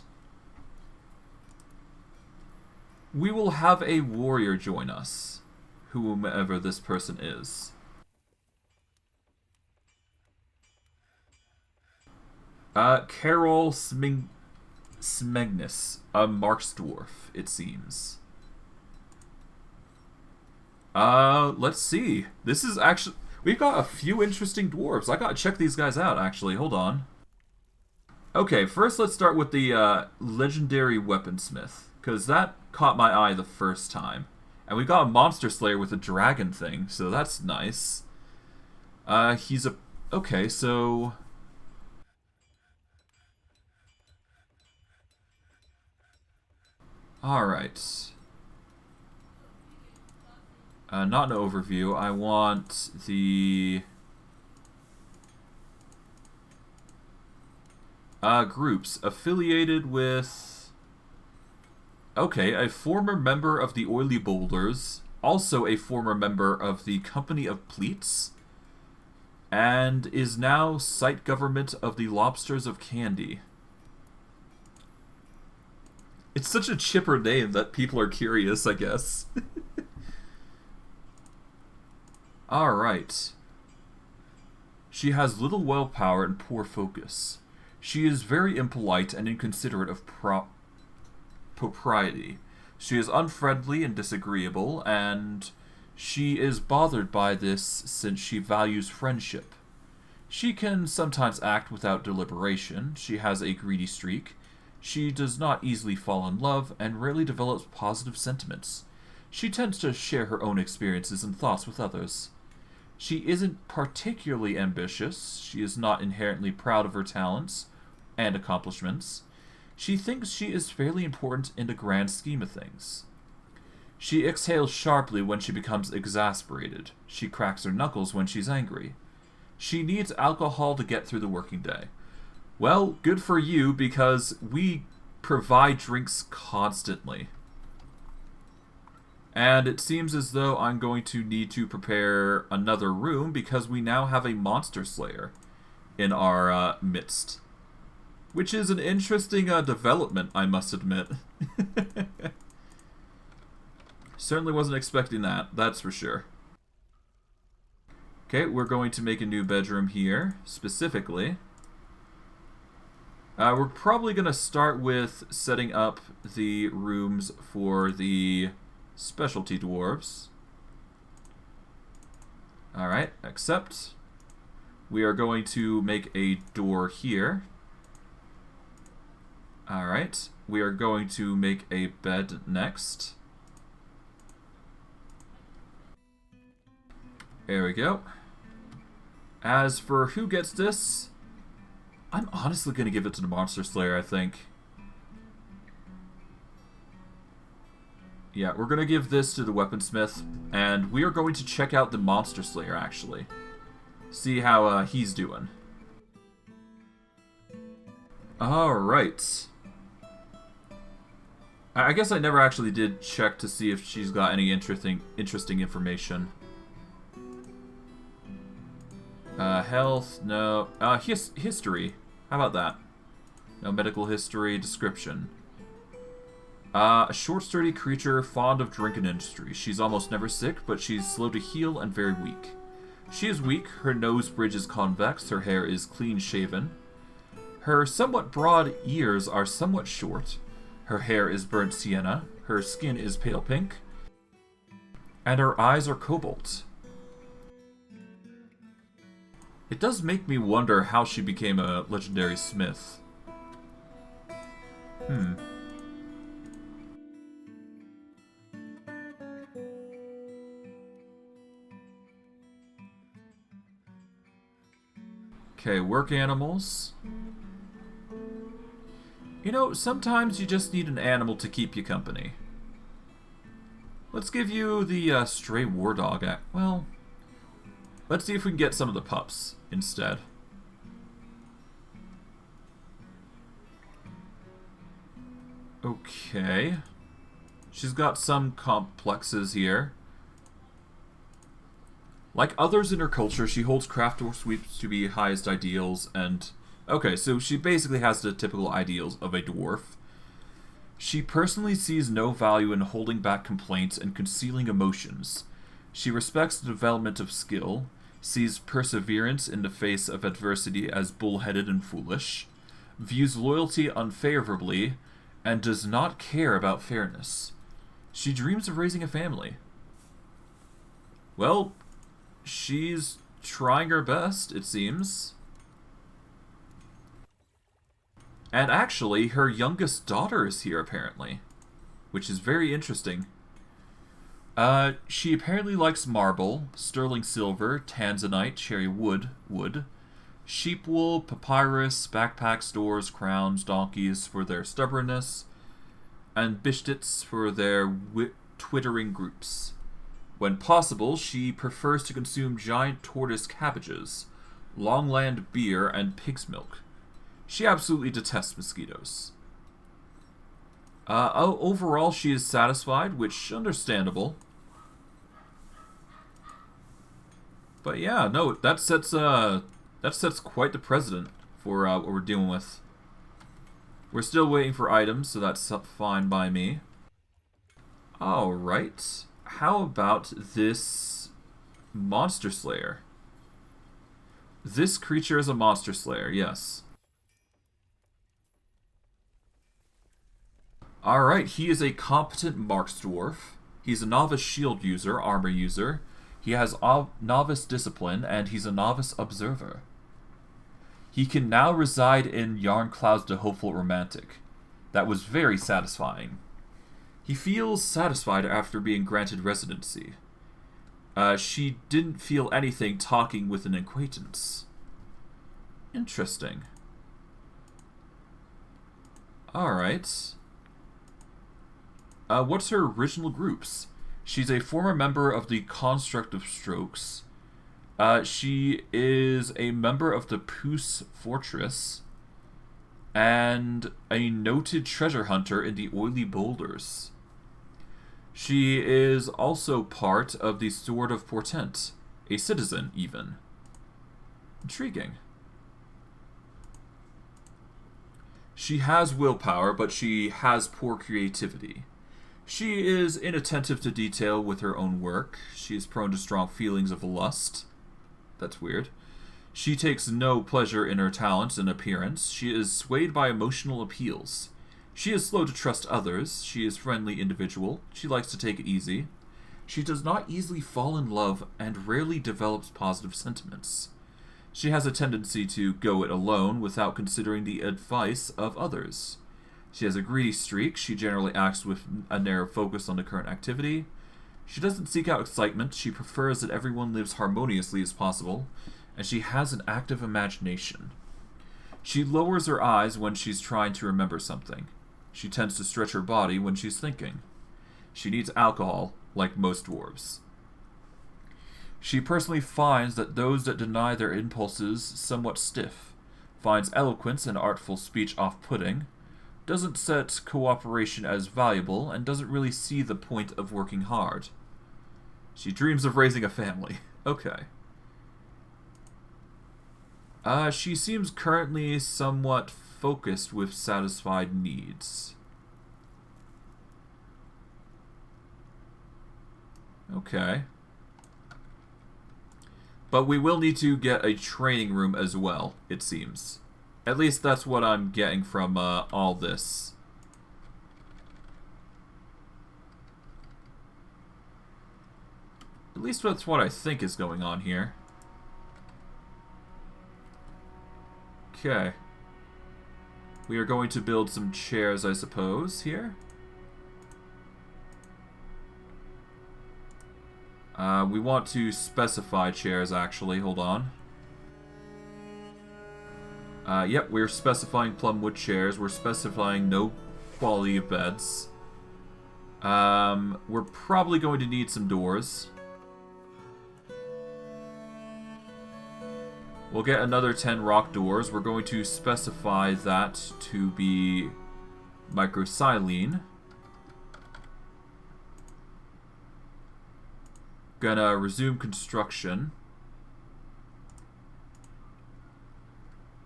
We will have a warrior join us, whomever this person is. Carol Smegnus, a Marks dwarf, it seems. Let's see. This is actually... We've got a few interesting dwarves. I gotta check these guys out, actually. Hold on. Okay, first let's start with the legendary weaponsmith, because that caught my eye the first time. And we got a monster slayer with a dragon thing, so that's nice. He's a... Okay, so... Alright. Not an overview. I want the... groups affiliated with... Okay, a former member of the Oily Boulders, also a former member of the Company of Pleats, and is now site government of the Lobsters of Candy. It's such a chipper name that people are curious, I guess. Alright. She has little willpower and poor focus. She is very impolite and inconsiderate of propriety. She is unfriendly and disagreeable, and she is bothered by this since she values friendship. She can sometimes act without deliberation. She has a greedy streak. She does not easily fall in love and rarely develops positive sentiments. She tends to share her own experiences and thoughts with others. She isn't particularly ambitious. She is not inherently proud of her talents and accomplishments. She thinks she is fairly important in the grand scheme of things. She exhales sharply when she becomes exasperated. She cracks her knuckles when she's angry. She needs alcohol to get through the working day. Well, good for you, because we provide drinks constantly. And it seems as though I'm going to need to prepare another room, because we now have a monster slayer in our midst. Which is an interesting development, I must admit. Certainly wasn't expecting that, that's for sure. Okay, we're going to make a new bedroom here, specifically. We're probably going to start with setting up the rooms for the specialty dwarves. Alright, accept. We are going to make a door here. Alright, we are going to make a bed next. There we go. As for who gets this, I'm honestly going to give it to the Monster Slayer, I think. Yeah, we're going to give this to the Weaponsmith, and we are going to check out the Monster Slayer, actually. See how he's doing. Alright. I guess I never actually did check to see if she's got any interesting information. Health, no. History. How about that? No medical history, description. A short, sturdy creature fond of drink and industry. She's almost never sick, but she's slow to heal and very weak. She is weak, her nose bridge is convex, her hair is clean-shaven. Her somewhat broad ears are somewhat short. Her hair is burnt sienna, her skin is pale pink, and her eyes are cobalt. It does make me wonder how she became a legendary smith. Okay, work animals. You know, sometimes you just need an animal to keep you company. Let's give you the stray war dog. Well, let's see if we can get some of the pups instead. Okay. She's got some complexes here. Like others in her culture, she holds craft or sweeps to be highest ideals, and... Okay, so she basically has the typical ideals of a dwarf. She personally sees no value in holding back complaints and concealing emotions. She respects the development of skill, sees perseverance in the face of adversity as bullheaded and foolish, views loyalty unfavorably, and does not care about fairness. She dreams of raising a family. Well, she's trying her best, it seems. And actually, her youngest daughter is here, apparently. Which is very interesting. She apparently likes marble, sterling silver, tanzanite, cherry wood, sheep wool, papyrus, backpacks, doors, crowns, donkeys for their stubbornness, and bishtits for their twittering groups. When possible, she prefers to consume giant tortoise cabbages, longland beer, and pig's milk. She absolutely detests mosquitoes. Overall, she is satisfied, which understandable. But yeah, no, that sets quite the precedent for what we're dealing with. We're still waiting for items, so that's fine by me. Alright. How about this monster slayer? This creature is a monster slayer, yes. Alright, he is a competent marks dwarf. He's a novice shield user, armor user. He has novice discipline, and he's a novice observer. He can now reside in Yarnclouds the Hopeful Romantic. That was very satisfying. He feels satisfied after being granted residency. She didn't feel anything talking with an acquaintance. Interesting. Alright. What's her original groups? She's a former member of the Construct of Strokes. She is a member of the Dwarf Fortress. And a noted treasure hunter in the Oily Boulders. She is also part of the Sword of Portent. A citizen, even. Intriguing. She has willpower, but she has poor creativity. She is inattentive to detail with her own work. She is prone to strong feelings of lust. That's weird. She takes no pleasure in her talents and appearance. She is swayed by emotional appeals. She is slow to trust others. She is a friendly individual. She likes to take it easy. She does not easily fall in love and rarely develops positive sentiments. She has a tendency to go it alone without considering the advice of others. She has a greedy streak. She generally acts with a narrow focus on the current activity. She doesn't seek out excitement. She prefers that everyone lives harmoniously as possible. And she has an active imagination. She lowers her eyes when she's trying to remember something. She tends to stretch her body when she's thinking. She needs alcohol, like most dwarves. She personally finds that those that deny their impulses somewhat stiff, finds eloquence and artful speech off-putting, doesn't set cooperation as valuable, and doesn't really see the point of working hard. She dreams of raising a family. Okay. She seems currently somewhat focused with satisfied needs. Okay. But we will need to get a training room as well, it seems. At least that's what I'm getting from all this. At least that's what I think is going on here. Okay. We are going to build some chairs, I suppose, here. We want to specify chairs, actually. Hold on. Yep, we're specifying plumwood chairs. We're specifying no quality of beds. We're probably going to need some doors. We'll get another 10 rock doors. We're going to specify that to be microsilene. Gonna resume construction.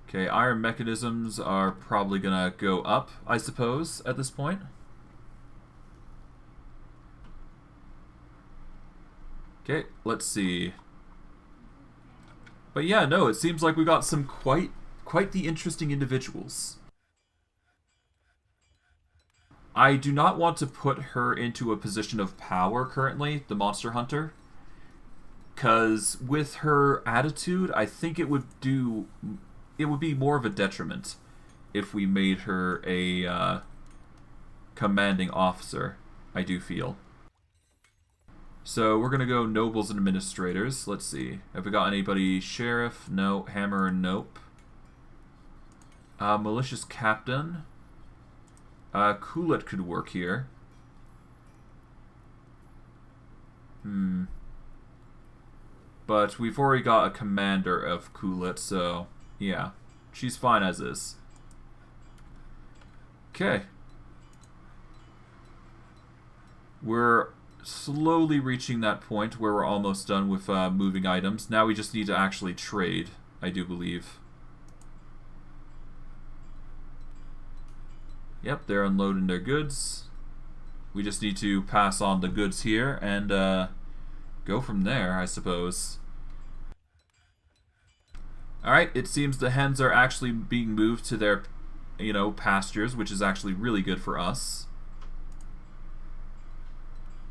Okay, iron mechanisms are probably gonna go up, I suppose, at this point. Okay, let's see. But yeah, no, it seems like we got some quite the interesting individuals. I do not want to put her into a position of power currently, the monster hunter. Because with her attitude, I think it would be more of a detriment if we made her a commanding officer, I do feel. So we're going to go nobles and administrators. Let's see. Have we got anybody? Sheriff? No. Hammer? Nope. Malicious captain. Coolet could work here. But we've already got a commander of Coolet, so yeah. She's fine as is. Okay. We're slowly reaching that point where we're almost done with moving items. Now we just need to actually trade, I do believe. Yep, they're unloading their goods. We just need to pass on the goods here and go from there, I suppose. Alright, it seems the hens are actually being moved to their, pastures, which is actually really good for us.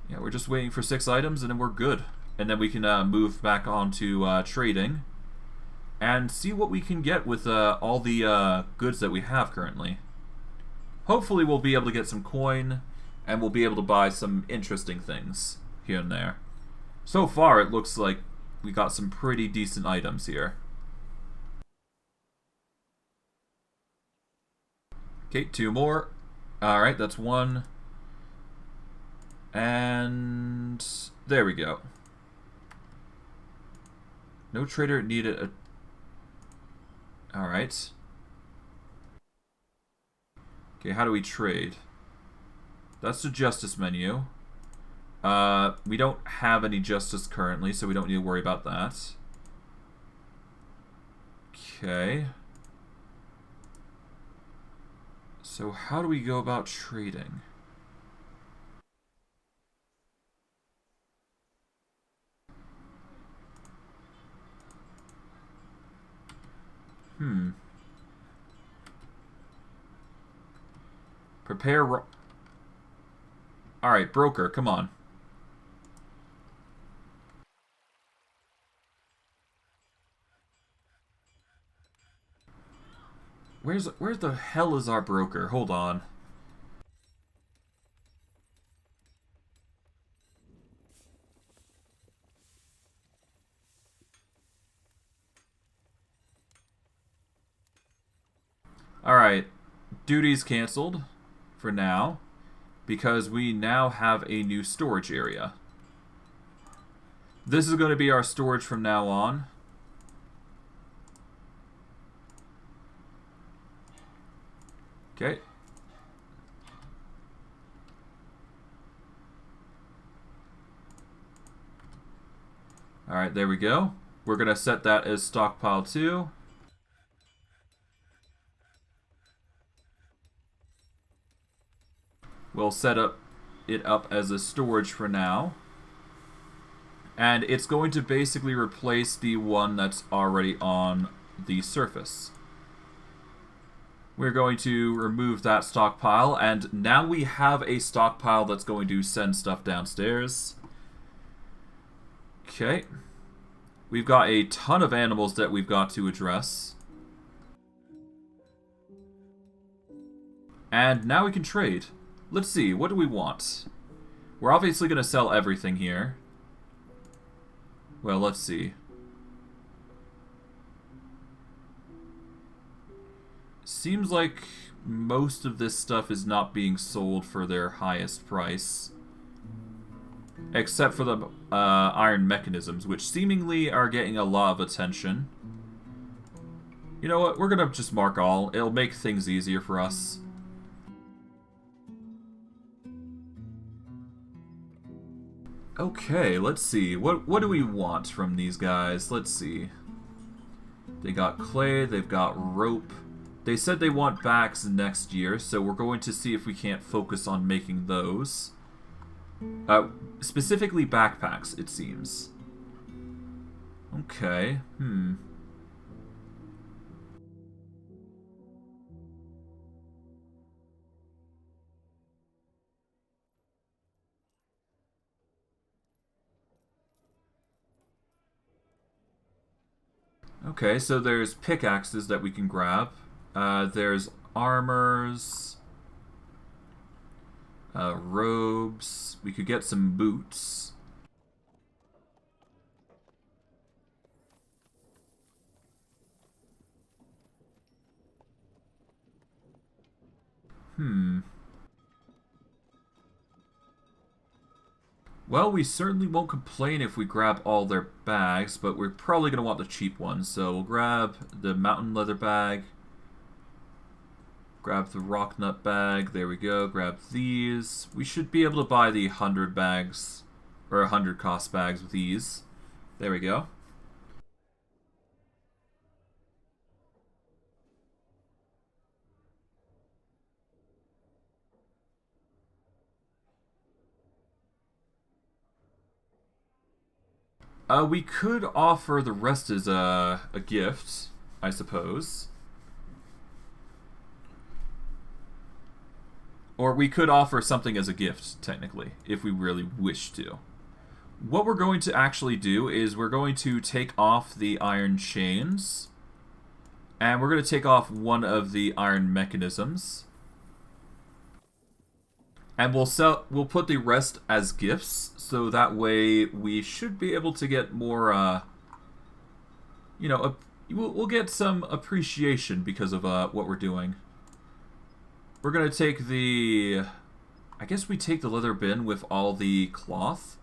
Yeah, we're just waiting for 6 items and then we're good. And then we can move back on to trading and see what we can get with all the goods that we have currently. Hopefully we'll be able to get some coin and we'll be able to buy some interesting things here and there. So far it looks like we got some pretty decent items here. Okay, 2 more. Alright, that's 1. And there we go. No trader needed a... Alright. Okay, how do we trade? That's the justice menu. We don't have any justice currently, so we don't need to worry about that. Okay. So how do we go about trading? Prepare... Alright, broker, come on. Where the hell is our broker? Hold on. Alright, duties canceled for now because we now have a new storage area. This is going to be our storage from now on. Okay. Alright, there we go. We're going to set that as stockpile 2. We'll set it up as a storage for now. And it's going to basically replace the one that's already on the surface. We're going to remove that stockpile, and now we have a stockpile that's going to send stuff downstairs. Okay. We've got a ton of animals that we've got to address. And now we can trade. Let's see, what do we want? We're obviously going to sell everything here. Well, let's see. Seems like most of this stuff is not being sold for their highest price. Except for the iron mechanisms, which seemingly are getting a lot of attention. You know what, we're going to just mark all. It'll make things easier for us. Okay, let's see. What do we want from these guys? Let's see. They got clay, they've got rope. They said they want backs next year, so we're going to see if we can't focus on making those. Specifically backpacks, it seems. Okay, Okay, so there's pickaxes that we can grab. There's armors, robes. We could get some boots. Well, we certainly won't complain if we grab all their bags, but we're probably going to want the cheap ones. So we'll grab the mountain leather bag. Grab the rock nut bag. There we go. Grab these. We should be able to buy the 100 bags, or 100 cost bags with these. There we go. We could offer the rest as a gift, I suppose. Or we could offer something as a gift, technically, if we really wish to. What we're going to actually do is we're going to take off the iron chains. And we're going to take off one of the iron mechanisms. And we'll put the rest as gifts, so that way we should be able to get more, we'll get some appreciation because of what we're doing. We're going to take I guess we take the leather bin with all the cloth,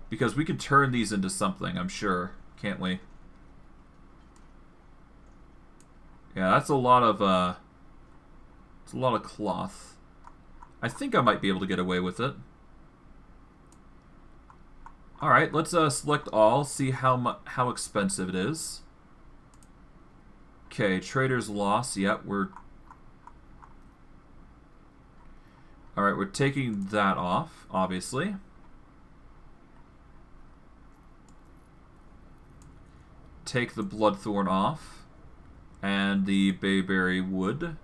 because we can turn these into something, I'm sure, can't we? Yeah, that's a lot of cloth. I think I might be able to get away with it. Alright, let's select all, see how expensive it is. Okay, trader's loss. Yep, we're... Alright, we're taking that off, obviously. Take the bloodthorn off. And the bayberry wood.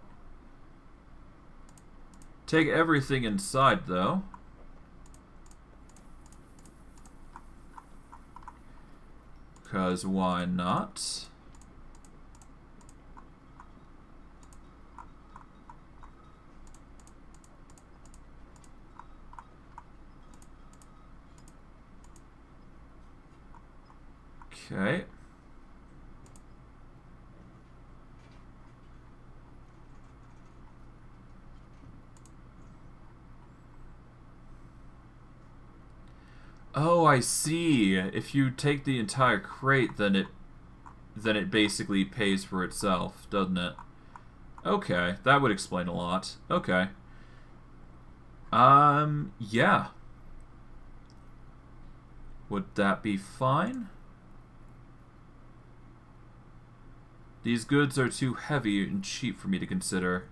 Take everything inside, though. Because why not? Okay. Oh, I see. If you take the entire crate, then it basically pays for itself, doesn't it? Okay, that would explain a lot. Okay. Yeah. Would that be fine? These goods are too heavy and cheap for me to consider.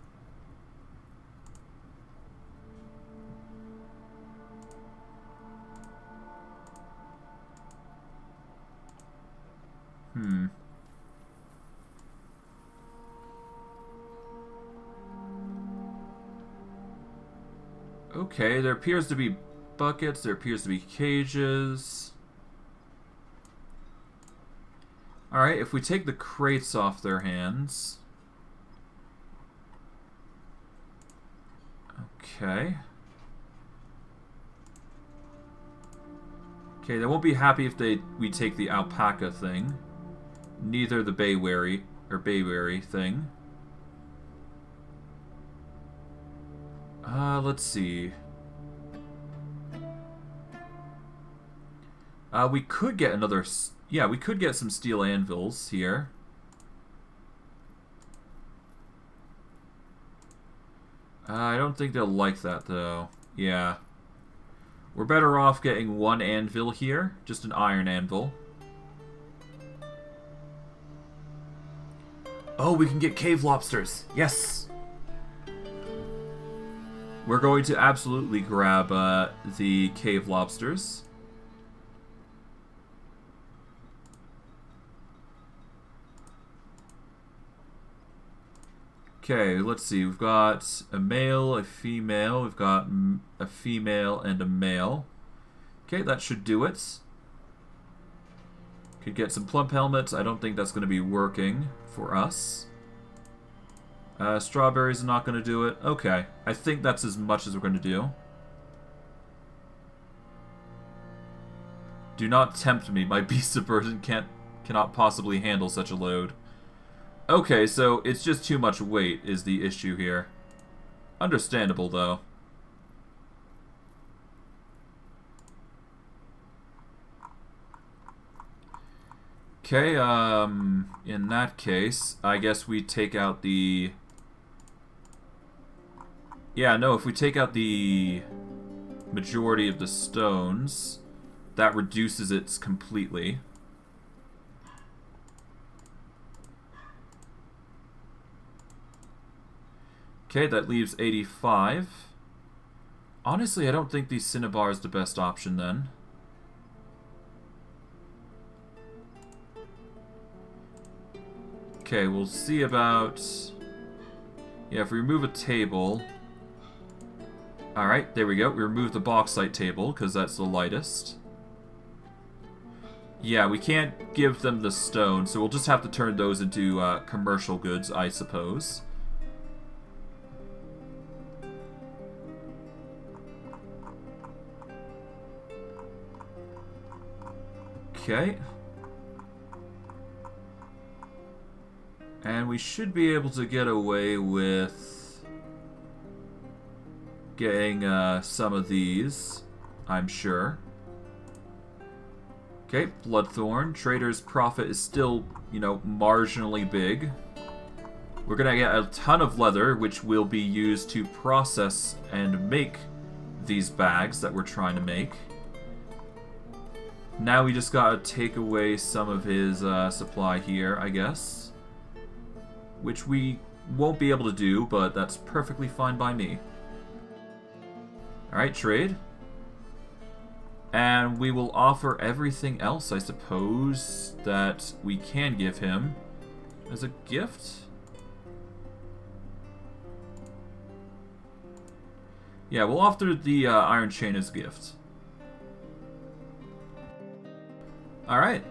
Okay, there appears to be buckets, there appears to be cages. Alright, if we take the crates off their hands... Okay. Okay, they won't be happy if we take the alpaca thing. Neither the bayberry thing. Let's see. We could get another... Yeah, we could get some steel anvils here. I don't think they'll like that, though. Yeah. We're better off getting one anvil here. Just an iron anvil. Oh, we can get cave lobsters. Yes! We're going to absolutely grab the cave lobsters. Okay, let's see. We've got a male, a female. We've got a female and a male. Okay, that should do it. Could get some plump helmets. I don't think that's going to be working for us. Strawberries are not going to do it. Okay. I think that's as much as we're going to do. Do not tempt me. My beast of burden cannot possibly handle such a load. Okay, so it's just too much weight is the issue here. Understandable, though. Okay, in that case, I guess we take out the... Yeah, no, if we take out the majority of the stones, that reduces it completely. Okay, that leaves 85. Honestly, I don't think the cinnabar is the best option then. Okay, we'll see about... Yeah, if we remove a table... Alright, there we go. We remove the bauxite table, because that's the lightest. Yeah, we can't give them the stone, so we'll just have to turn those into commercial goods, I suppose. Okay. And we should be able to get away with getting some of these, I'm sure. Okay, Bloodthorn. Trader's profit is still, you know, marginally big. We're gonna get a ton of leather, which will be used to process and make these bags that we're trying to make. Now we just gotta take away some of his supply here, I guess. Which we won't be able to do, but that's perfectly fine by me. Alright, trade. And we will offer everything else, I suppose, that we can give him as a gift. Yeah, we'll offer the Iron Chain as a gift. Alright.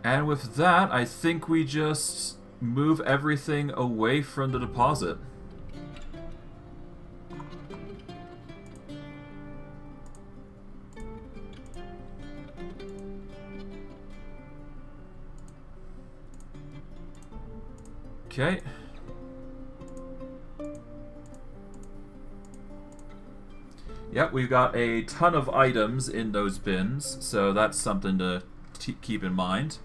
And with that, I think we just move everything away from the deposit. Okay. Yep, we've got a ton of items in those bins, so that's something to keep in mind.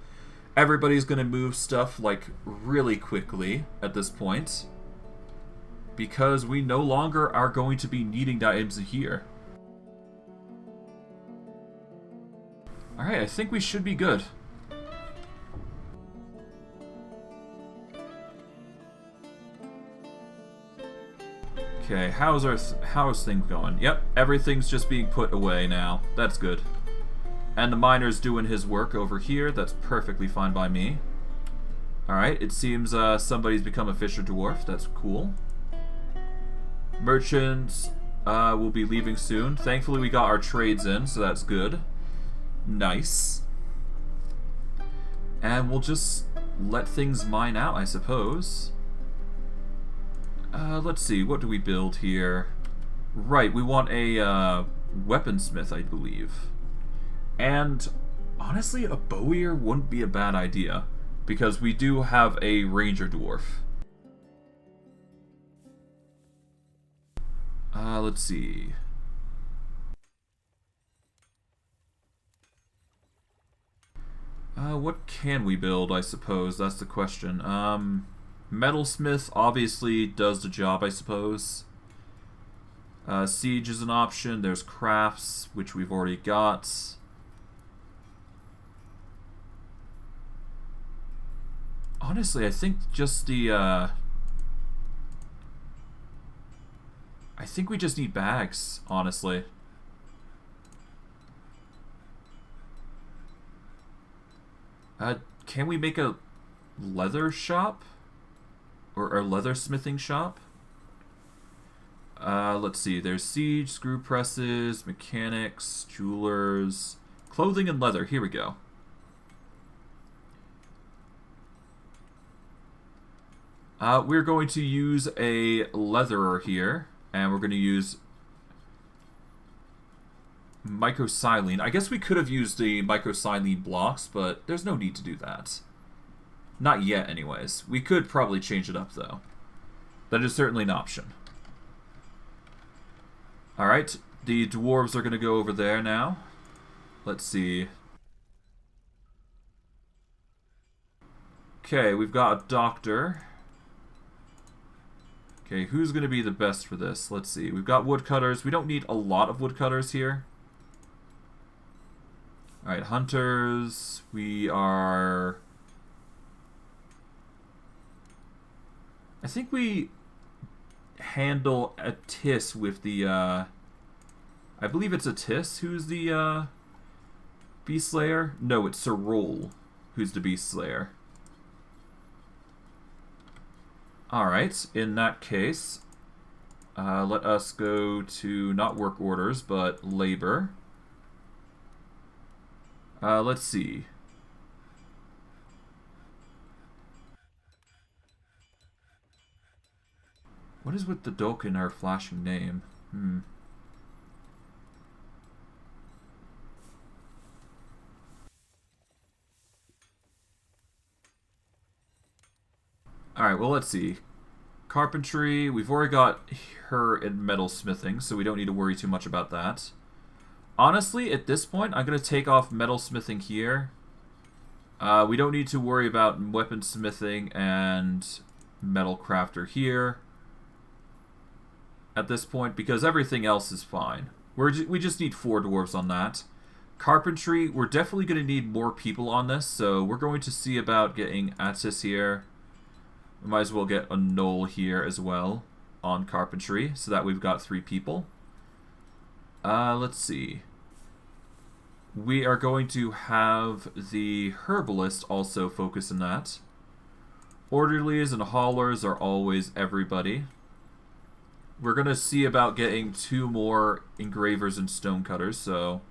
Everybody's going to move stuff, like, really quickly at this point, because we no longer are going to be needing the items here. Alright, I think we should be good. Okay, how's things going? Yep, everything's just being put away now. That's good. And the miner's doing his work over here. That's perfectly fine by me. Alright, it seems somebody's become a fisher dwarf. That's cool. Merchants will be leaving soon. Thankfully we got our trades in, so that's good. Nice. And we'll just let things mine out, I suppose. Let's see, what do we build here? Right, we want a weaponsmith, I believe. And honestly, a bowyer wouldn't be a bad idea, because we do have a ranger dwarf. Let's see. What can we build, I suppose? That's the question. Metalsmith obviously does the job, I suppose. Siege is an option. There's crafts, which we've already got. Honestly, I think just the... I think we just need bags, honestly. Can we make a leather shop? Or a leather smithing shop? Let's see. There's siege, screw presses, mechanics, jewelers, clothing and leather. Here we go. We're going to use a leatherer here, and we're going to use microsilene. I guess we could have used the microsilene blocks, but there's no need to do that. Not yet, anyways. We could probably change it up, though. That is certainly an option. Alright, the dwarves are going to go over there now. Let's see. Okay, we've got a doctor. Okay, who's going to be the best for this? Let's see. We've got woodcutters. We don't need a lot of woodcutters here. Alright, hunters. We are... I think we handle a Tis with the, I believe it's a Tis who's the, Beast Slayer? No, it's Sir Roll who's the Beast Slayer. Alright, in that case, let us go to not work orders, but labor. Let's see. What is with the Dolk in her flashing name? Alright, well, let's see. Carpentry, we've already got her in metal smithing, so we don't need to worry too much about that. Honestly, at this point, I'm going to take off metal smithing here. We don't need to worry about weaponsmithing and metal crafter here at this point, because everything else is fine. We just need 4 dwarves on that. Carpentry, we're definitely going to need more people on this, so we're going to see about getting Attis here. We might as well get a Knoll here as well on carpentry, so that we've got 3 people. Let's see. We are going to have the herbalist also focus on that. Orderlies and haulers are always everybody. We're going to see about getting 2 more engravers and stonecutters, so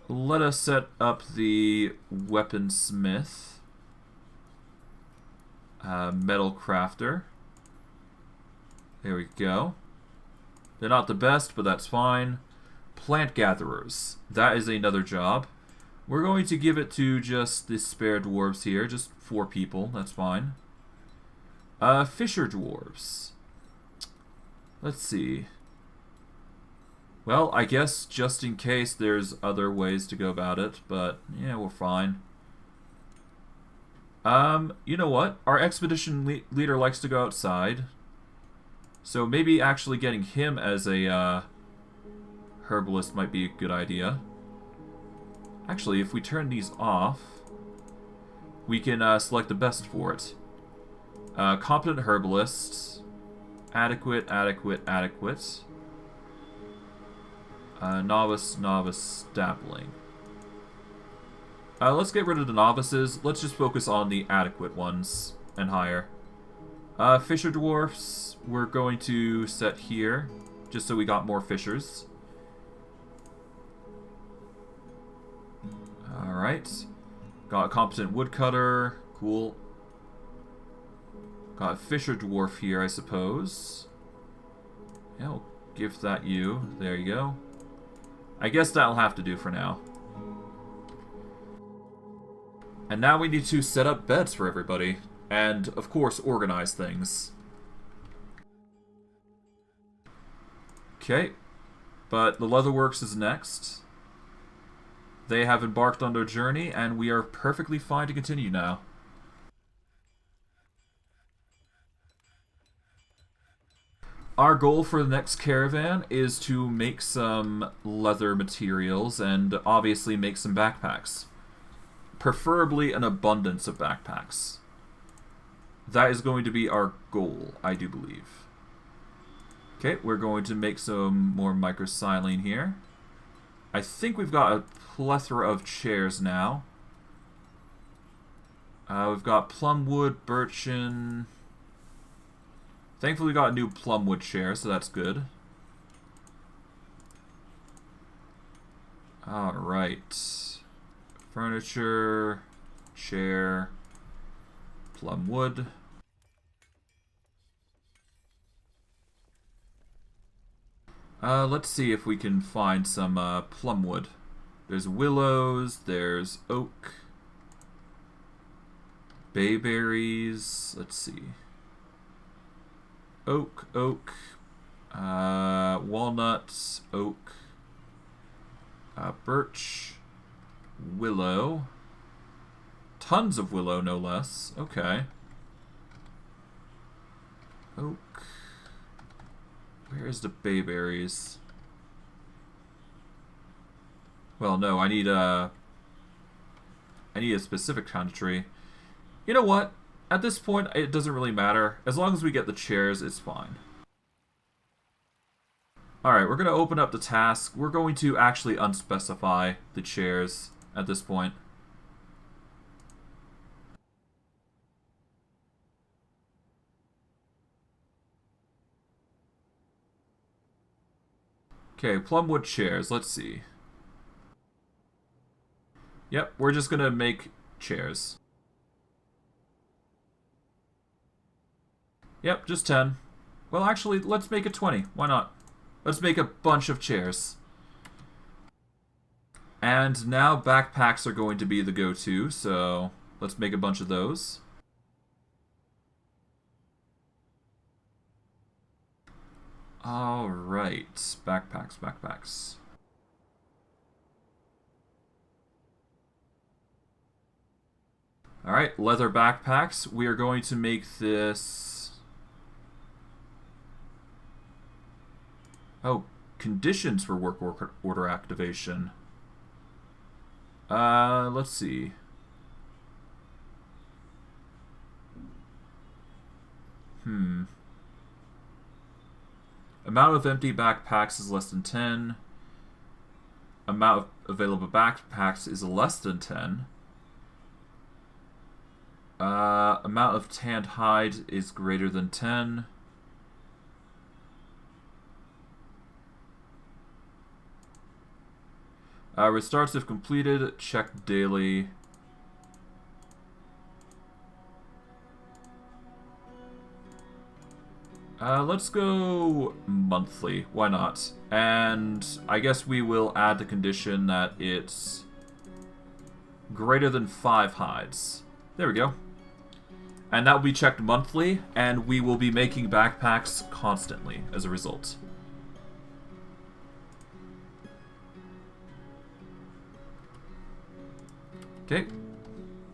let us set up the weaponsmith. Metal crafter. There we go. They're not the best, but that's fine. Plant gatherers. That is another job. We're going to give it to just the spare dwarves here. Just 4 people. That's fine. Fisher dwarves. Let's see. Well, I guess just in case there's other ways to go about it, but yeah, we're fine. You know what? Our expedition leader likes to go outside. So maybe actually getting him as a herbalist might be a good idea. Actually, if we turn these off, we can select the best for it. Competent herbalist. Adequate, adequate, adequate. Novice, novice, dabbling. Let's get rid of the novices. Let's just focus on the adequate ones and higher. Fisher dwarfs, we're going to set here, just so we got more fishers. Alright. Got a competent woodcutter. Cool. Got a fisher dwarf here, I suppose. Yeah, we'll give that you. There you go. I guess that'll have to do for now. And now we need to set up beds for everybody. And, of course, organize things. Okay. But the Leatherworks is next. They have embarked on their journey, and we are perfectly fine to continue now. Our goal for the next caravan is to make some leather materials and obviously make some backpacks. Preferably an abundance of backpacks. That is going to be our goal, I do believe. Okay, we're going to make some more microsilene here. I think we've got a plethora of chairs now. We've got plumwood, birchen. Thankfully we got a new plumwood chair, so that's good. Alright. Furniture, chair, plumwood. Let's see if we can find some plumwood. There's willows, there's oak, bayberries, let's see. Oak, walnuts, oak, birch, willow. Tons of willow, no less. Okay. Oak. Where's the bayberries? Well, no, I need a specific kind of tree. You know what? At this point, it doesn't really matter. As long as we get the chairs, it's fine. Alright, we're going to open up the task. We're going to actually unspecify the chairs at this point. Okay, plumwood chairs. Let's see. Yep, we're just going to make chairs. Yep, just 10. Well, actually, let's make it 20. Why not? Let's make a bunch of chairs. And now backpacks are going to be the go-to, so let's make a bunch of those. Alright, backpacks. Alright, leather backpacks. We are going to make this... Oh, conditions for work order activation. Let's see. Amount of empty backpacks is less than 10. Amount of available backpacks is less than 10. Amount of tanned hide is greater than 10. Restarts if completed. Check daily. Let's go monthly. Why not? And I guess we will add the condition that it's greater than 5 hides. There we go. And that will be checked monthly, and we will be making backpacks constantly as a result. Okay.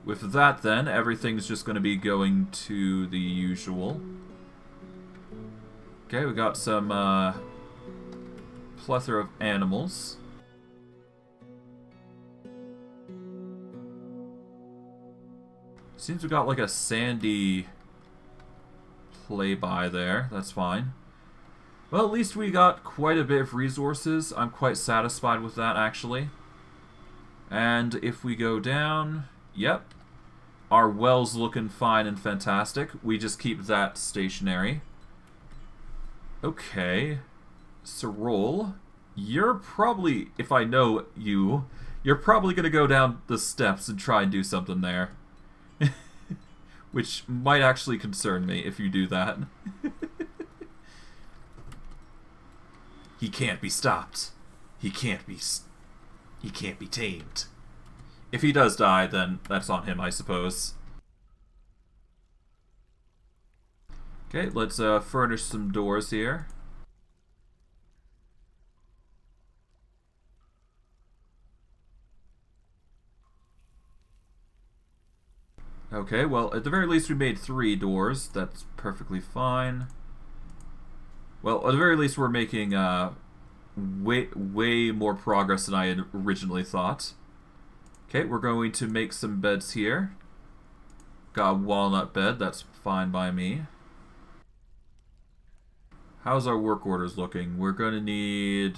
With that then, everything's just going to be going to the usual. Okay, we got some plethora of animals. Seems we got like a sandy play-by there. That's fine. Well, at least we got quite a bit of resources. I'm quite satisfied with that, actually. And if we go down, yep, our well's looking fine and fantastic. We just keep that stationary. Okay, Sorol, you're probably, if I know you, you're probably going to go down the steps and try and do something there. Which might actually concern me if you do that. He can't be stopped. He can't be tamed. If he does die, then that's on him, I suppose. Okay, let's furnish some doors here. Okay, well, at the very least we made 3 doors. That's perfectly fine. Well, at the very least we're making way more progress than I had originally thought. Okay, we're going to make some beds here. Got a walnut bed, that's fine by me. How's our work orders looking? We're going to need...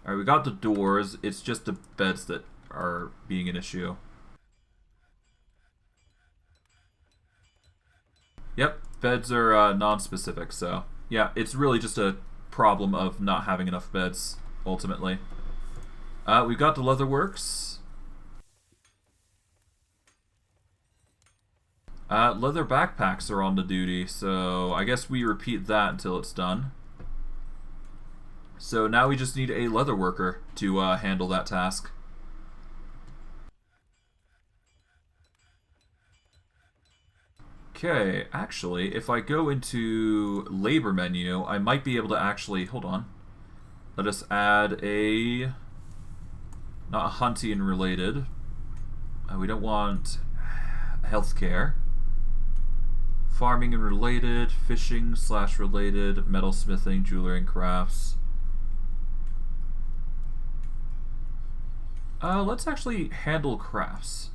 Alright, we got the doors. It's just the beds that are being an issue. Yep, Beds are non-specific, so yeah, it's really just a problem of not having enough beds, ultimately. We've got the Leatherworks. Leather backpacks are on the duty, so I guess we repeat that until it's done. So now we just need a leather worker to handle that task. Okay, actually, if I go into labor menu, I might be able to actually, hold on. Let us add a, not hunting related. We don't want healthcare. Farming and related, fishing / related, metalsmithing, jewelry and crafts. Let's actually handle crafts.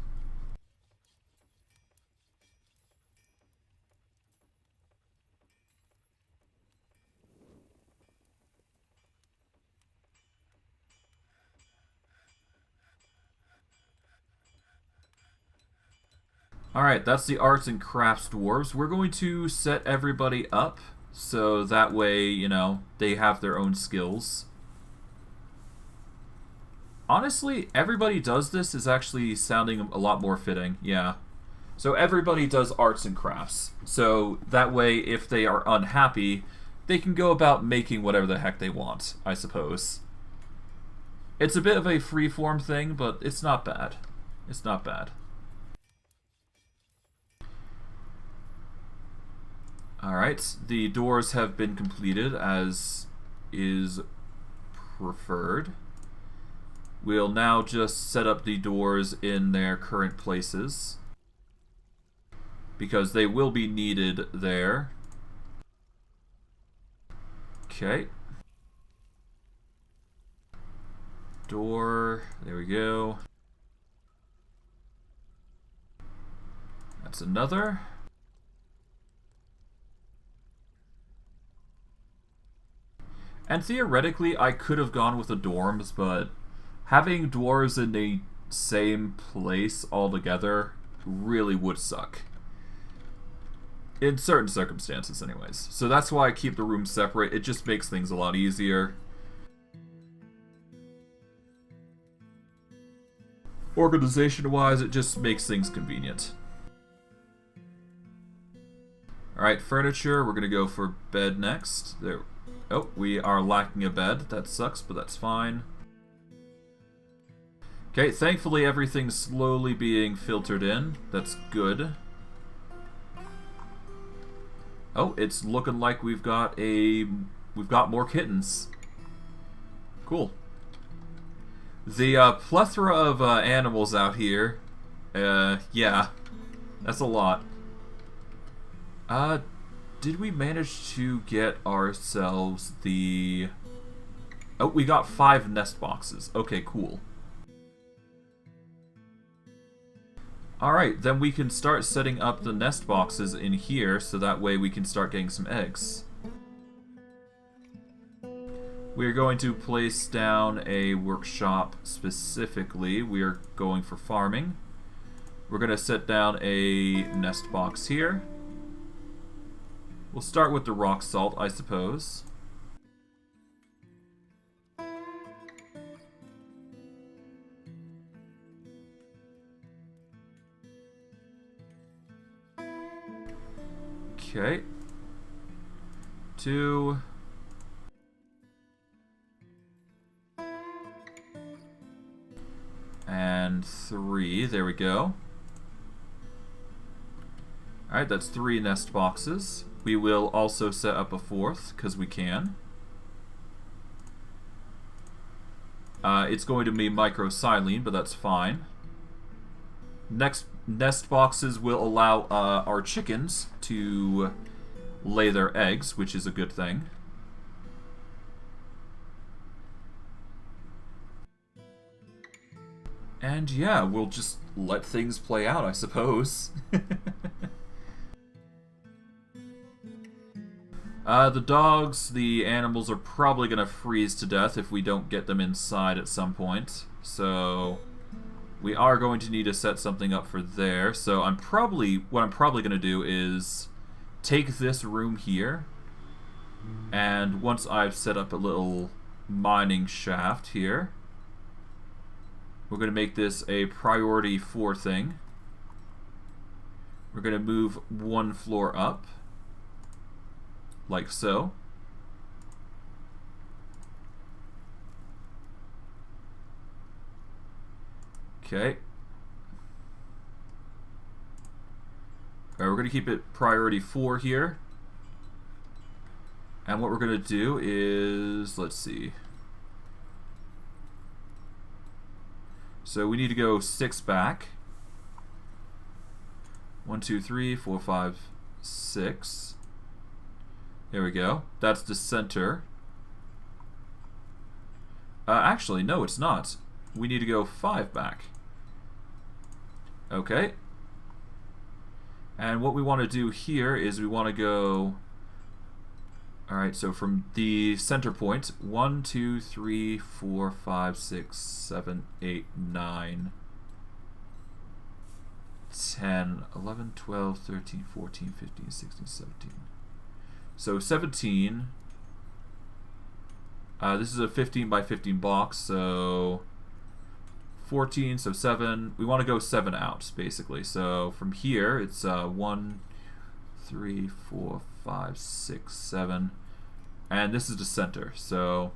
Alright, that's the arts and crafts dwarves. We're going to set everybody up so that way, you know, they have their own skills. Honestly, everybody does this is actually sounding a lot more fitting, yeah. So everybody does arts and crafts. So that way, if they are unhappy, they can go about making whatever the heck they want, I suppose. It's a bit of a freeform thing, but it's not bad. It's not bad. Alright, the doors have been completed as is preferred. We'll now just set up the doors in their current places, because they will be needed there. Okay. Door, there we go. That's another. And theoretically, I could have gone with the dorms, but having dwarves in the same place altogether really would suck. In certain circumstances, anyways. So that's why I keep the rooms separate. It just makes things a lot easier. Organization-wise, it just makes things convenient. Alright, furniture. We're going to go for bed next. There. Oh, we are lacking a bed. That sucks, but that's fine. Okay, thankfully everything's slowly being filtered in. That's good. Oh, it's looking like we've got more kittens. Cool. The plethora of animals out here. Yeah, that's a lot. Did we manage to get ourselves the... Oh, we got 5 nest boxes. Okay, cool. Alright, then we can start setting up the nest boxes in here, so that way we can start getting some eggs. We're going to place down a workshop specifically. We are going for farming. We're going to set down a nest box here. We'll start with the rock salt, I suppose. Okay. 2. And 3. There we go. Alright, that's 3 nest boxes. We will also set up a 4th, because we can. It's going to be microsilene, but that's fine. Next nest boxes will allow our chickens to lay their eggs, which is a good thing. And yeah, we'll just let things play out, I suppose. The dogs, the animals are probably going to freeze to death if we don't get them inside at some point. So we are going to need to set something up for there. So what I'm probably going to do is take this room here, and once I've set up a little mining shaft here, we're going to make this a priority 4 thing. We're going to move 1 floor up, like so. Okay. Alright, we're going to keep it priority 4 here. And what we're going to do is, let's see. So we need to go 6 back. 1, 2, 3, 4, 5, 6. There we go. That's the center. Actually, no, it's not. We need to go 5 back. Okay. And what we want to do here is we want to go... Alright, so from the center point, 1, 2, 3, 4, 5, 6, 7, 8, 9, 10, 11, 12, 13, 14, 15, 16, 17. So 17. This is a 15 by 15 box, so 14, so 7. We want to go 7 out, basically. So from here, it's 1, 3, 4, 5, 6, 7. And this is the center, so...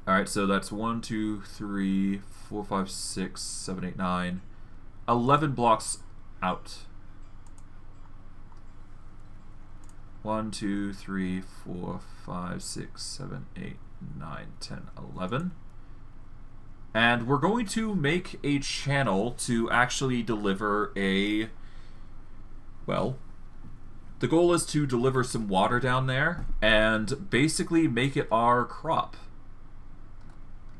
Alright, so that's 1, 2, 3, 4, 5, 6, 7, 8, 9. 11 blocks out. 1, 2, 3, 4, 5, 6, 7, 8, 9, 10, 11. And we're going to make a channel to actually deliver a... Well, the goal is to deliver some water down there and basically make it our crop.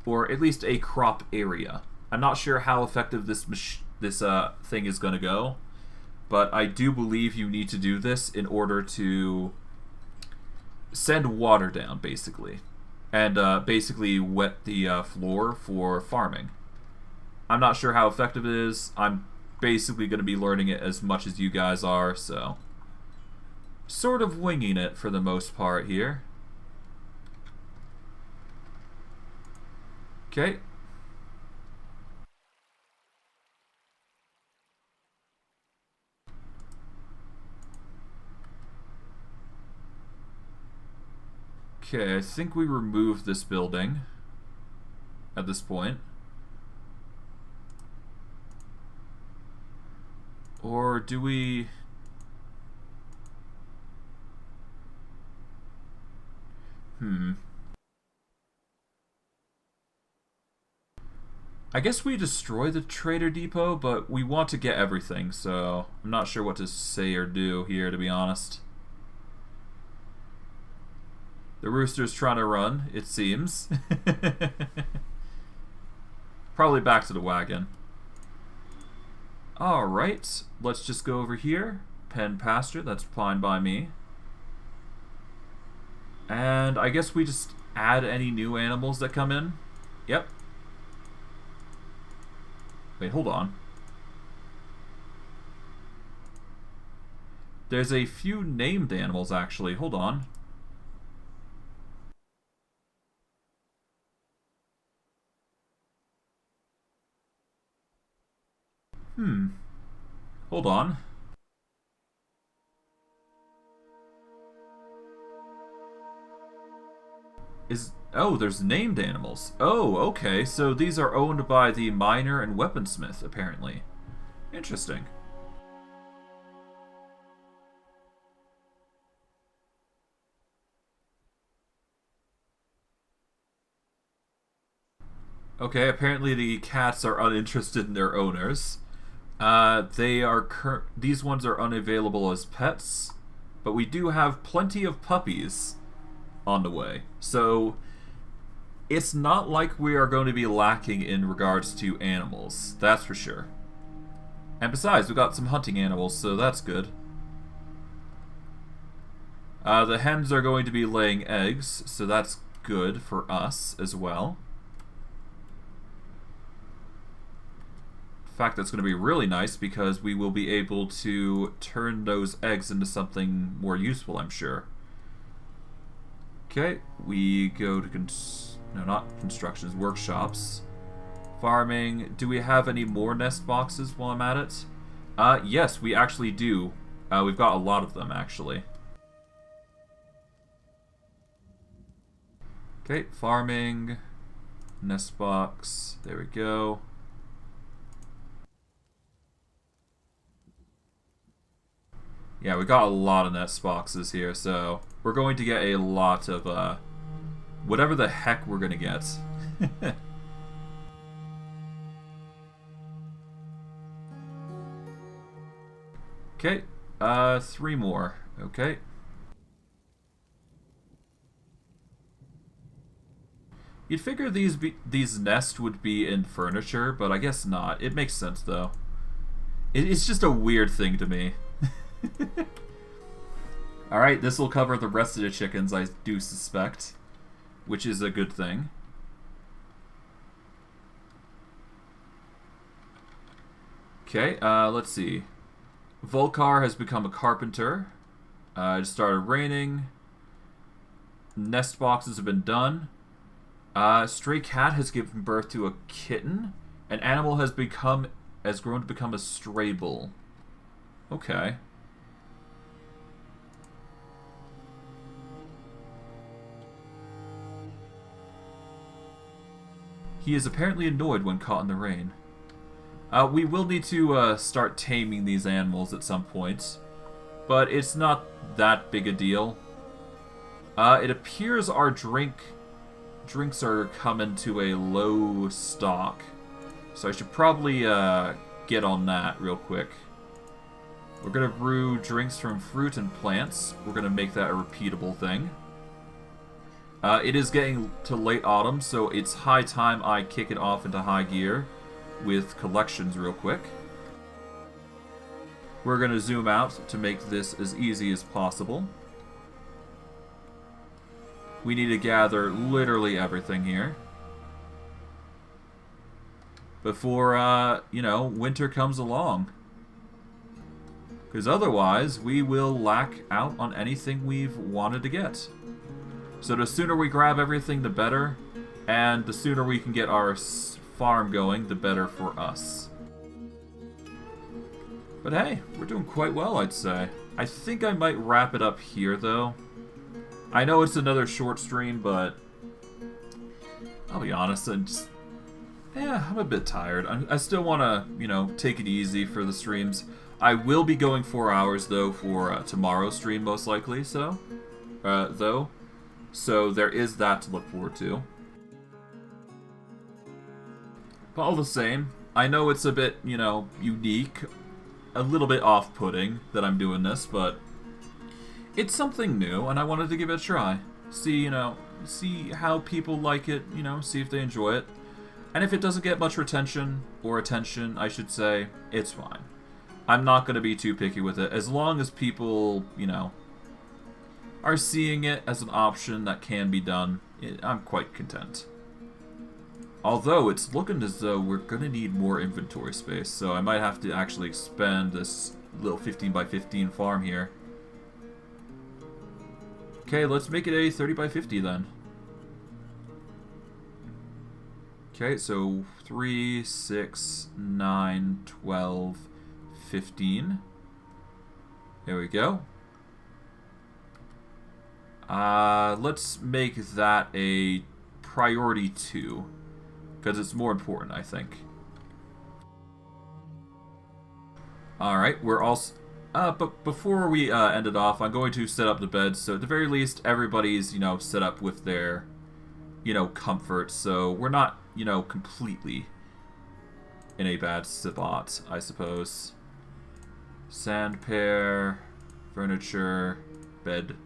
Or at least a crop area. I'm not sure how effective this thing is going to go, but I do believe you need to do this in order to send water down, basically. And basically wet the floor for farming. I'm not sure how effective it is. I'm basically going to be learning it as much as you guys are, so... Sort of winging it for the most part here. Okay. Okay, I think we removed this building at this point. Or do we... I guess we destroy the trader depot, but we want to get everything, so I'm not sure what to say or do here, to be honest. The rooster's trying to run, it seems. Probably back to the wagon. Alright, let's just go over here. Pen pasture, that's fine by me. And I guess we just add any new animals that come in. Yep. Wait, hold on. There's a few named animals, actually. Hold on. Hold on. Oh, there's named animals. Oh, okay. So these are owned by the miner and weaponsmith, apparently. Interesting. Okay, apparently the cats are uninterested in their owners. These ones are unavailable as pets, but we do have plenty of puppies on the way. So it's not like we are going to be lacking in regards to animals, that's for sure. And besides, we got some hunting animals, so that's good. The hens are going to be laying eggs, so that's good for us as well. fact, that's going to be really nice because we will be able to turn those eggs into something more useful, I'm sure. Okay, we go to no, not constructions, workshops. Farming. Do we have any more nest boxes while I'm at it? Yes, we actually do. We've got a lot of them, actually. Okay, farming. Nest box. There we go. Yeah, we got a lot of nest boxes here, so we're going to get a lot of, whatever the heck we're going to get. Okay, 3 more. Okay. You'd figure these nests would be in furniture, but I guess not. It makes sense, though. It's just a weird thing to me. Alright, this will cover the rest of the chickens, I do suspect. Which is a good thing. Okay, let's see. Volcar has become a carpenter. It started raining. Nest boxes have been done. Stray cat has given birth to a kitten. An animal has grown to become a stray bull. Okay. He is apparently annoyed when caught in the rain. We will need to start taming these animals at some point, but it's not that big a deal. It appears our drinks are coming to a low stock, so I should probably get on that real quick. We're going to brew drinks from fruit and plants. We're going to make that a repeatable thing. It is getting to late autumn, so it's high time I kick it off into high gear with collections real quick. We're going to zoom out to make this as easy as possible. We need to gather literally everything here before, you know, winter comes along. Because otherwise, we will lack out on anything we've wanted to get. So the sooner we grab everything, the better. And the sooner we can get our farm going, the better for us. But hey, we're doing quite well, I'd say. I think I might wrap it up here, though. I know it's another short stream, but I'll be honest, I'm a bit tired. I still want to, you know, take it easy for the streams. I will be going 4 hours, though, for tomorrow's stream, most likely, so, So there is that to look forward to. But all the same, I know it's a bit, you know, unique, a little bit off-putting that I'm doing this, but it's something new, and I wanted to give it a try. See, you know, see how people like it, you know, see if they enjoy it. And if it doesn't get much retention, or attention, I should say, it's fine. I'm not going to be too picky with it, as long as people, you know, are seeing it as an option that can be done. I'm quite content. Although, it's looking as though we're going to need more inventory space, so I might have to actually expand this little 15 by 15 farm here. Okay, let's make it a 30 by 50 then. Okay, so 3, 6, 9, 12, 15. There we go. Let's make that a priority 2, because it's more important, I think. Alright, we're also... but before we end it off, I'm going to set up the beds, so at the very least, everybody's, you know, set up with their, you know, comfort, so we're not, you know, completely in a bad spot, I suppose. Sand pair, furniture, bed,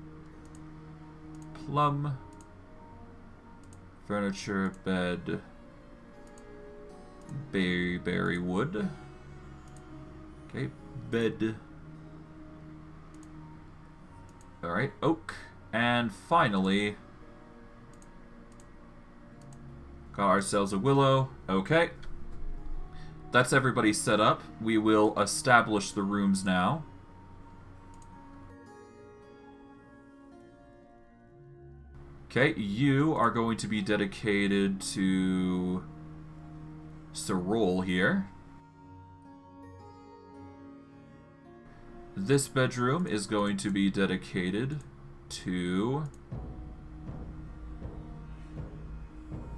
plum, furniture, bed, berry wood. Okay, bed. Alright, oak. And finally, got ourselves a willow. Okay. that's everybody set up. We will establish the rooms now. Okay, you are going to be dedicated to Sorol here. This bedroom is going to be dedicated to,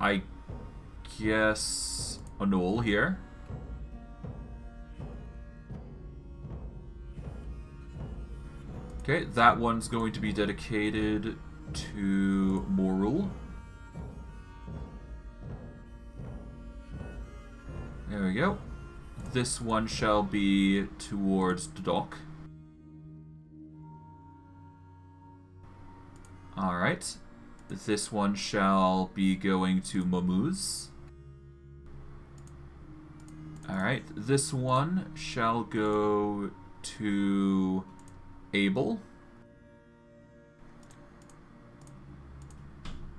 I guess, Anul here. Okay, that one's going to be dedicated to Morul. There we go. This one shall be towards Dodok. Alright. This one shall be going to Momuz. Alright, this one shall go to Abel.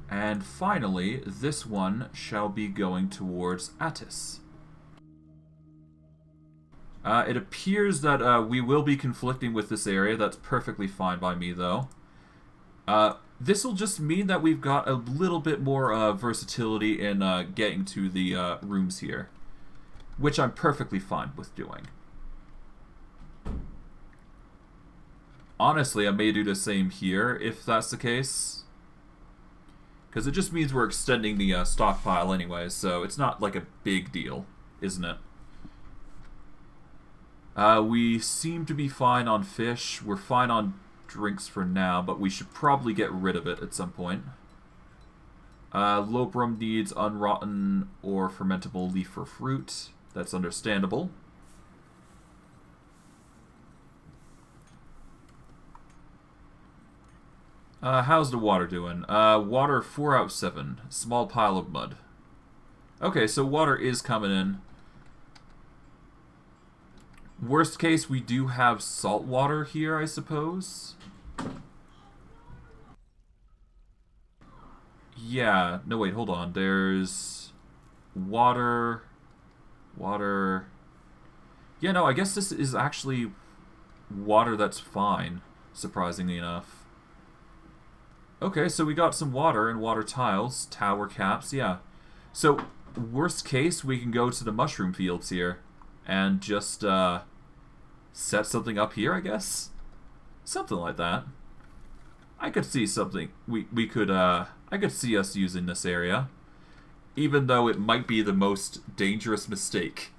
And finally, this one shall be going towards Attis. It appears that we will be conflicting with this area. That's perfectly fine by me, though. This will just mean that we've got a little bit more versatility in getting to the rooms here, which I'm perfectly fine with doing. Honestly, I may do the same here if that's the case, because it just means we're extending the stockpile anyway, so it's not like a big deal, isn't it? We seem to be fine on fish. We're fine on drinks for now, but we should probably get rid of it at some point. Loprum needs unrotten or fermentable leaf or fruit. That's understandable. How's the water doing? Water 4 out of 7. Small pile of mud. Okay, so water is coming in. Worst case, we do have salt water here, I suppose. Yeah, no wait, hold on. There's water. Yeah, no, I guess this is actually water that's fine, surprisingly enough. Okay, so we got some water and water tiles, tower caps, yeah. So, worst case, we can go to the mushroom fields here and just set something up here, I guess? Something like that. I could see something. I could see us using this area, even though it might be the most dangerous mistake.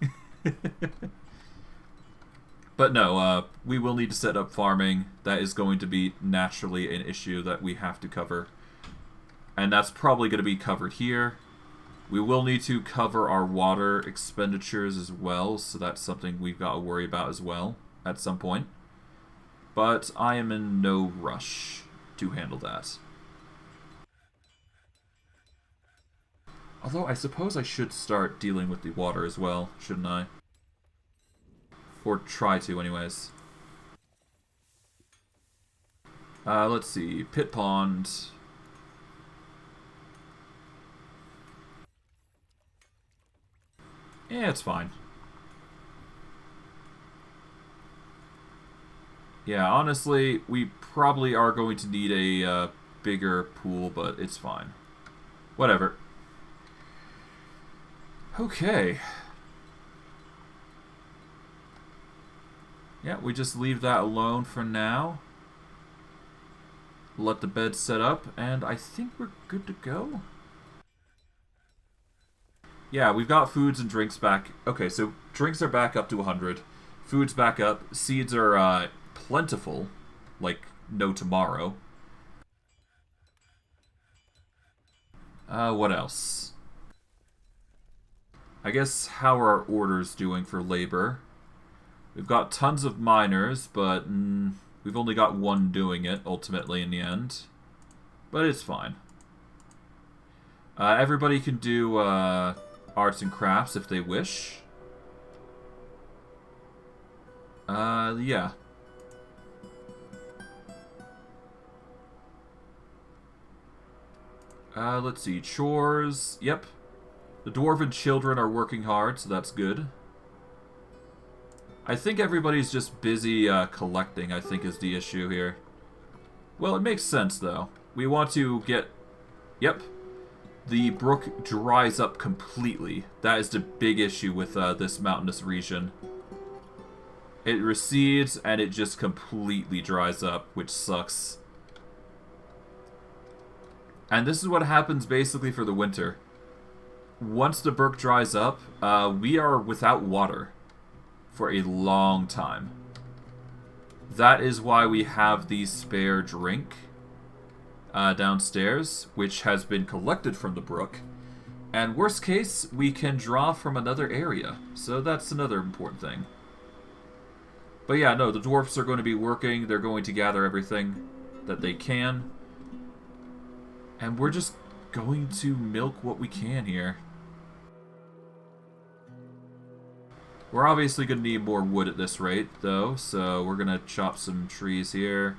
But no, we will need to set up farming. That is going to be naturally an issue that we have to cover. And that's probably going to be covered here. We will need to cover our water expenditures as well, so that's something we've got to worry about as well at some point. But I am in no rush to handle that. Although I suppose I should start dealing with the water as well, shouldn't I? Or try to, anyways. Let's see. Pit pond. Yeah, it's fine. Yeah, honestly, we probably are going to need a bigger pool, but it's fine. Whatever. Okay. Yeah, we just leave that alone for now. Let the bed set up, and I think we're good to go. Yeah, we've got foods and drinks back. Okay, so drinks are back up to 100. Food's back up. Seeds are plentiful, like no tomorrow. What else? I guess how are our orders doing for labor? We've got tons of miners, but we've only got one doing it, ultimately, in the end. But it's fine. Everybody can do arts and crafts if they wish. Yeah. Let's see. Chores. Yep. The dwarven children are working hard, so that's good. I think everybody's just busy collecting, I think is the issue here. Well, it makes sense, though. We want to get... Yep. The brook dries up completely. That is the big issue with this mountainous region. It recedes, and it just completely dries up, which sucks. And this is what happens basically for the winter. Once the brook dries up, we are without water for a long time. That is why we have the spare drink downstairs, which has been collected from the brook. And worst case, we can draw from another area. So that's another important thing. But yeah, no, the dwarfs are going to be working. They're going to gather everything that they can. And we're just going to milk what we can here. We're obviously going to need more wood at this rate, though, so we're going to chop some trees here.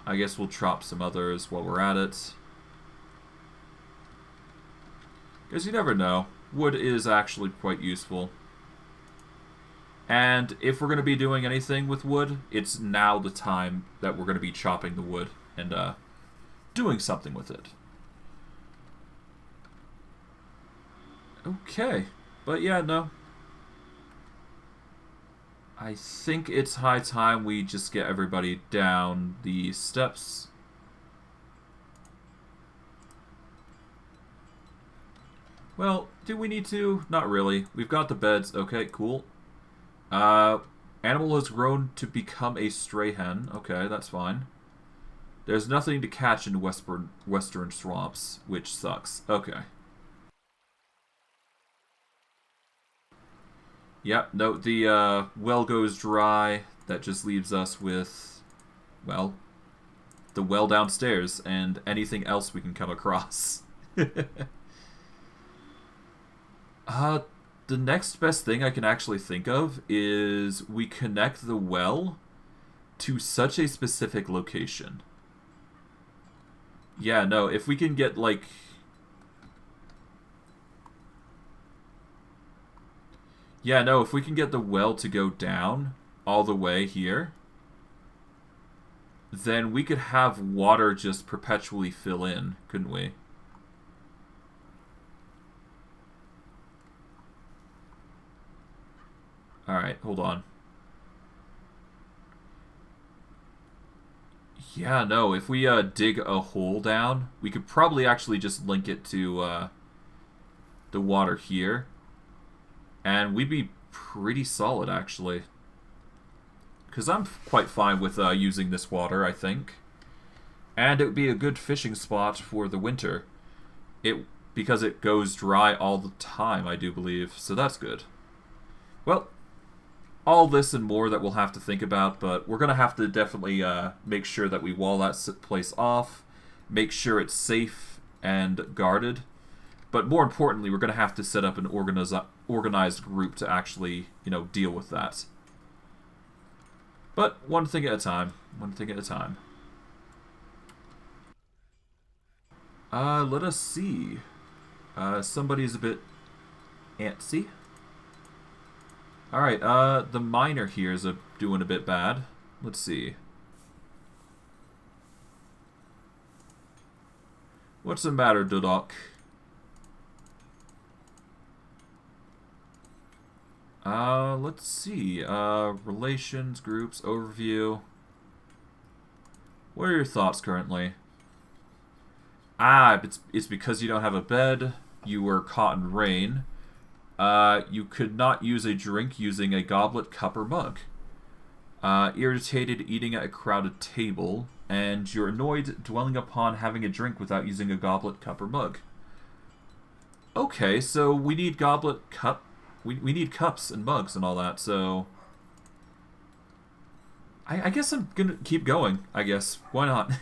I guess we'll chop some others while we're at it. Because you never know. Wood is actually quite useful. And if we're going to be doing anything with wood, it's now the time that we're going to be chopping the wood and doing something with it. Okay. But yeah, no. I think it's high time we just get everybody down the steps. Well, do we need to? Not really. We've got the beds. Okay, cool. Animal has grown to become a stray hen. Okay, that's fine. There's nothing to catch in western swamps, which sucks. Okay. Yep, no, the well goes dry. That just leaves us with, well, the well downstairs and anything else we can come across. The next best thing I can actually think of is we connect the well to such a specific location. Yeah, no, if we can get, like... Yeah, no, if we can get the well to go down all the way here, then we could have water just perpetually fill in, couldn't we? Alright, hold on. Yeah, no, if we dig a hole down, we could probably actually just link it to the water here. And we'd be pretty solid, actually. Because I'm quite fine with using this water, I think. And it would be a good fishing spot for the winter. Because it goes dry all the time, I do believe. So that's good. Well, all this and more that we'll have to think about, but we're going to have to definitely make sure that we wall that place off. Make sure it's safe and guarded. But more importantly, we're going to have to set up an organized group to actually, deal with that. But one thing at a time. One thing at a time. Let us see. Somebody's a bit antsy. Alright, the miner here is doing a bit bad. Let's see. What's the matter, Dudok? Let's see. Relations, groups, overview. What are your thoughts currently? It's because you don't have a bed. You were caught in rain. You could not use a drink using a goblet, cup, or mug. Irritated eating at a crowded table. And you're annoyed dwelling upon having a drink without using a goblet, cup, or mug. Okay, so we need goblet, cup. We need cups and mugs and all that, so... I guess I'm gonna keep going, I guess. Why not?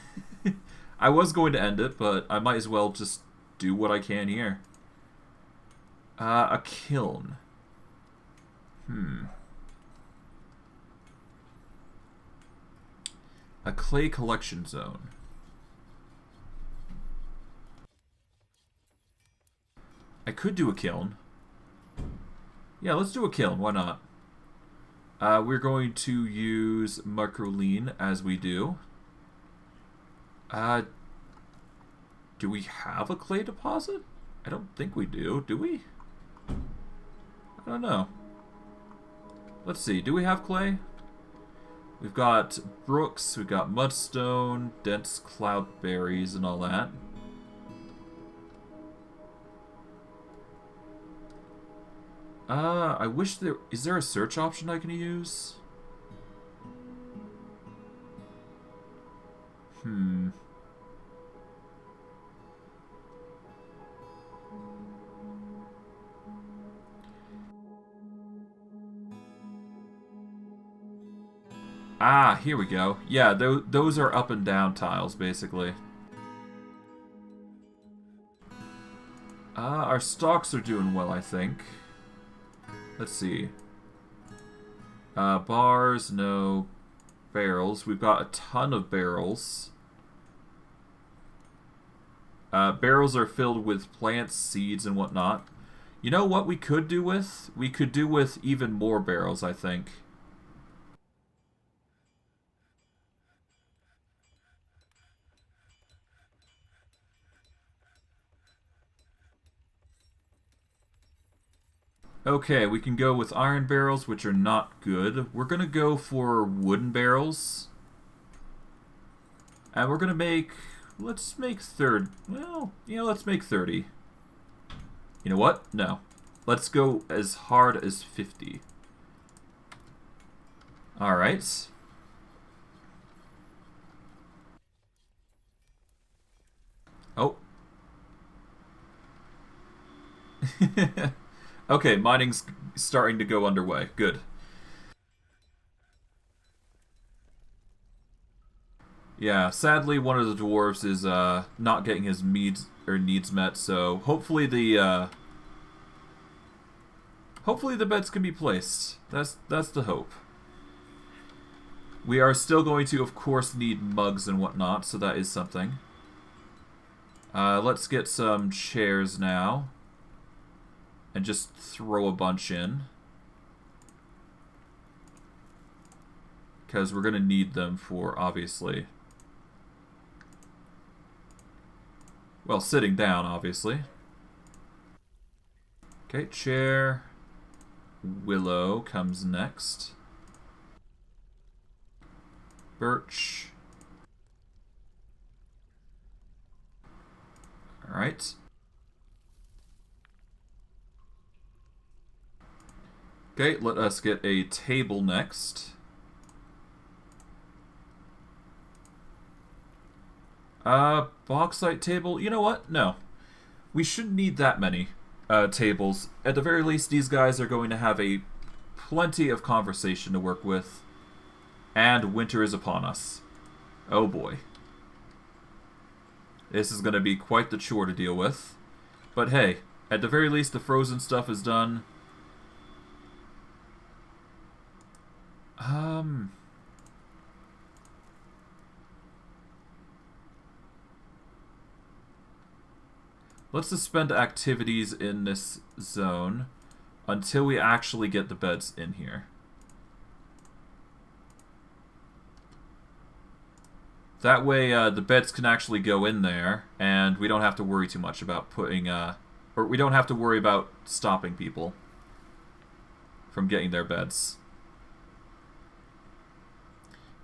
I was going to end it, but I might as well just do what I can here. A kiln. A clay collection zone. I could do a kiln. Yeah, let's do a kiln. Why not? We're going to use microlean as we do. Do we have a clay deposit? I don't think we do. Do we? I don't know. Let's see. Do we have clay? We've got brooks, we've got mudstone, dense cloudberries, and all that. I wish there... Is there a search option I can use? Ah, here we go. Yeah, those are up and down tiles, basically. Our stocks are doing well, I think. Let's see. Bars, no. Barrels. We've got a ton of barrels. Barrels are filled with plants, seeds, and whatnot. You know what we could do with? We could do with even more barrels, I think. Okay, we can go with iron barrels, which are not good. We're going to go for wooden barrels. And we're going to make... Let's make let's make 30. You know what? No. Let's go as hard as 50. Alright. Oh. Okay, mining's starting to go underway. Good. Yeah, sadly one of the dwarves is not getting his needs met, so hopefully the beds can be placed. That's the hope. We are still going to, of course, need mugs and whatnot, so that is something. Let's get some chairs now. And just throw a bunch in. Because we're going to need them for, obviously... Well, sitting down, obviously. Okay, chair. Willow comes next. Birch. Alright. Okay, let us get a table next. Bauxite table? You know what? No. We shouldn't need that many tables. At the very least, these guys are going to have plenty of conversation to work with. And winter is upon us. Oh boy. This is going to be quite the chore to deal with. But hey, at the very least, the frozen stuff is done. Let's suspend activities in this zone until we actually get the beds in here. That way, the beds can actually go in there, and we don't have to worry too much about putting, or we don't have to worry about stopping people from getting their beds.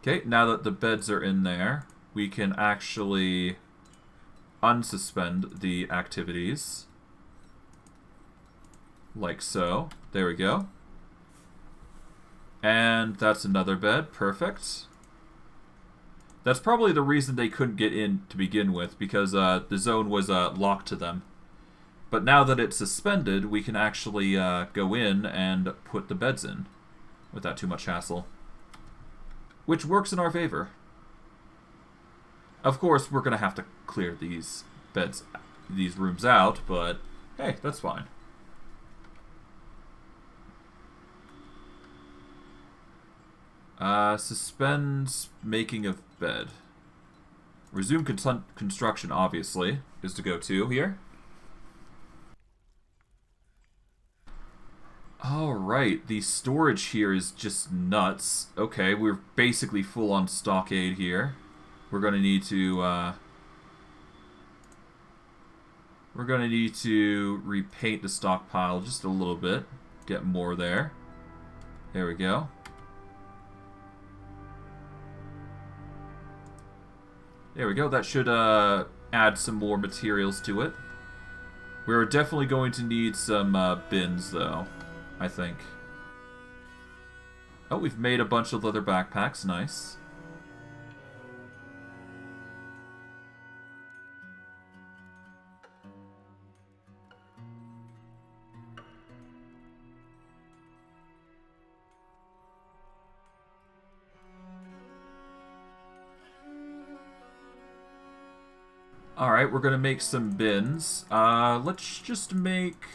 Okay, now that the beds are in there, we can actually unsuspend the activities. Like so. There we go. And that's another bed. Perfect. That's probably the reason they couldn't get in to begin with, because the zone was locked to them. But now that it's suspended, we can actually go in and put the beds in without too much hassle. Which works in our favor. Of course, we're going to have to clear these rooms out, but hey, that's fine. Suspend making of bed. Resume construction, obviously, is to go to here. Alright, the storage here is just nuts. Okay, we're basically full on stockade here. We're gonna need to, we're gonna need to repaint the stockpile just a little bit. Get more there. There we go. There we go, that should, add some more materials to it. We're definitely going to need some, bins, though. I think. Oh, we've made a bunch of leather backpacks. Nice. Alright, we're gonna make some bins. Let's just make...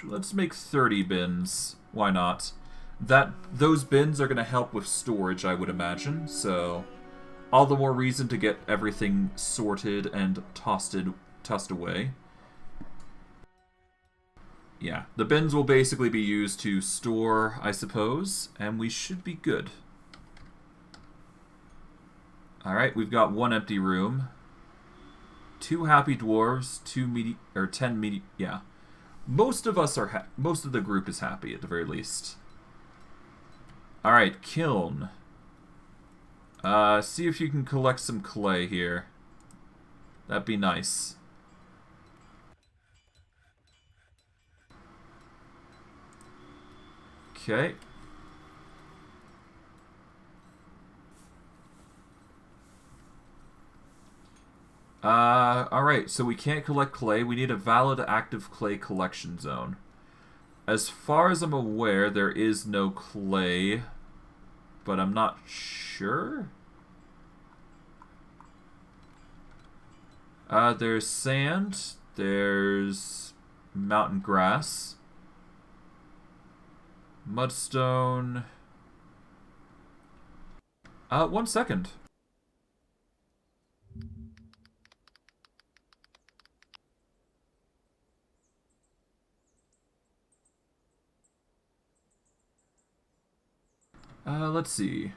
Let's make 30 bins. Why not? Those bins are going to help with storage, I would imagine. So, all the more reason to get everything sorted and tossed away. Yeah, the bins will basically be used to store, I suppose, and we should be good. Alright, we've got one empty room. 2 happy dwarves, 10 yeah. Most of us are most of the group is happy at the very least. All right, kiln. See if you can collect some clay here. That'd be nice. Okay. Alright, so we can't collect clay. We need a valid active clay collection zone. As far as I'm aware, there is no clay, but I'm not sure. There's sand, there's mountain grass, mudstone. 1 second. Let's see.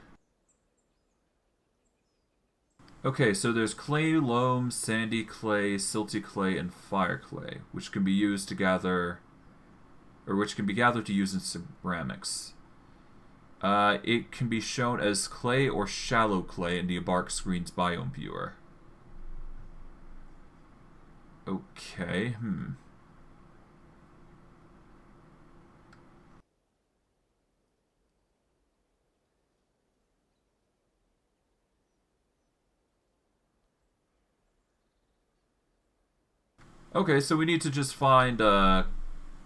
Okay, so there's clay, loam, sandy clay, silty clay, and fire clay, which can be used to gather, or which can be gathered to use in ceramics. It can be shown as clay or shallow clay in the Abark Screen's biome viewer. Okay, Okay, so we need to just find,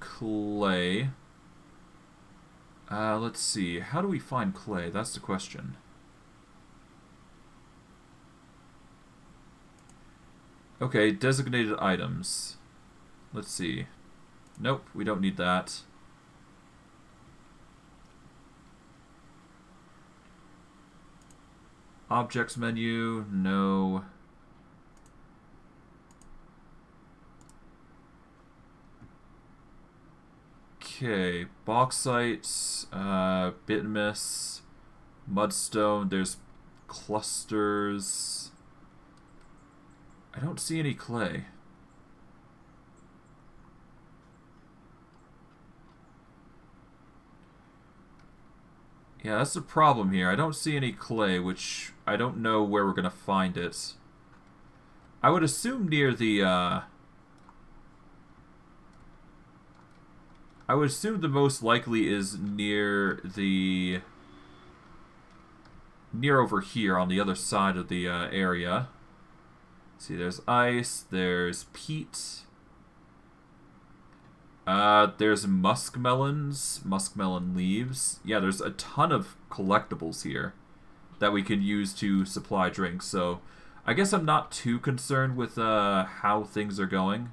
clay. Let's see. How do we find clay? That's the question. Okay, designated items. Let's see. Nope, we don't need that. Objects menu, no. Okay, bauxite, bituminous, mudstone, there's clusters. I don't see any clay. Yeah, that's the problem here. I don't see any clay, which I don't know where we're gonna find it. I would assume near the, I would assume the most likely is near the... near over here on the other side of the area. See, there's ice, there's peat. There's muskmelons, muskmelon leaves. Yeah, there's a ton of collectibles here that we can use to supply drinks. So I guess I'm not too concerned with how things are going.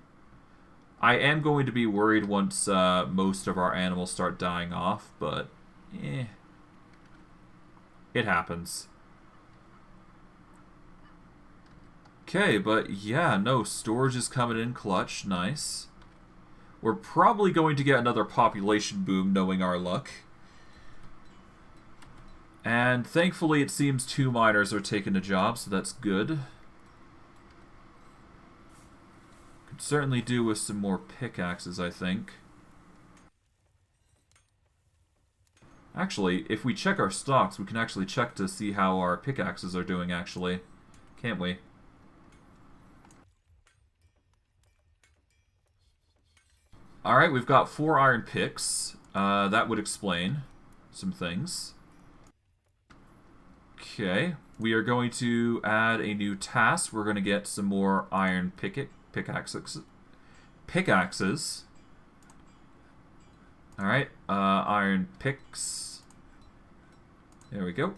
I am going to be worried once most of our animals start dying off, but it happens. Okay, but yeah, no, storage is coming in clutch. Nice. We're probably going to get another population boom, knowing our luck. And thankfully it seems 2 miners are taking a job, so that's good. Could certainly do with some more pickaxes, I think. Actually, if we check our stocks, we can actually check to see how our pickaxes are doing, actually. Can't we? Alright, we've got 4 iron picks. That would explain some things. Okay, we are going to add a new task. We're going to get some more iron pickaxes. Alright, iron picks. There we go.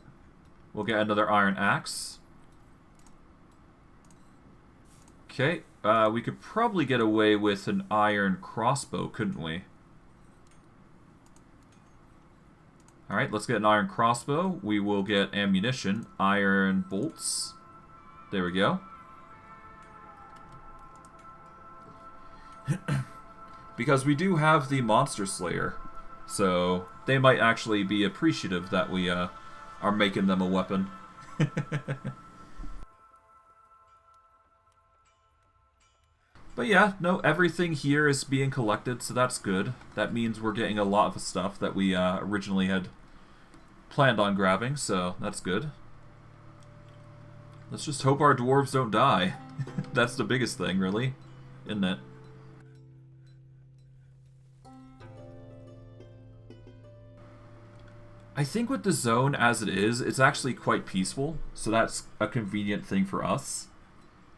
We'll get another iron axe. Okay, we could probably get away with an iron crossbow, couldn't we? Alright, let's get an iron crossbow. We will get ammunition, iron bolts. There we go. Because we do have the Monster Slayer, so they might actually be appreciative that we are making them a weapon. But yeah, no, everything here is being collected, so that's good. That means we're getting a lot of stuff that we originally had planned on grabbing, so that's good. Let's just hope our dwarves don't die. That's the biggest thing, really, isn't it? I think with the zone as it is, it's actually quite peaceful, so that's a convenient thing for us.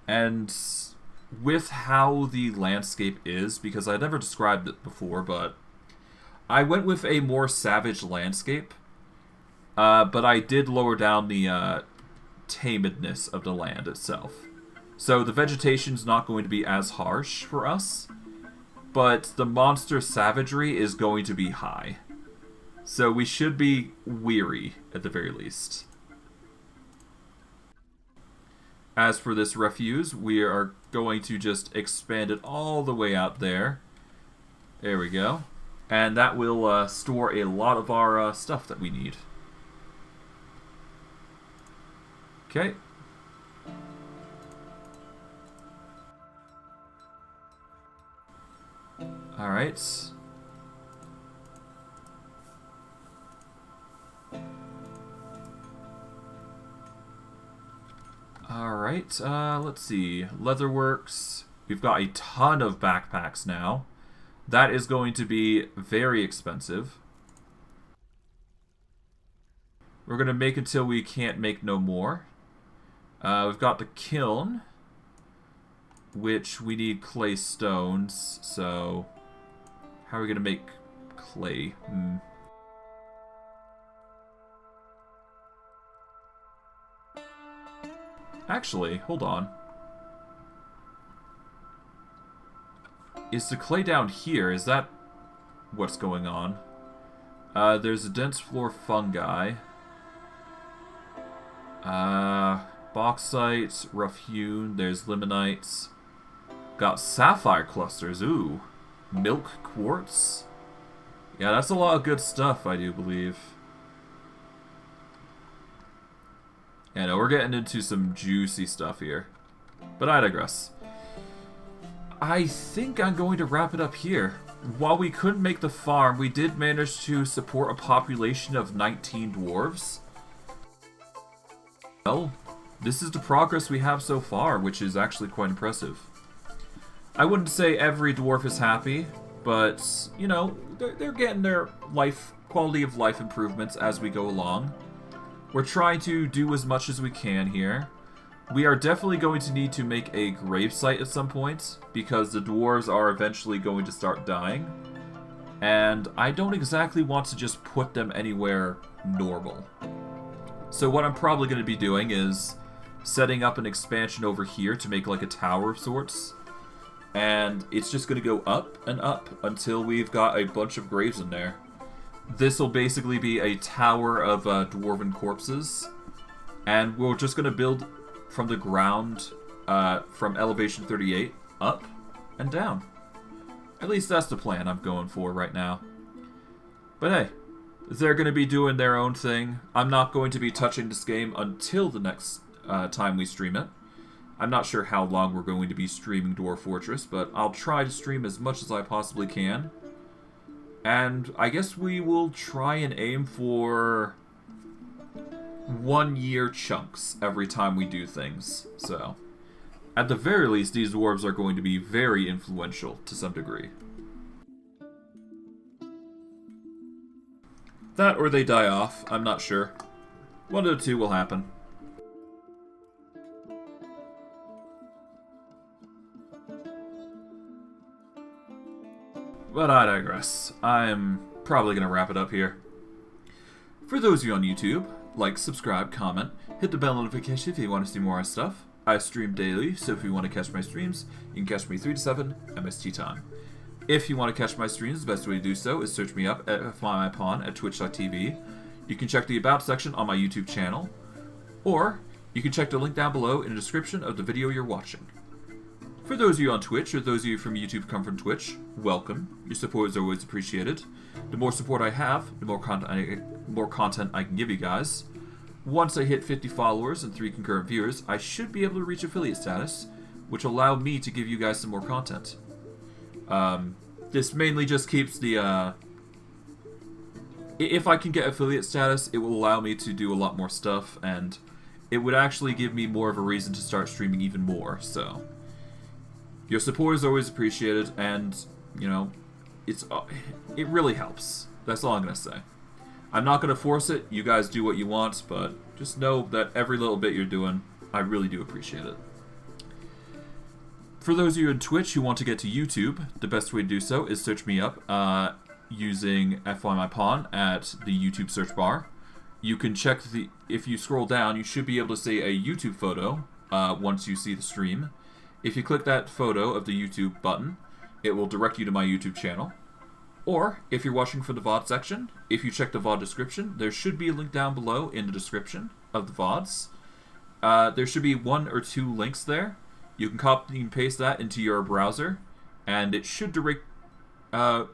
And with how the landscape is, because I never described it before, but I went with a more savage landscape, but I did lower down the tamedness of the land itself. So the vegetation's not going to be as harsh for us, but the monster savagery is going to be high. So we should be weary, at the very least. As for this refuse, we are going to just expand it all the way out there. There we go. And that will store a lot of our stuff that we need. Okay. Alright. Alright, let's see. Leatherworks. We've got a ton of backpacks now. That is going to be very expensive. We're going to make until we can't make no more. We've got the kiln, which we need clay stones, so how are we going to make clay? Actually, hold on. Is the clay down here? Is that what's going on? There's a dense floor fungi. Bauxite, rough hewn. There's limonites. Got sapphire clusters. Ooh. Milk quartz. Yeah, that's a lot of good stuff, I do believe. Yeah, no, we're getting into some juicy stuff here. But I digress. I think I'm going to wrap it up here. While we couldn't make the farm, we did manage to support a population of 19 dwarves. Well, this is the progress we have so far, which is actually quite impressive. I wouldn't say every dwarf is happy, but, you know, they're getting their quality of life improvements as we go along. We're trying to do as much as we can here. We are definitely going to need to make a gravesite at some point, because the dwarves are eventually going to start dying. And I don't exactly want to just put them anywhere normal. So what I'm probably going to be doing is setting up an expansion over here to make like a tower of sorts. And it's just going to go up and up until we've got a bunch of graves in there. This will basically be a tower of dwarven corpses. And we're just going to build from the ground, from elevation 38, up and down. At least that's the plan I'm going for right now. But hey, they're going to be doing their own thing. I'm not going to be touching this game until the next time we stream it. I'm not sure how long we're going to be streaming Dwarf Fortress, but I'll try to stream as much as I possibly can. And I guess we will try and aim for 1 year chunks every time we do things. So, at the very least, these dwarves are going to be very influential to some degree. That or they die off, I'm not sure. One of the two will happen. But I digress. I'm probably going to wrap it up here. For those of you on YouTube, like, subscribe, comment, hit the bell notification if you want to see more of my stuff. I stream daily, so if you want to catch my streams, you can catch me 3 to 7 MST time. If you want to catch my streams, the best way to do so is search me up at FYIMyPawn at twitch.tv. You can check the About section on my YouTube channel, or you can check the link down below in the description of the video you're watching. For those of you on Twitch, or those of you from YouTube come from Twitch, welcome. Your support is always appreciated. The more support I have, the more content I can give you guys. Once I hit 50 followers and 3 concurrent viewers, I should be able to reach affiliate status, which will allow me to give you guys some more content. This mainly just keeps the, if I can get affiliate status, it will allow me to do a lot more stuff, and it would actually give me more of a reason to start streaming even more, so. Your support is always appreciated, and, you know, it really helps. That's all I'm going to say. I'm not going to force it. You guys do what you want, but just know that every little bit you're doing, I really do appreciate it. For those of you on Twitch who want to get to YouTube, the best way to do so is search me up using FYIMyPawn at the YouTube search bar. You can check if you scroll down, you should be able to see a YouTube photo once you see the stream. If you click that photo of the YouTube button, it will direct you to my YouTube channel. Or, if you're watching from the VOD section, if you check the VOD description, there should be a link down below in the description of the VODs. There should be 1 or 2 links there. You can copy and paste that into your browser, and it should direct you to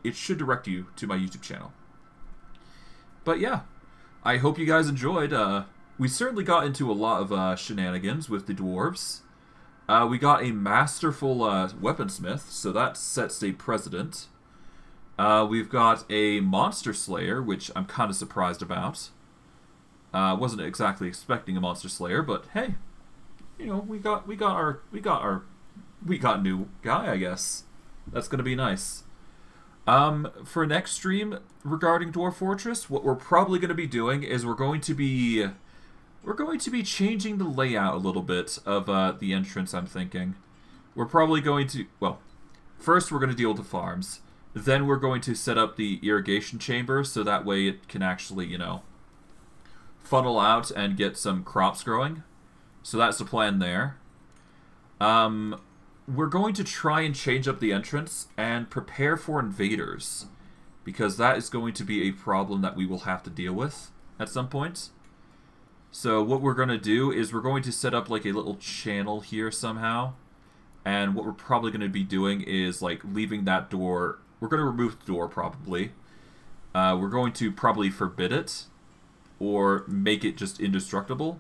my YouTube channel. But yeah, I hope you guys enjoyed. We certainly got into a lot of shenanigans with the dwarves. We got a masterful weaponsmith, so that sets a precedent. We've got a monster slayer, which I'm kind of surprised about. Wasn't exactly expecting a monster slayer, but hey, you know, we got a new guy, I guess. That's gonna be nice. For next stream regarding Dwarf Fortress, what we're probably gonna be doing is we're going to be changing the layout a little bit of the entrance, I'm thinking. We're probably going to, well, first we're going to deal with the farms. Then we're going to set up the irrigation chamber so that way it can actually, you know, funnel out and get some crops growing. So that's the plan there. We're going to try and change up the entrance and prepare for invaders, because that is going to be a problem that we will have to deal with at some point. So what we're going to do is we're going to set up like a little channel here somehow. And what we're probably going to be doing is like leaving that door. We're going to remove the door probably. We're going to probably forbid it or make it just indestructible.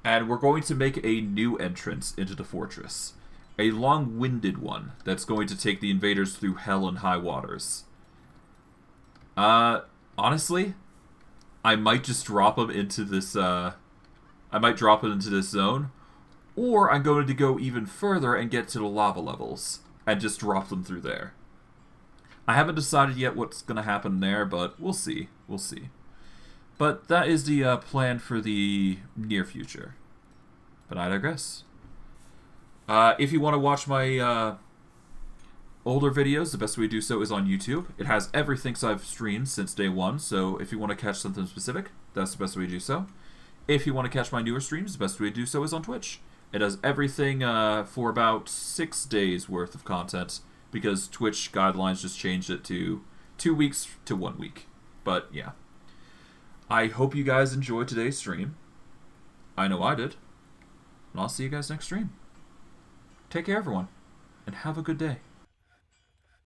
And we're going to make a new entrance into the fortress. A long-winded one that's going to take the invaders through hell and high waters. Honestly, I might just drop them into this, I might drop it into this zone. Or I'm going to go even further and get to the lava levels and just drop them through there. I haven't decided yet what's going to happen there, but we'll see. We'll see. But that is the plan for the near future. But I digress. If you want to watch my older videos, the best way to do so is on YouTube. It has everything I've streamed since day one, so if you want to catch something specific, that's the best way to do so. If you want to catch my newer streams, the best way to do so is on Twitch. It has everything for about 6 days worth of content, because Twitch guidelines just changed it to 2 weeks to 1 week. But yeah. I hope you guys enjoyed today's stream. I know I did. And I'll see you guys next stream. Take care, everyone, and have a good day.